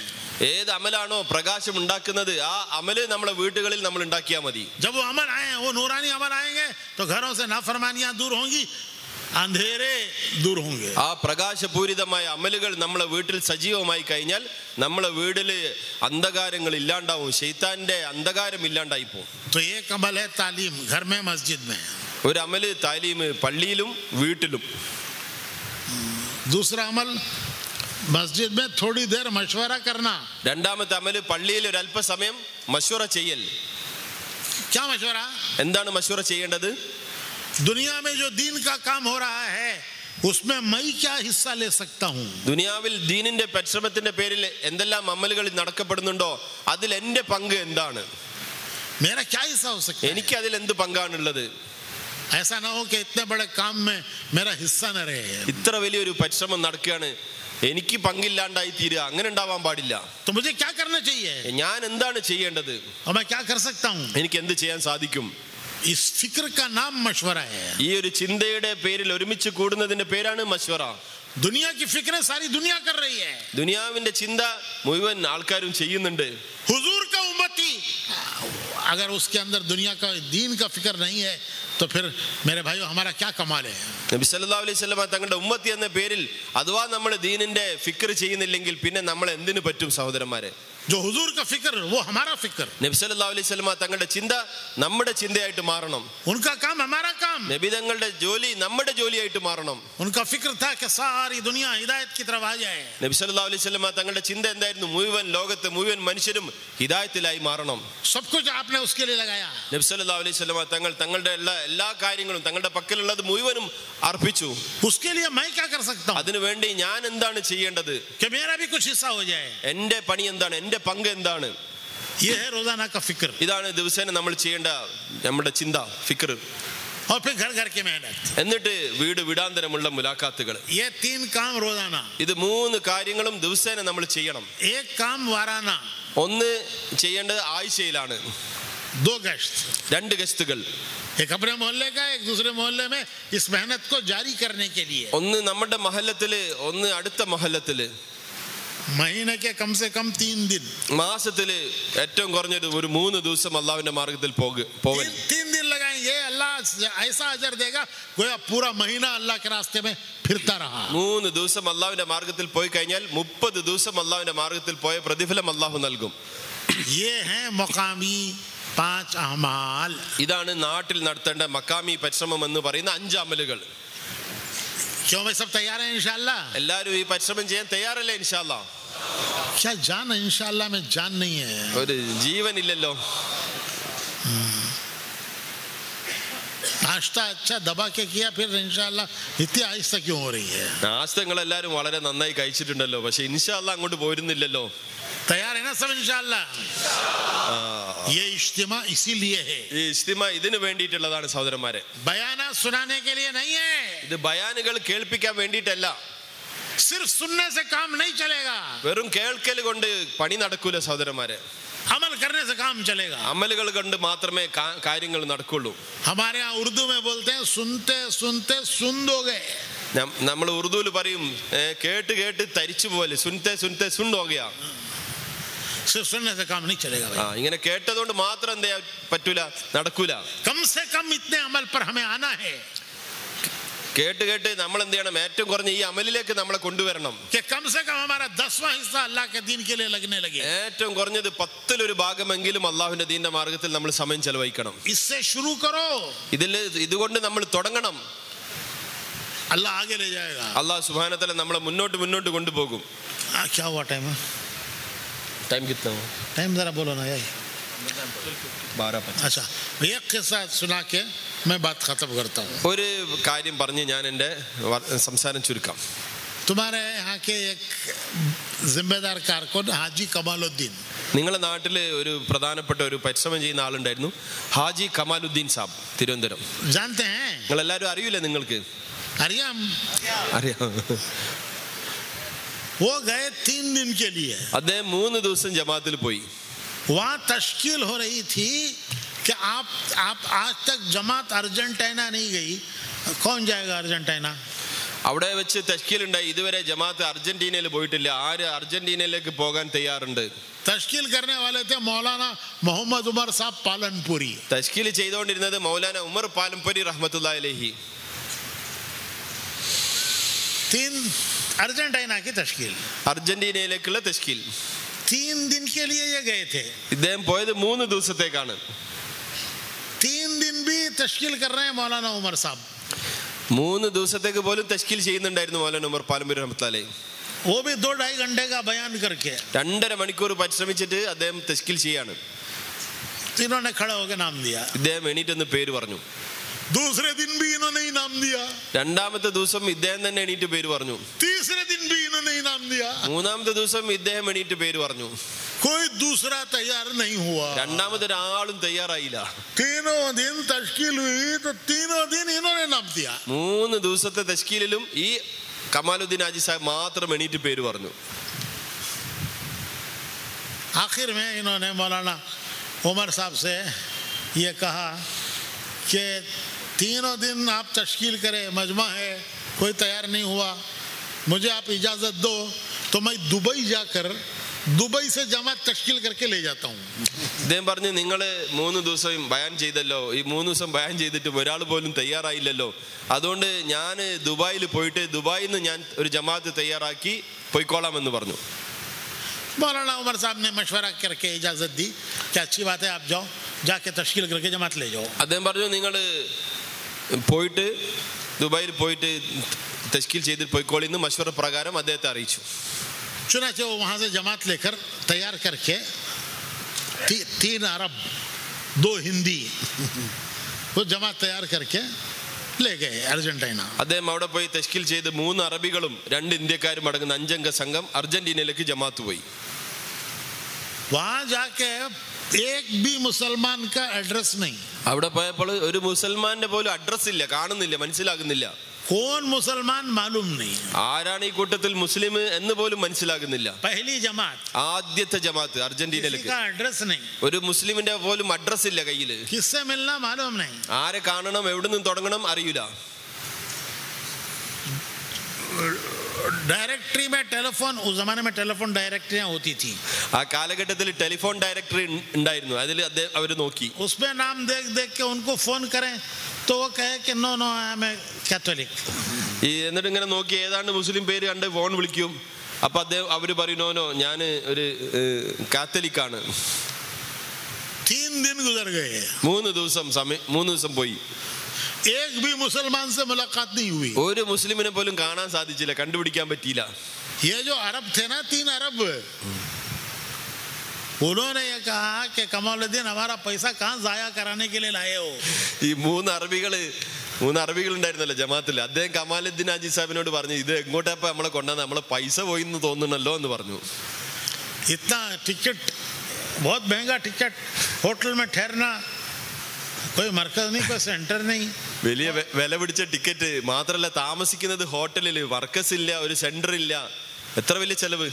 ഏത് അമലാണോ പ്രകാശം ഉണ്ടാക്കുന്നത് ആ അമല് നമ്മളെ വീടുകളിൽ നമ്മൾ ഉണ്ടാക്കിയാൽ മതി. जब वो अमल आए, वो नूरानी अमल आएंगे तो घरों से नाफरमानियां दूर होंगी, अंधेरे दूर होंगे. ആ പ്രകാശപൂരിതമായ അമലുകൾ നമ്മളെ വീട്ടിൽ സജീവമായി കഴിഞ്ഞാൽ നമ്മളെ വീട്ടില് അന്ധകാരങ്ങൾ ഇല്ലാണ്ടാവും, ശൈത്താന്റെ അന്ധകാരം ഇല്ലാണ്ടായി പോകും. तो एक अमल है तालीम, घर में मस्जिद में. ഒരു അമല് താലീം പള്ളിയിലും വീട്ടിലും. दूसरा अमल मस्जिद में थोड़ी देर मशवरा करना. രണ്ടാമത്തെ അമല് പള്ളിയിൽ ഒരു അല്പസമയം മശ്വറ ചെയ്യൽ. क्या मशवरा? എന്താണ് മശ്വറ ചെയ്യേണ്ടത്? दुनिया में जो दीन का काम हो रहा है उसमें मैं क्या हिस्सा ले सकता हूँ? ദുനിയാവിൽ ദീനിന്റെ പരിശ്രമത്തിന്റെ പേരിൽ എന്തെല്ലാം അമലുകൾ നടക്കപ്പെടുന്നുണ്ടോ അതിൽ എന്റെ പങ്ക് എന്താണ്? मेरा क्या हिस्सा हो सकता है? എനിക്ക് അതിൽ എന്ത് പങ്കാണുള്ളത്? ऐसा ना हो कि इतने बड़े काम में मेरा हिस्सा न रहे. ഇത്ര വലിയൊരു പരിശ്രമം നടക്കുകയാണ്, എനിക്ക് പങ്കില്ലാണ്ടായി തീരുക, അങ്ങനെ ഉണ്ടാവാൻ പാടില്ല. तो मुझे क्या करना चाहिए ഞാൻ എന്താണ് ചെയ്യേണ്ടത്? और मैं क्या कर सकता हूँ? എനിക്ക് എന്ത് ചെയ്യാൻ സാധിക്കും? इस फिक्र का नाम मशवरा है. ഈ ഒരു ചിന്തയുടെ പേരിൽ ഒരുമിച്ച് കൂടുന്നതിന്റെ പേരാണ് മശ്വറ. दुनिया की फिक्रें सारी दुनिया कर रही है. ദുനിയാവിന്റെ ചിന്ത മുഴുവൻ ആൾക്കാരും ചെയ്യുന്നുണ്ട്. हुजूर का उम्मती अगर उसके अंदर दुनिया का दीन का फिक्र नहीं है तो फिर मेरे भाइयों हमारा क्या कमाल है? നബി സല്ലല്ലാഹു അലൈഹി വസല്ലം തങ്ങളുടെ ഉമ്മത്തി എന്ന പേരിൽ അഥവാ നമ്മൾ ദീനിന്റെ ഫിക്ർ ചെയ്യുന്നില്ലെങ്കിൽ പിന്നെ നമ്മൾ എന്തിനു പറ്റും സഹോദരന്മാരെ? जो हुजूर का फिक्र वो हमारा फिक्र. നബി സല്ലല്ലാഹു അലൈഹി വസല്ലം തങ്ങളുടെ ചിന്ത നമ്മുടെ ചിന്തയായിട്ട് മാറണം. उनका काम हमारा काम. നബി തങ്ങളുടെ ജോലി നമ്മുടെ ജോലിയായിട്ട് മാറണം. उनका फिक्र था कि सारी दुनिया हिदायत की तरफ आ जाए. നബി സല്ലല്ലാഹു അലൈഹി വസല്ലം തങ്ങളുടെ ചിന്ത എന്തായിരുന്നു? മുഴുവൻ ലോകത്തെ മുഴുവൻ മനുഷ്യരും ഹിദായത്തിലായി മാറണം. सब कुछ आपने उसके लिए लगाया. നബി സല്ലല്ലാഹു അലൈഹി വസല്ലം തങ്ങളുടെ എല്ലാ കാര്യങ്ങളും തങ്ങളുടെ പക്കലുള്ളത് മുഴുവനും അർപ്പിച്ചു. उसके लिए मैं क्या कर सकता हूँ അതിനുവേണ്ടി ഞാൻ എന്താണ് ചെയ്യേണ്ടത്? कि मेरा भी कुछ हिस्सा हो जाए. എന്റെ പണി എന്താണ്? എന്റെ പങ്ക് എന്താണ്? ये है रोजाना का फिक्र. ഇതാണ് ദിവസേന നമ്മൾ ചെയ്യേണ്ട നമ്മുടെ ചിന്ത, ഫിക്ർ. और फिर घर घर की मेहनत. എന്നിട്ട് വീട് വീടാന്തരമുള്ള മുലാഖാത്തുകൾ. ये 3 काम रोजाना. ഇത് 3 കാര്യങ്ങളും ദിവസേന നമ്മൾ ചെയ്യണം. एक काम वाराना. ഒന്ന് ചെയ്യേണ്ടത് ആഴ്ചയിലാണ് 2 गश्त. 2 ഗസ്തുകൾ. एक अपने मोहल्ले का, एक दूसरे मोहल्ले में इस मेहनत को जारी करने के लिए. ഒന്ന് നമ്മുടെ മഹല്ലത്തില്, ഒന്ന് അടുത്ത മഹല്ലത്തില്. महीने के कम से कम 3 दिन. മാസത്തില് ഏറ്റവും കുറഞ്ഞത് ഒരു 3 ദിവസം അള്ളാഹുവിന്റെ മാർഗത്തിൽ പോകൽ. 3 दिन लगाएं. ये अल्लाह ऐसा अजर देगा गोया पूरा महीना अल्लाह के रास्ते में फिरता रहा. 3 ദിവസം അള്ളാഹുവിന്റെ മാർഗത്തിൽ പോയി കഴിഞ്ഞാൽ 30 ദിവസം അള്ളാഹുവിന്റെ മാർഗത്തിൽ പോയ പ്രതിഫലം അള്ളാഹു നൽകും. ये है मुकामी 5 अमाल. ഇതാണ് നാട്ടിൽ നടത്തേണ്ട മക്കാമി പരിശ്രമം എന്ന് പറയുന്ന 5 അമലുകൾ. क्यों मैं सब तैयार है इंशाअल्लाह? എല്ലാവരും ഈ പരിശ്രമം ചെയ്യാൻ തയ്യാറല്ലേ? ഇൻഷാല്ലാ. क्या जान है? इंशाअल्लाह में जान नहीं है. ഒരു ജീവനില്ലല്ലോ. नाश्ता अच्छा दबा के किया, फिर इंशाअल्लाह इतनी आहिस्ता क्यों हो रही है? നാസ്തങ്ങൾ എല്ലാവരും വളരെ നന്നായി കഴിച്ചിട്ടുണ്ടല്ലോ, പക്ഷെ ഇൻഷാല്ലാ അങ്ങോട്ട് പോരുന്നില്ലല്ലോ. तैयार है ना सब इंशाअल्लाह? ये इज्तिमा इसीलिए है. ഈ ഇജ്തിമ ഇതിനു വേണ്ടിയിട്ടുള്ളതാണ് സഹോദരന്മാരെ. बयाना सुनाने के लिए नहीं है. ഇത് ബയാനുകൾ കേൾപ്പിക്കാൻ വേണ്ടിയിട്ടല്ല. सिर्फ सुनने से काम नहीं चलेगा. വെറും കേൾക്കൽ കൊണ്ട് പണി നടക്കൂല സഹോദരന്മാരെ. अमल करने से काम चलेगा. അമലുകൾ കൊണ്ട് മാത്രമേ കാര്യങ്ങൾ നടക്കുള്ളൂ. हमारे यहाँ उर्दू में बोलते हैं सुनते सुनते सुन दोगे. നമ്മൾ ഉറുദുവിൽ പറയും കേട്ട് കേട്ട് തരിച്ചു പോലെ, സുൻത്തെ സുൻത്തെ സുൻ ഹോഗയാ. सिर्फ सुनने से काम नहीं चलेगा भाई. ഇങ്ങനെ കേട്ടതുകൊണ്ട് മാത്രം എന്താ പറ്റൂല, നടക്കൂല. कम से कम इतने अमल पर हमें आना है കേട്ട് കേട്ട് നമ്മൾ എന്ത് ചെയ്യണം? ഏറ്റവും കുറഞ്ഞ ഈ അമലിലേക്ക് നമ്മളെ കൊണ്ടുവരണം. कि कम से कम हमारा 10वां हिस्सा अल्लाह के दीन के लिए लगने लगे. ഏറ്റവും കുറഞ്ഞത് 10-1 ഭാഗമെങ്കിലും അള്ളാഹുവിന്റെ ദീന്റെ മാർഗത്തിൽ നമ്മൾ സമയം ചെലവഴിക്കണം. इससे शुरू करो. ഇതുകൊണ്ട് നമ്മൾ തുടങ്ങണം. अल्लाह आगे ले जाएगा. അള്ളാഹു സുബ്ഹാനഹു व तआला നമ്മളെ മുന്നോട്ട് കൊണ്ടുപോകും. क्या हुआ टाइम? टाइम कितना हुआ? टाइम जरा बोलो ना यार. 12:05. अच्छा, एक किस्सा सुना के मैं बात खत्म करता हूँ. ഒരു കാര്യം പറഞ്ഞ് ഞാൻ എൻ്റെ സംസാരം ചുരുക്കാം. तुम्हारे यहाँ के एक जिम्मेदार कारकुन हाजी कमालुद्दीन. നിങ്ങളുടെ നാട്ടിൽ ഒരു പ്രധാനപ്പെട്ട ഒരു പരിശ്രമം ചെയ്യുന്ന ആളുണ്ടായിരുന്നു, ഹാജി കമാലുദ്ദീൻ സാബ്, തിരുവനന്തപുരം. जानते हैं? നിങ്ങൾ എല്ലാവരും അറിയില്ലേ? നിങ്ങൾക്ക് അറിയാം. അറിയാം. वो गए 3 दिन के लिए. അദ്ദേഹം 3 ദിവസം ജമാഅത്തിൽ പോയി. वहाँ तश्कील हो रही थी कि आप आज तक जमात अर्जेंटीना नहीं गई, कौन जाएगा अर्जेंटीना? അവിടെ വെച്ച് തശ്കീൽ ഉണ്ടായി. ഇതുവരെ ജമാഅത്ത് അർജന്റീനയിൽ പോയിട്ടില്ല, ആര് അർജന്റീനയിലേക്ക് പോകാൻ തയ്യാറുണ്ട്? तश्कील करने वाले थे मौलाना मोहम्मद उमर साहब पालनपुरी. തശ്കീൽ ചെയ്തുകൊണ്ടിരുന്നത് മൗലാന ഉമർ പാലംപുരി റഹ്മത്തുള്ളാഹി അലൈഹി. 3 अर्जेंटीना की तश्कील, അർജന്റീനയിലേക്കുള്ള തശ്കീൽ. 3 दिन के लिए ये गए थे. ഇദ്ദേഹം പോയത് 3 ദിവസത്തേക്കാണ്. 3 दिन भी तश्कील कर रहे हैं मौलाना उमर साहब. 3 ദിവസത്തേക്ക് പോലും തശ്കീൽ ചെയ്യുന്നുണ്ടായിരുന്നു മൗലാന ഉമർ പാലംപുരി റഹ്മത്തുള്ളാഹി അലൈഹി. वो भी 2-2.5 घंटे का बयान करके 2.5 മണിക്കൂർ പരിശ്രമിച്ചിട്ട് അദ്ദേഹം തശ്കീൽ ചെയ്യാണ്. इन्होंने खड़ा होकर नाम दिया. ഇദ്ദേഹം എണീറ്റെന്ന് പേര് പറഞ്ഞു. दूसरे दिन भी इन्होंने ही नाम दिया. രണ്ടാമത്തെ ദിവസം ഇദ്ദേഹം തന്നെ എണീറ്റ് പേര് പറഞ്ഞു. तीसरे दिन भी इन्होंने ही नाम दिया. മൂന്നാമത്തെ ദിവസം ഇദ്ദേഹം എണീറ്റ് പേര് പറഞ്ഞു. कोई दूसरा तैयार नहीं हुआ. രണ്ടാമതൊരാളും തയ്യാറായില്ല. तीनों दिन तश्कील हुई तो तीनों दिन इन्होंने नाम दिया. 3 ദിവസത്തെ തശ്കീലിലും ഈ കമാലുദ്ദീൻ ഹാജി സാഹിബ് മാത്രം എണീറ്റ് പേര് പറഞ്ഞു. आखिर में इन्होंने मौलाना उमर साहब से ये कहा कि तीनों दिन आप तश्कील करें, मजमा है, कोई तैयार नहीं हुआ, मुझे आप इजाज़त दो तो मैं दुबई जाकर दुबई से जमात तश्कील करके ले जाता हूँ. അദ്ദേഹം പറഞ്ഞു, നിങ്ങൾ 3 ദിവസം ബയാൻ ചെയ്തല്ലോ, ഈ 3 ദിവസം ബയാൻ ചെയ്തിട്ട് ഒരാൾ പോലും തയ്യാറായില്ലല്ലോ, അതുകൊണ്ട് ഞാൻ ദുബായിൽ പോയിട്ട് ദുബായിൽ നിന്ന് ഞാൻ ഒരു ജമാഅത്ത് തയ്യാറാക്കി പോയിക്കോളാമെന്ന് പറഞ്ഞു. मौलाना उमर साहब ने मशवरा करके इजाज़त दी कि अच्छी बात है, आप जाओ, जाके तश्कील करके जमात ले जाओ. അദ്ദേഹം പറഞ്ഞു, നിങ്ങൾ പോയിട്ട് ദുബായിൽ പോയിട്ട് തശ്കീൽ ചെയ്തിട്ട് പോയിക്കോളിന്ന് മഷ്വറ പ്രകാരം അദ്ദേഹത്തെ അറിയിച്ചു. चुनाचे वो वहाँ से जमात लेकर तैयार करके 3 अरब 2 हिंदी वो जमात तैयार करके ले गए अर्जेंटीना. അദ്ദേഹം അവിടെ പോയി തശ്കീൽ ചെയ്ത് 3 അറബികളും 2 ഇന്ത്യക്കാരും അടങ്ങുന്ന 5 അംഗ സംഘം അർജന്റീനയിലേക്ക് ജമാഅത്ത് പോയി. वहाँ जाके एक भी मुसलमान का एड्रेस नहीं. അവിടെ പോയപ്പോൾ ഒരു മുസൽമാന്റെ പോലും അഡ്രസ് ഇല്ല, കാണുന്നില്ല, മനസ്സിലാകുന്നില്ല. कौन मुसलमान मालूम नहीं. ആരാണ് ഈ കൂട്ടത്തിൽ മുസ്ലിം എന്ന് പോലും മനസ്സിലാകുന്നില്ല. पहली जमात, ആദ്യത്തെ ജമാഅത്ത് അർജന്റീനയിലേക്ക്. एड्रेस नहीं, ഒരു മുസ്ലിമിന്റെ പോലും അഡ്രസ് ഇല്ല കയ്യില്. किससे मिलना मालूम नहीं, ആരെ കാണണം, എവിടെ നിന്ന് തുടങ്ങണം അറിയില്ല. डायरेक्टरी में टेलीफोन, उस जमाने में टेलीफोन डायरेक्टरियां होती थी. ആ കാലഘട്ടത്തിൽ ടെലിഫോൺ ഡയറക്ടറി ഉണ്ടായിരുന്നു, അതിൽ അവർ നോക്കി. उसमें नाम देख देख के उनको फोन करें तो वो कहे कि no no I am Catholic. ഈ എന്നിട്ട് ഇങ്ങനെ നോക്കി ഏതാണ്ട് മുസ്ലിം പേര് കണ്ട് ഫോൺ വിളിക്കും. അപ്പൊ അവര് പറയും, നോ നോ, ഞാൻ ഒരു കാത്തലിക്കാണ്. 3 दिन गुजर गए, 3 ദിവസം പോയി. एक भी मुसलमान से मुलाकात नहीं हुई. ഒരു മുസ്ലിമിനെ പോലും കാണാൻ സാധിച്ചില്ല, കണ്ടുപിടിക്കാൻ പറ്റിയില്ല. ये जो अरब थे ना 3 अरब, उन्होंने ये कहा कि कमालुद्दीन हमारा पैसा कहाँ जाया कराने के लिए लाए हो. ഈ 3 അറബികൾ ഉണ്ടായിരുന്നല്ലോ ജമാഅത്തിൽ. അദ്ദേഹം കമാലുദ്ദീൻ ഹാജി സാഹിബിനോട് പറഞ്ഞു, ഇത് എങ്ങോട്ടാ നമ്മളെ കൊണ്ടുവന്ന്, നമ്മളെ പൈസ പോയി എന്ന് തോന്നുന്നല്ലോ എന്ന് പറഞ്ഞു. इतना टिकट, बहुत महंगा टिकट, होटल में ठहरना, कोई मरकज नहीं, कोई सेंटर नहीं. വലിയ വില പിടിച്ച ടിക്കറ്റ് മാത്രല്ല, താമസിക്കുന്നത് ഹോട്ടലിൽ, വർക്കസ് ഇല്ല, ഒരു സെന്റർ ഇല്ല, എത്ര വലിയ ചെലവ്.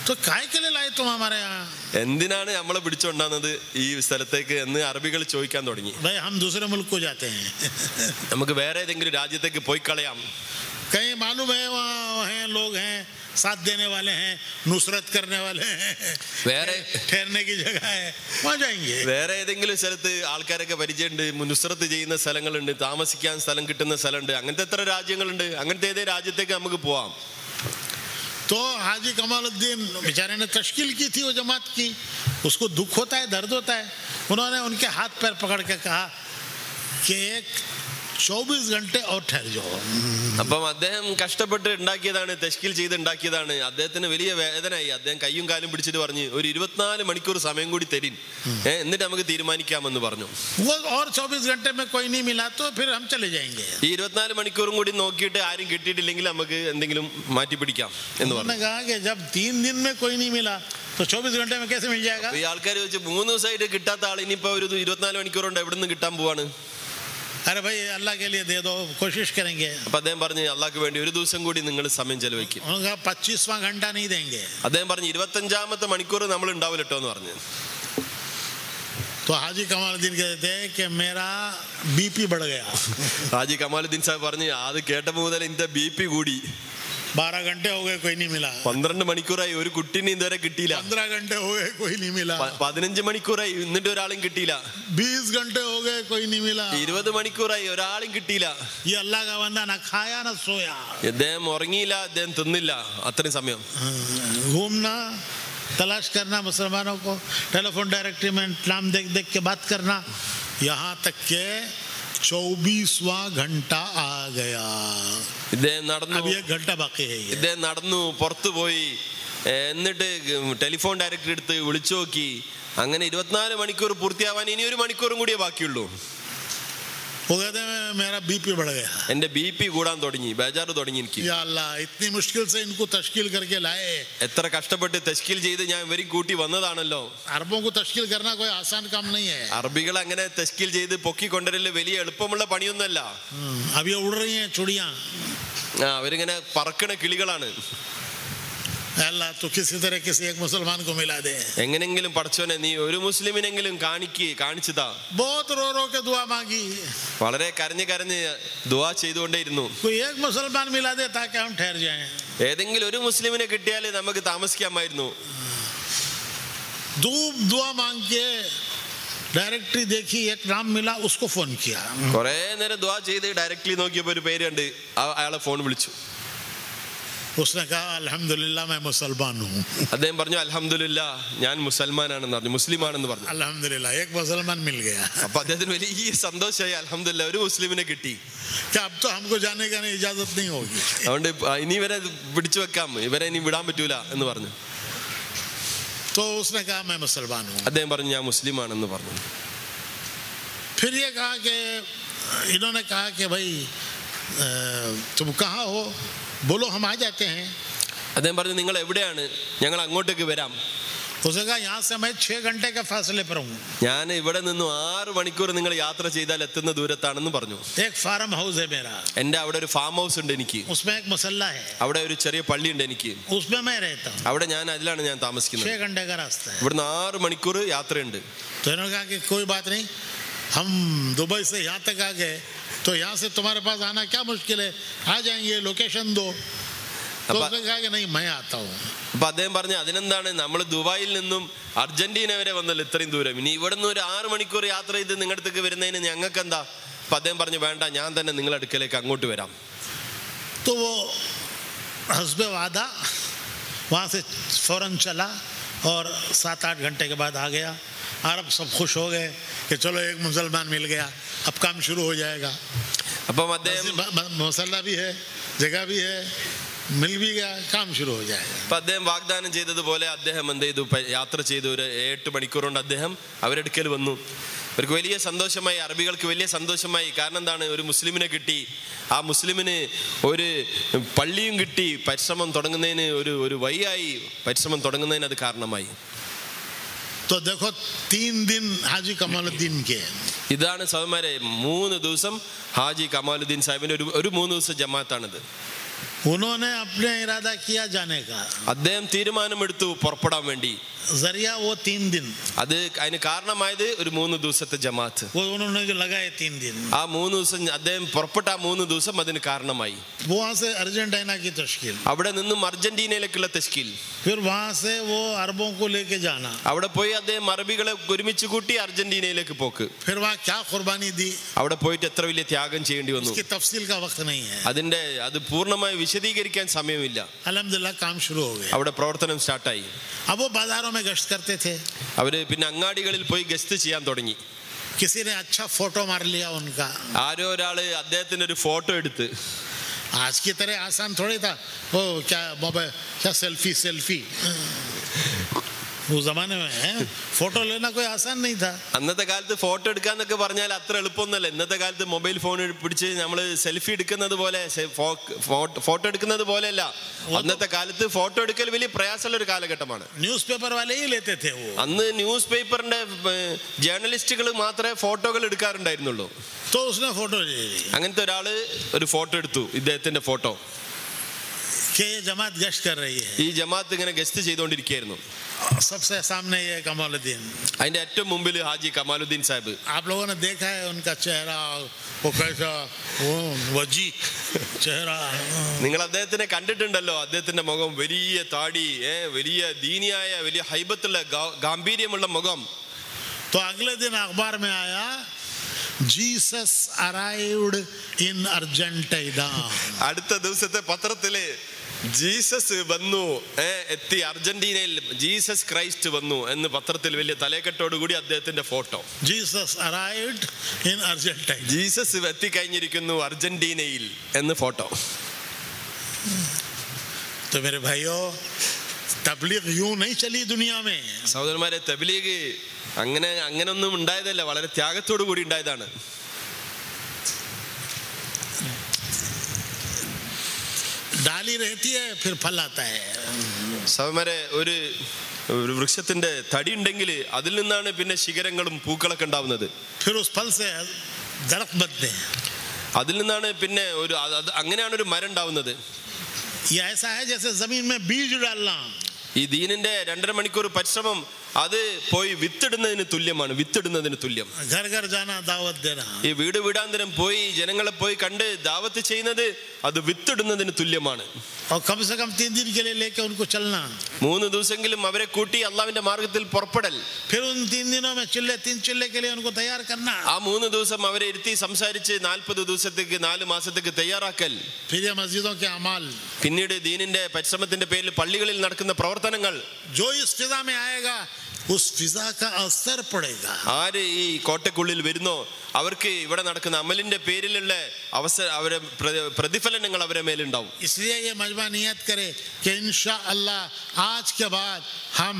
तो काय के लिए लाए तुम हमारे यहाँ? എന്തിനാണ് നമ്മളെ പിടിച്ചുകൊണ്ടാകുന്നത് ഈ സ്ഥലത്തേക്ക് എന്ന് അറബികൾ ചോദിക്കാൻ തുടങ്ങി. भाई हम दूसरे मुल्क को जाते हैं, നമുക്ക് വേറെ ഏതെങ്കിലും രാജ്യത്തേക്ക് പോയി കളയാം. कहीं मालूम है वहाँ हैं लोग हैं, साथ देने वाले हैं, नुसरत करने वाले हैं, വേറെ ठहरने की जगह है, वहाँ जाएंगे. വേറെ ഏതെങ്കിലും സ്ഥലത്ത് ആൾക്കാരൊക്കെ പരിചയമുണ്ട്, നുസ്രത്ത് ചെയ്യുന്ന സ്ഥലങ്ങളുണ്ട്, താമസിക്കാൻ സ്ഥലം കിട്ടുന്ന സ്ഥലമുണ്ട്, അങ്ങനത്തെ എത്ര രാജ്യങ്ങളുണ്ട്, അങ്ങനത്തെ ഏതേ രാജ്യത്തേക്ക് നമുക്ക് പോവാം. तो हाजी कमालुद्दीन बेचारे ने तश्कील की थी वो जमात की, उसको दुख होता है, दर्द होता है. उन्होंने उनके हाथ पैर पकड़ के कहा कि एक 24 घंटे और ठहर जाओ. അപ്പം അദ്ദേഹം കഷ്ടപ്പെട്ട് ഉണ്ടാക്കിയതാണ്, തെഷ്കിൽ ചെയ്ത് ഉണ്ടാക്കിയതാണ്. അദ്ദേഹത്തിന് വലിയ വേദനയായി. അദ്ദേഹം കയ്യും കാലും പിടിച്ചിട്ട് പറഞ്ഞു, ഒരു 24 മണിക്കൂർ സമയം കൂടി തരും, എന്നിട്ട് നമുക്ക് തീരുമാനിക്കാമെന്ന് പറഞ്ഞു. और 24 घंटे में कोई नहीं मिला तो फिर हम चले जाएंगे. ഈ 24 മണിക്കൂറും കൂടി നോക്കിയിട്ട് ആരും കിട്ടിയിട്ടില്ലെങ്കിൽ നമുക്ക് എന്തെങ്കിലും മാറ്റി പിടിക്കാം എന്ന് പറഞ്ഞു. कहा कि जब 3 दिन में कोई नहीं मिला तो 24 घंटे में कैसे मिल जाएगा? ഈ ആൾക്കാർ വെച്ച് 3 ദിവസമായിട്ട് കിട്ടാത്ത ആൾ ഇനിയിപ്പോ ഒരു 24 മണിക്കൂർ കൊണ്ട് എവിടെ നിന്ന് കിട്ടാൻ പോവാണ്? अरे भाई अल्लाह के लिए दे दो, कोशिश करेंगे. അപ്പൊ അദ്ദേഹം പറഞ്ഞു, അള്ളാഹ്ക്ക് വേണ്ടി ഒരു ദിവസം കൂടി നിങ്ങൾ സമയം ചെലവഴിക്കും. 25वां घंटा नहीं देंगे. അദ്ദേഹം പറഞ്ഞു, 25ാമത്തെ മണിക്കൂർ നമ്മൾ ഉണ്ടാവില്ലട്ടോ എന്ന് പറഞ്ഞു. तो हाजी कमालुद्दीन कहते हैं कि मेरा बीपी बढ़ गया. ഹാജി കമാലുദ്ദീൻ സാഹിബ് പറഞ്ഞു, അത് കേട്ടപ്പോൾ മുതൽ എന്റെ BP കൂടി. 12 घंटे हो गए कोई नहीं मिला. 12 മണിക്കൂറായി ഒരു കുട്ടീനെ ഇതുവരെ കിട്ടിയില്ല. 15 घंटे हो गए कोई नहीं मिला. 15 മണിക്കൂറായി എന്നിട്ട് ഒരാളും കിട്ടിയില്ല. 20 घंटे हो गए कोई नहीं मिला. 20 മണിക്കൂറായി ഒരാളും കിട്ടിയില്ല. ये अल्लाह का बंदा ना खाया ना सोया. അദ്ദേഹം ഉറങ്ങിയില്ല, അദ്ദേഹം തിന്നില്ല അത്രയും സമയം. घूमना, तलाश करना मुसलमानों को, टेलीफोन डायरेक्टरी में नाम देख देख के बात करना, यहाँ तक के 24वां घंटा आ गया. ഇദ്ദേഹം നടന്നു. अब 1 घंटा बाकी है. ഇദ്ദേഹം നടന്നു, പുറത്തു പോയി, എന്നിട്ട് ടെലിഫോൺ ഡയറക്ടർ എടുത്ത് വിളിച്ചു നോക്കി. അങ്ങനെ 24 മണിക്കൂർ പൂർത്തിയാവാൻ ഇനി 1 മണിക്കൂറും കൂടിയേ ബാക്കിയുള്ളൂ. वो कहते हैं मेरा बीपी बढ़ गया. എന്റെ BP കൂടാൻ തുടങ്ങി, ബേജാറ് തുടങ്ങി എനിക്ക്. या अल्लाह, इतनी मुश्किल से इनको तश्कील करके लाए. എത്ര കഷ്ടപ്പെട്ട് തശ്കീൽ ചെയ്ത് ഞാൻ ഇവരും കൂട്ടി വന്നതാണല്ലോ. अरबों को तश्कील करना कोई आसान काम नहीं है. അറബികൾ അങ്ങനെ തശ്കീൽ ചെയ്ത് പൊക്കി കൊണ്ടുവരല് വലിയ എളുപ്പമുള്ള പണിയൊന്നുമല്ല. अब ये उड़ रही हैं चूड़ियां. അവരിങ്ങനെ പറക്കണ കിളികളാണ്. अल्लाह तो किसी तरह किसी एक मुसलमान को मिला दे. എങ്ങനെങ്കിലും പടച്ചോനെ നീ ഒരു മുസ്ലിമിനെങ്കിലും കാണിച്ചതാ. बहुत रो रो के दुआ मांगी. വളരെ കരഞ്ഞ് കരഞ്ഞ് ദുആ ചെയ്തുകൊണ്ടേയിരുന്നു. कोई एक मुसलमान मिला दे ताकि हम ठहर जाएं. ഏതെങ്കിലും ഒരു മുസ്ലിമിനെ കിട്ടിയാൽ നമുക്ക് താമസിക്കാമായിരുന്നു. दुआ मांग के डायरेक्टरी देखी, एक नाम मिला, उसको फोन किया. കുറെ നേരം ദുആ ചെയ്ത് ഡയറക്റ്റ്ലി നോക്കിയപ്പോ ഒരു പേര് കണ്ട്, അയാളെ ഫോൺ വിളിച്ചു. उसने कहा अल्हम्दुलिल्लाह मैं मुसलमान हूँ. അദ്ദേഹം പറഞ്ഞു, അൽഹംദുലില്ലാ ഞാൻ മുസൽമാനാണെന്ന് പറഞ്ഞു, മുസ്ലിമാണെന്ന് പറഞ്ഞു. अल्हम्दुलिल्लाह एक मुसलमान मिल गया. അപ്പൊ അദ്ദേഹത്തിന് വലിയ സന്തോഷമായി. അൽഹംദുലില്ലാ ഒരു മുസ്ലിമിനെ കിട്ടി. क्या अब तो हमको जाने का इजाजत नहीं होगी. അതുകൊണ്ട് ഇനി ഇവരെ പിടിച്ചു വെക്കാം, ഇവരെ ഇനി വിടാൻ പറ്റൂല എന്ന് പറഞ്ഞു. तो उसने कहा मैं मुसलमान हूँ. അദ്ദേഹം പറഞ്ഞു, ഞാൻ മുസ്ലിമാണെന്ന് പറഞ്ഞു. फिर ये कहा कि इन्होंने कहा कि भाई तुम कहाँ हो, बोलो हम आ जाते हैं. അദ്ദേഹം പറഞ്ഞു, നിങ്ങൾ എവിടെയാണ്, ഞങ്ങൾ അങ്ങോട്ടേക്ക് വരാം. उसने कहा यहाँ से मैं 6 घंटे के फासले पर हूँ. ഞാൻ ഇവിടെ നിന്നും 6 മണിക്കൂർ നിങ്ങൾ യാത്ര ചെയ്താൽ എത്തുന്ന ദൂരത്താണെന്ന് പറഞ്ഞു. एक फार्म हाउस है मेरा. എന്റെ അവിടെ ഒരു ഫാം ഹൗസ് ഉണ്ട് എനിക്ക്. उसमें एक मुसल्ला है. അവിടെ ഒരു ചെറിയ പള്ളി ഉണ്ട് എനിക്ക്. उसमें मैं रहता हूँ. അവിടെ അതിലാണ് ഞാൻ താമസിക്കുന്നത്. 6 घंटे का रास्ता है. ഇവിടുന്ന് 6 മണിക്കൂർ യാത്രയുണ്ട്. तो इन्होंने कहा कि कोई बात नहीं, हम दुबई से यहाँ तक आ गए तो यहाँ से तुम्हारे पास आना क्या मुश्किल है, आ जाएंगे, लोकेशन दो. तो उसने कहा कि नहीं मैं आता हूँ. അപ്പൊ അദ്ദേഹം പറഞ്ഞു, അതിനെന്താണ്, നമ്മൾ ദുബായിൽ നിന്നും അർജന്റീന വരെ വന്നല്ലോ ഇത്രയും ദൂരം, ഇനി ഇവിടെ നിന്ന് ഒരു 6 മണിക്കൂർ യാത്ര ചെയ്ത് നിങ്ങളുടെ അടുത്തേക്ക് വരുന്നതിന് ഞങ്ങൾക്ക് എന്താ. അപ്പൊ അദ്ദേഹം പറഞ്ഞു, വേണ്ട, ഞാൻ തന്നെ നിങ്ങളുടെ അടുക്കലേക്ക് അങ്ങോട്ട് വരാം. तो वो हस्बे वादा वहाँ से फौरन चला और 7-8 घंटे के बाद आ गया. अरब सब खुश हो गए कि चलो एक मुसलमान मिल गया, अब काम शुरू हो जाएगा. അപ്പം അദ്ദേഹം मसला भी है, जगह भी है, मिल भी गया, काम शुरू हो जाएगा. അപ്പൊ അദ്ദേഹം വാഗ്ദാനം ചെയ്തതുപോലെ അദ്ദേഹം എന്ത് ചെയ്തു, യാത്ര ചെയ്തു. ഒരു 8 മണിക്കൂർ കൊണ്ട് അദ്ദേഹം അവരെടുക്കൽ വന്നു. അവർക്ക് വലിയ സന്തോഷമായി, അറബികൾക്ക് വലിയ സന്തോഷമായി. കാരണം എന്താണ്, ഒരു മുസ്ലിമിനെ കിട്ടി, ആ മുസ്ലിമിന് ഒരു പള്ളിയും കിട്ടി, പരിശ്രമം തുടങ്ങുന്നതിന് ഒരു വഴിയായി, പരിശ്രമം തുടങ്ങുന്നതിന് അത് കാരണമായി. तो देखो 3 दिन हाजी कमालुद्दीन के. ഇതാണ് സഹോദരന്മാരെ 3 ദിവസം ഹാജി കമാലുദ്ദീൻ സാഹിബിന്റെ ഒരു 3 ദിവസം ജമാഅത്താണിത്. उन्होंने अपने इरादा किया जाने का. അദ്ദേഹം തീരുമാനമെടുത്തു പുറപ്പെടാൻ വേണ്ടി. जरिया वो 3 दिन. അത് അതിന് കാരണമായത് ഒരു 3 ദിവസത്തെ ജമാഅത്ത്. वो उन्होंने जो लगाए 3 दिन. ആ 3 ദിവസം അദ്ദേഹം പുറപ്പെട്ട ആ 3 ദിവസം അതിന് കാരണമായി. वहाँ से अर्जेंटीना की तश्कील. അവിടെ നിന്നും അർജന്റീനയിലേക്കുള്ള തശ്കീൽ. फिर वहाँ से वो अरबों को लेके जाना. അവിടെ പോയി അദ്ദേഹം അറബികളെ ഒരുമിച്ച് കൂട്ടി അർജന്റീനയിലേക്ക് പോക്ക്. फिर वहाँ क्या कुर्बानी दी. അവിടെ പോയിട്ട് എത്ര വലിയ ത്യാഗം ചെയ്യേണ്ടി വന്നു. इसकी तफसील का वक्त नहीं है. അത് പൂർണ്ണമായി വിശദീകരിക്കാൻ സമയമില്ല. अल्हम्दुलिल्लाह काम शुरू हो गया. അവിടെ പ്രവർത്തനം സ്റ്റാർട്ടായി. अब वो बाजारों में गश्त करते थे. അവര് പിന്നെ അങ്ങാടികളിൽ പോയി ഗസ്ത് ചെയ്യാൻ തുടങ്ങി. किसी ने अच्छा फोटो मार लिया उनका. ആരോ ഒരാള് അദ്ദേഹത്തിന്റെ ഒരു ഫോട്ടോ എടുത്ത്. आज की तरह आसान थोड़ी था. ओ क्या मोबाइल क्या सेल्फी उस जमाने में फोटो लेना कोई आसान नहीं था. അന്നത്തെ കാലത്ത് ഫോട്ടോ എടുക്കാന്നൊക്കെ പറഞ്ഞാൽ അത്ര എളുപ്പമൊന്നുമല്ല. ഇന്നത്തെ കാലത്ത് മൊബൈൽ ഫോൺ പിടിച്ച് നമ്മൾ സെൽഫി എടുക്കുന്നത് പോലെ ഫോട്ടോ എടുക്കുന്നത് പോലെയല്ല. അന്നത്തെ കാലത്ത് ഫോട്ടോ എടുക്കൽ വലിയ പ്രയാസമുള്ള ഒരു കാലഘട്ടമാണ്. ന്യൂസ് പേപ്പർ वाले ही लेते थे वो. അന്ന് ന്യൂസ് പേപ്പറിന്റെ ജേർണലിസ്റ്റുകൾ മാത്രമേ ഫോട്ടോകൾ എടുക്കാറുണ്ടായിരുന്നുള്ളൂ. तो उसने फोटो ले ली. അങ്ങനത്തെ ഒരാള് ഒരു ഫോട്ടോ എടുത്തു, ഇദ്ദേഹത്തിന്റെ ഫോട്ടോ. कि ये जमात गश्त कर रही है. ഈ ജമാഅത്ത് ഇങ്ങനെ ഗസ്റ്റ് ചെയ്തുകൊണ്ടിരിക്കുകയായിരുന്നു. सबसे सामने ये कमालुद्दीन. അതിന്റെ ഏറ്റവും മുമ്പിൽ ഹാജി കമാലുദ്ദീൻ സാഹിബ്. आप लोगों ने देखा है उनका चेहरा, वो कैसा वो वजी चेहरा. നിങ്ങൾ അദ്ദേഹത്തിനെ കണ്ടിട്ടുണ്ടല്ലോ. അദ്ദേഹത്തിന്റെ മുഖം വലിയ താടി, വലിയ ദീനിയായ വലിയ ഹൈബത്തുള്ള ഗാംഭീര്യമുള്ള മുഖം. तो अगले दिन अखबार में आया ജീസസ് അറൈവ്ഡ് ഇൻ അർജന്റീന. അടുത്ത ദിവസത്തെ പത്രത്തില് ജീസസ് വന്നു, എത്തി അർജന്റീനയിൽ, ജീസസ് ക്രൈസ്റ്റ് വന്നു എന്ന് പത്രത്തിൽ വലിയ തലക്കെട്ടോട് കൂടി അദ്ദേഹത്തിന്റെ photo. Jesus arrived in Argentina. Jesus എത്തിക്കഴിഞ്ഞിരിക്കുന്നു അർജന്റീനയിൽ എന്ന് ഫോട്ടോ. तो मेरे भाइयों, तबलीग यूं नहीं चली दुनिया में. സഹോദരന്മാരെ, തബ്ലീഗ് അങ്ങനൊന്നും ഉണ്ടായതല്ല, വളരെ ത്യാഗത്തോടു കൂടി ഉണ്ടായതാണ്. डाली रहती है फिर फल आता है. സഹോദരന്മാരെ, ഒരു വൃക്ഷത്തിന്റെ തടി ഉണ്ടെങ്കിൽ അതിൽ നിന്നാണ് പിന്നെ ശിഖരങ്ങളും പൂക്കളൊക്കെ ഉണ്ടാവുന്നത്. फिर उस फल से दरख्त बनते हैं. അതിൽ നിന്നാണ് പിന്നെ അങ്ങനെയാണ് ഒരു മരം ഉണ്ടാവുന്നത്. ये ऐसा है जैसे जमीन में बीज डालना. ഈ ദീനിന്റെ 2.5 മണിക്കൂർ പരിശ്രമം അത് പോയി വിത്തിടുന്നതിന് തുല്യമാണ്. വിത്തിടുന്നതിന് തുല്യം. घर घर जाना, दावत देना. ഈ വീട് വീടാന്തരം പോയി ജനങ്ങളെ പോയി കണ്ട് ദാവത്ത് ചെയ്യുന്നത് അത് വിത്തിടുന്നതിന് തുല്യമാണ്. और कम से कम 3 दिन के लिए लेके उनको चलना. 3 ദിവസമെങ്കിലും അവരെ കൂട്ടി അള്ളാഹുവിന്റെ മാർഗത്തിൽ പുറപ്പെടൽ. फिर उन 3 दिनों में 3 चिल्ले के लिए उनको तैयार करना. ആ 3 ദിവസം അവരെ ഇരുത്തി സംസാരിച്ച് 40 ദിവസത്തേക്ക് 4 മാസത്തേക്ക് തയ്യാറാക്കൽ. फिर ये मस्जिदों के अमाल. പിന്നീട് ദീനിന്റെ പരിശ്രമത്തിന്റെ പേരിൽ പള്ളികളിൽ നടക്കുന്ന പ്രവർത്തനങ്ങൾ. जो इस फिजा में आएगा उस फिजा का असर पड़ेगा. ആര് ഈ കോട്ടക്കുള്ളിൽ വരുന്നോ അവർക്ക് ഇവിടെ നടക്കുന്ന അമലിന്റെ പേരിലുള്ള അവരെ പ്രതിഫലനങ്ങൾ അവരെ മേലുണ്ടാവും. इसलिए ये मजमा नियत करे कि इंशाअल्लाह आज के बाद हम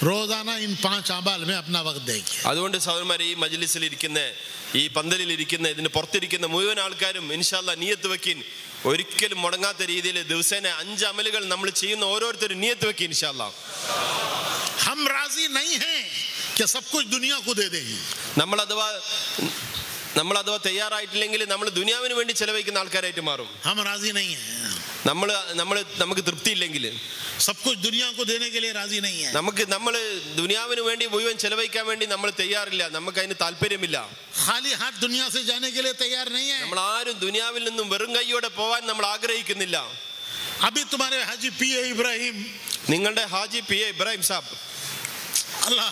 रोजाना इन 5 अमाल में अपना वक्त देंगे. അതുകൊണ്ട് സഹോദരന്മാരെ, ഈ മജ്ലിസിൽ ഇരിക്കുന്ന, ഈ പന്തലിൽ ഇരിക്കുന്ന, ഇതിന് പുറത്തിരിക്കുന്ന മുഴുവൻ ആൾക്കാരും ഇൻഷാല്ലാഹ് നിയത്ത് വെക്കിൻ. ഒരിക്കലും മുടങ്ങാത്ത രീതിയിൽ ദിവസേന 5 അമലുകൾ നമ്മൾ ചെയ്യുന്ന ഓരോരുത്തരും നിയത്ത് വെക്കിൻ ഇൻഷാല്ലാഹ്. हम राजी नहीं हैं कि सब कुछ दुनिया को दे दें. നമ്മൾ അഥവാ തയ്യാറായിട്ടില്ലെങ്കിൽ നമ്മൾ ദുനിയാവിന് വേണ്ടി ചെലവഴിക്കുന്ന ആൾക്കാരായിട്ട് മാറും. हम राजी नहीं हैं. നമുക്ക് തൃപ്തിയില്ലെങ്കിൽ सब कुछ दुनिया को देने के लिए राजी नहीं है. നമ്മൾ ദുനിയാവിന് വേണ്ടി മുഴുവൻ ചെലവഴിക്കാൻ വേണ്ടി നമ്മൾ തയ്യാറില്ല. നമുക്ക് അതിന് താല്പര്യമില്ല. खाली हाथ दुनिया से जाने के लिए तैयार नहीं है. നമ്മൾ ആരും ദുനിയാവിൽ നിന്നും വെറും കൈയോടെ പോവാൻ നമ്മൾ ആഗ്രഹിക്കുന്നില്ല. अभी तुम्हारे हाजी पीए इब्राहिम, നിങ്ങളുടെ ഹാജി പി എ ഇബ്രാഹിം സാബ്, अल्लाह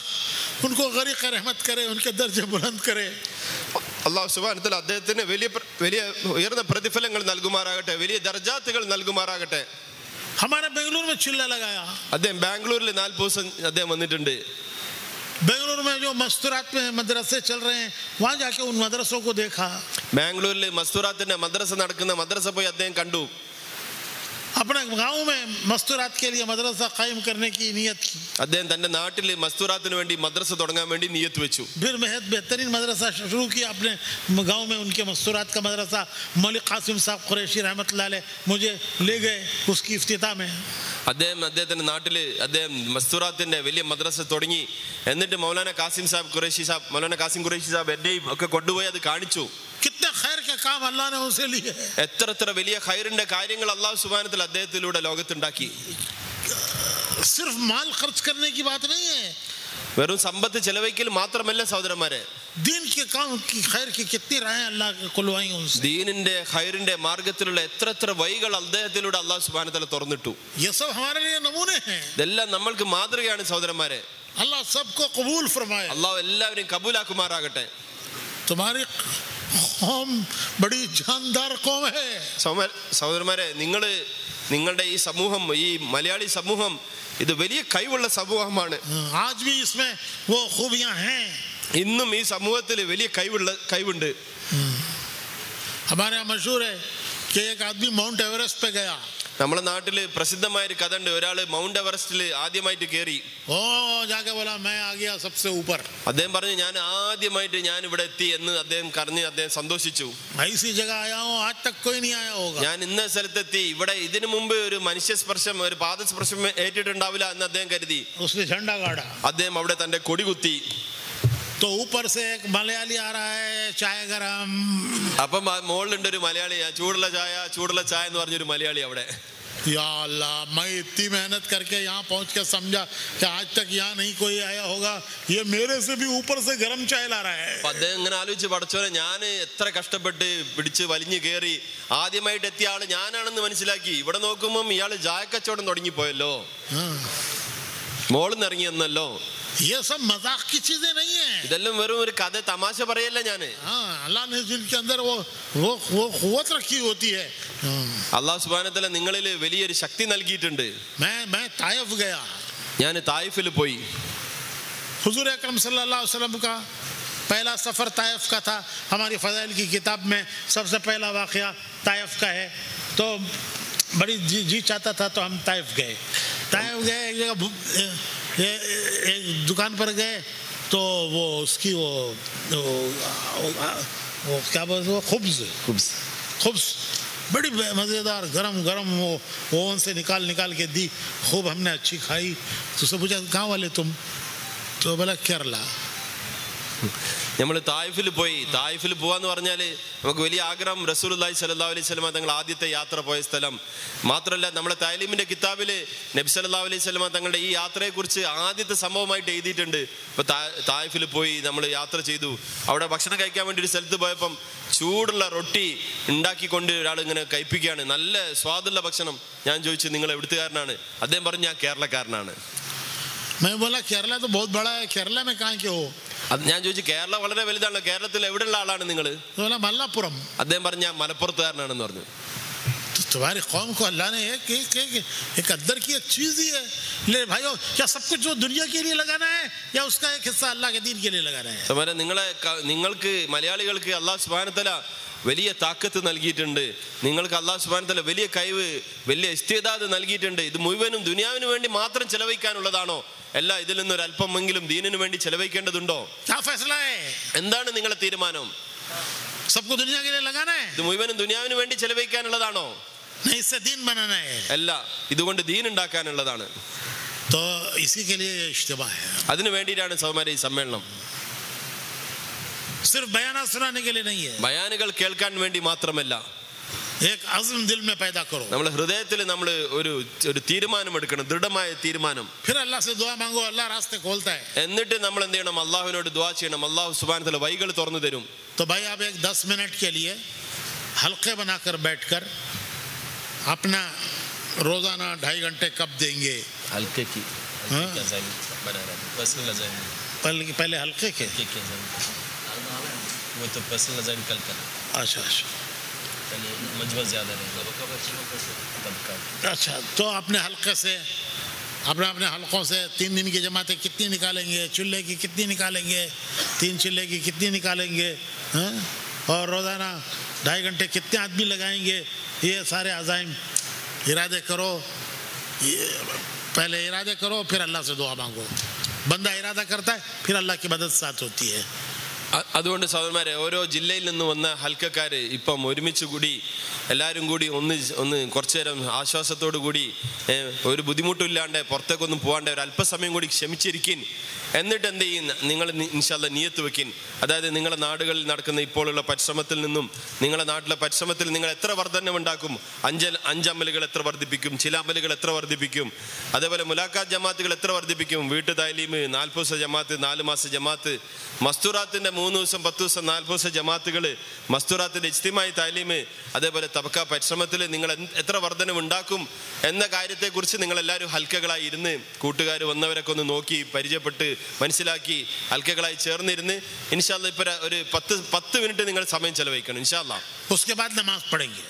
उनको गरीक रहमत करे, उनके दर्जे बुलंद करे. അല്ലാഹു സുബ്ഹാനഹു വ തആല അദ്ദേഹത്തിന് വലിയ ഉയർന്ന പ്രതിഫലങ്ങൾ നൽകുമാറാകട്ടെ, വലിയ ദർജാത്തുകൾ നൽകുമാറാകട്ടെ. हमारे बेंगलुरु में चिल्ला लगाया. അദ്ദേഹം ബാംഗ്ലൂരിൽ 4 ദിവസം അദ്ദേഹം വന്നിട്ടുണ്ട്. बेंगलुरु में जो मस्तूरात में मदरसे चल रहे हैं, वहां जाके उन मदरसों को देखा. ബാംഗ്ലൂരിൽ മസ്തൂറാത്തിന്റെ മദ്രസ നടക്കുന്ന മദ്രസ പോയി അദ്ദേഹം കണ്ടു. अपने गांव में मस्तूरात के लिए मदरसा कायम करने की नियत की. അദ്ദേഹം തന്റെ നാട്ടിൽ മസ്തൂറാത്തിന് വേണ്ടി മദ്രസ തുടങ്ങാൻ വേണ്ടി നിയത്ത് വെച്ചു. फिर बेहतरीन मदरसा शुरू किया अपने गांव में. उनके मस्तूरात का मदरसा मलिक कासिम साहब कुरैशी रहमतुल्लाह अलैह मुझे ले गए उसकी इफ्तिताह में. അദ്ദേഹത്തിന്റെ നാട്ടിൽ അദ്ദേഹം മസ്തൂറാത്തിന്റെ വലിയ മദ്രസ തുടങ്ങി. എന്നിട്ട് മൗലാന കാസിം ഖുറൈശി സാബ് എന്നെയും ഒക്കെ കൊണ്ടുപോയി അത് കാണിച്ചു. कितने खैर के काम अल्लाह ने उनसे लिए. എത്ര വലിയ ഖൈറിന്റെ കാര്യങ്ങൾ അല്ലാഹു സുബ്ഹാനഹു വ തആല അദ്ദേഹത്തിലൂടെ ലോകത്തുണ്ടാക്കി. सिर्फ माल खर्च करने की बात नहीं है. വെറും സമ്പത്ത് ചെലവഴിക്കൽ മാത്രമല്ല സഹോദരന്മാരെ, दीन के काम की खैर की कितनी राहें अल्लाह के खुलवाई उनसे. ദീനിന്റെ ഖൈറിന്റെ മാർഗത്തിലുള്ള എത്ര വഴികൾ അദ്ദേഹത്തിലൂടെ അല്ലാഹു സുബ്ഹാനഹു വ തആല തുറന്നിട്ടു. ये सब हमारे लिए नमूने हैं. ഇതെല്ലാം നമ്മൾക്ക് മാതൃകയാണ് സഹോദരന്മാരെ. अल्लाह सबको कबूल फरमाए. അല്ലാഹു എല്ലാവരെയും കബൂലാക്കുമാറാകട്ടെ. तुम्हारी कौम बड़ी जानदार कौम है. സഹോദരന്മാരെ, നിങ്ങളുടെ ഈ സമൂഹം, ഈ മലയാളി സമൂഹം, ഇത് വലിയ കഴിവുള്ള സമൂഹമാണ്. आज भी इसमें वो खूबियां हैं ഇന്നും ഈ സമൂഹത്തിൽ വലിയ കഴിവുണ്ട്. हमारे यहाँ मशहूर है कि एक आदमी माउंट एवरेस्ट पे गया. നമ്മളെ നാട്ടില് പ്രസിദ്ധമായൊരു കഥ ഉണ്ട്. ഒരാള് മൗണ്ട് എവറസ്റ്റിൽ ആദ്യമായിട്ട് കയറി. ओ जाके बोला मैं आ गया सबसे ऊपर. അദ്ദേഹം പറഞ്ഞു ഞാൻ ആദ്യമായിട്ട് ഞാൻ ഇവിടെ എത്തി എന്ന് അദ്ദേഹം സന്തോഷിച്ചു. ऐसी जगह आया हूँ आज तक कोई नहीं आया होगा. ഞാൻ ഇന്ന സ്ഥലത്തെത്തി, ഇവിടെ ഇതിനു മുമ്പ് ഒരു മനുഷ്യസ്പർശം ഒരു പാദസ്പർശം ഏറ്റിട്ടുണ്ടാവില്ല എന്ന് അദ്ദേഹം കരുതി. उसने झंडा गाड़ा. അദ്ദേഹം അവിടെ തന്റെ കൊടി കുത്തി. तो ऊपर से एक मलयाली आ रहा है चाय गरम. അപ്പം മുകളിലുണ്ട് ഒരു മലയാളി, ചൂടുള്ള ചായ എന്ന് പറഞ്ഞൊരു മലയാളി അവിടെ. या अल्लाह, मैं इतनी मेहनत करके यहाँ पहुँच के समझा कि आज तक यहाँ नहीं कोई आया होगा, ये मेरे से भी ऊपर से गरम चाय ला रहा है. അദ്ദേഹം ഇങ്ങനെ ആലോചിച്ച്, പഠിച്ചോനെ ഞാൻ എത്ര കഷ്ടപ്പെട്ട് പിടിച്ച് വലിഞ്ഞു കയറി ആദ്യമായിട്ട് എത്തിയ ആള് ഞാനാണെന്ന് മനസ്സിലാക്കി. ഇവിടെ നോക്കുമ്പം ഇയാള് ചായക്കച്ചവടം തുടങ്ങിപ്പോയല്ലോ, മോളിൽ നിന്ന് ഇറങ്ങി എന്നല്ലോ. ये सब मजाक की चीजें नहीं है. ഇതെല്ലാം വെറും ഒരു കഥ, തമാശ പറയല്ല ഞാന്. अल्लाह ने जिनके अंदर वो क़ुव्वत रखी होती है. അല്ലാഹു സുബ്ഹാനഹു വ തആല നിങ്ങളിൽ വലിയൊരു ശക്തി നൽകിയിട്ടുണ്ട്. मैं ताइफ गया. ഞാൻ തായിഫിൽ പോയി. हुजूर अकरम सल्लल्लाहु अलैहि वसल्लम का पहला सफर ताइफ का था. हमारी फज़ाइल की किताब में सबसे पहला वाक़या ताइफ का है. तो बड़ी जी चाहता था तो हम ताइफ गए. एक जगह एक दुकान पर गए तो वो उसकी वो क्या बोलते वो खुब्स बड़ी मज़ेदार गरम वो ओवन से निकाल के दी. खूब हमने अच्छी खाई. तो उससे पूछा कहाँ वाले तुम? तो बोला केरला. നമ്മൾ തായിഫിൽ പോയി. തായിഫിൽ പോവാന്ന് പറഞ്ഞാല് നമുക്ക് വലിയ ആഗ്രഹം. റസൂലുള്ളാഹി സ്വല്ലല്ലാഹു അലൈഹി വസല്ലം തങ്ങൾ ആദ്യത്തെ യാത്ര പോയ സ്ഥലം മാത്രമല്ല, നമ്മുടെ താലീമിന്റെ കിതാബില് നബി സല്ലല്ലാഹു അലൈഹി വസല്ലം തങ്ങളുടെ ഈ യാത്രയെ കുറിച്ച് ആദ്യത്തെ സംഭവമായിട്ട് എഴുതിയിട്ടുണ്ട്. ഇപ്പൊ തായിഫിൽ പോയി നമ്മൾ യാത്ര ചെയ്തു. അവിടെ ഭക്ഷണം കഴിക്കാൻ വേണ്ടി ഒരു സ്ഥലത്ത് പോയപ്പം ചൂടുള്ള റൊട്ടി ഉണ്ടാക്കിക്കൊണ്ട് ഒരാൾ ഇങ്ങനെ കഴിപ്പിക്കുകയാണ്. നല്ല സ്വാദുള്ള ഭക്ഷണം. ഞാൻ ചോദിച്ചു നിങ്ങൾ എവിടുത്തുകാരനാണ്? അദ്ദേഹം പറഞ്ഞു ഞാൻ കേരളക്കാരനാണ്. मैं बोला केरला तो बहुत बड़ा है, केरला में कहाँ के हो? ഞാൻ ചോദിച്ചു കേരള വളരെ വലുതാണല്ലോ, കേരളത്തിൽ എവിടെയുള്ള ആളാണ് നിങ്ങൾ? मल्लापुरम. അദ്ദേഹം പറഞ്ഞു ഞാൻ മലപ്പുറത്തുകാരനാണെന്ന് പറഞ്ഞു. तुम्हारी कौम को अल्लाह ने एक अद्दर की एक चीज दी है. ले भाइयों, क्या सब कुछ जो दुनिया के लिए लगाना है या उसका एक हिस्सा अल्लाह के दीन के लिए लगाना है? നിങ്ങൾക്ക് മലയാളികൾക്ക് അല്ലാഹു സുബ്ഹാനഹു വ തആല വലിയ താക്കത്ത് നൽകിയിട്ടുണ്ട്. നിങ്ങൾക്ക് അല്ലാഹു സുബ്ഹാനഹു വ തആല വലിയ കഴിവ്, വലിയ ഇസ്തിദാദ് നൽകിയിട്ടുണ്ട്. ഇത് മുഴുവനും ദുനിയാവിന് വേണ്ടി മാത്രം ചെലവഴിക്കാനുള്ളതാണോ? അല്ല, ഇതിൽ നിന്ന് ഒരു അല്പമെങ്കിലും ദീനിനു വേണ്ടി ചെലവഴിക്കേണ്ടതുണ്ടോ? എന്താണ് നിങ്ങളുടെ തീരുമാനം? ഇത് മുഴുവനും ദുനിയാവിന് വേണ്ടി ചെലവഴിക്കാനുള്ളതാണോ? അല്ല, ഇതുകൊണ്ട് ദീൻ ഉണ്ടാക്കാനുള്ളതാണ്. അതിനു വേണ്ടിയിട്ടാണ് സഹോദരന്മാരെ ഈ സമ്മേളനം. ബയാനുകൾ കേൾക്കാൻ വേണ്ടി മാത്രമല്ല, നമ്മുടെ ഹൃദയത്തിൽ നമ്മൾ ഒരു തീരുമാനം എടുക്കണം, ദൃഢമായ തീരുമാനം. എന്നിട്ട് നമ്മൾ എന്ത് ചെയ്യണം? അള്ളാഹുവിനോട് ദുആ ചെയ്യണം. അള്ളാഹു സുബ്ഹാനഹു വ തആല വഴികൾ തുറന്നു തരും. तो भाई आप एक 10 मिनट के लिए हल्के बनाकर बैठकर अपना रोजाना 2.5 घंटे कब देंगे? हल्के की पहले हल्के के वो तो पर्सनल अज़ान कल कर. अच्छा मजबूर ज़्यादा नहीं. अच्छा, तो अपने हल्के से अपने हल्कों से 3 दिन की जमातें कितनी निकालेंगे? चूल्हे की कितनी निकालेंगे? 3 चूल्हे की कितनी निकालेंगे? और रोज़ाना 2.5 घंटे कितने आदमी लगाएंगे? ये सारे अज़ाइम इरादे करो. पहले इरादे करो, फिर अल्लाह से दुआ मांगो. बंदा इरादा करता है, फिर अल्लाह की मदद साथ होती है. അതുകൊണ്ട് സഹോദരന്മാരെ, ഓരോ ജില്ലയിൽ നിന്ന് വന്ന ഹൽക്കക്കാര് ഇപ്പം ഒരുമിച്ച് കൂടി എല്ലാവരും കൂടി ഒന്ന് കുറച്ചു നേരം ആശ്വാസത്തോടു കൂടി ഒരു ബുദ്ധിമുട്ടില്ലാണ്ട് പുറത്തേക്കൊന്നും പോകാണ്ട് ഒരു അല്പസമയം കൂടി ക്ഷമിച്ചിരിക്കിൻ. എന്നിട്ട് എന്ത് ചെയ്യും? നിങ്ങൾ ഇൻഷാ അല്ലാഹ് നിയത്ത് വെക്കിൻ. അതായത് നിങ്ങളുടെ നാടുകളിൽ നടക്കുന്ന ഇപ്പോഴുള്ള പരിശ്രമത്തിൽ നിന്നും നിങ്ങളുടെ നാട്ടിലെ പരിശ്രമത്തിൽ നിങ്ങൾ എത്ര വർധനവുണ്ടാക്കും? 5 അമലുകൾ എത്ര വർദ്ധിപ്പിക്കും? ചില അമലുകൾ എത്ര വർദ്ധിപ്പിക്കും? അതേപോലെ മുലാഖാത്ത് ജമാഅത്തുകൾ എത്ര വർദ്ധിപ്പിക്കും? വീട്ടു താലീമ് 40 ദിവസ ജമാഅത്ത്, 4 മാസ ജമാഅത്ത്, മസ്തൂറാത്തിന്റെ 3 ദിവസം 10 ദിവസം 40 ദിവസ ജമാഅത്തുകൾ, മസ്തൂറാത്തിന്റെ ഇജ്തിമായി താലീമ്, അതേപോലെ തബക്ക പരിശ്രമത്തിൽ നിങ്ങൾ എത്ര വർധനവുണ്ടാക്കും എന്ന കാര്യത്തെക്കുറിച്ച് നിങ്ങൾ എല്ലാവരും ഹൽക്കകളായി ഇരുന്ന് കൂട്ടുകാർ വന്നവരൊക്കെ ഒന്ന് നോക്കി പരിചയപ്പെട്ട് മനസ്സിലാക്കി ഹൽക്കകളായി ചേർന്നിരുന്ന് ഇൻഷാ അല്ലാഹ് ഇപ്പൊ ഒരു 10 മിനിറ്റ് നിങ്ങൾ സമയം ചെലവഴിക്കണം ഇൻഷാ അല്ലാഹ്. उसके बाद नमाज पढ़ेंगे.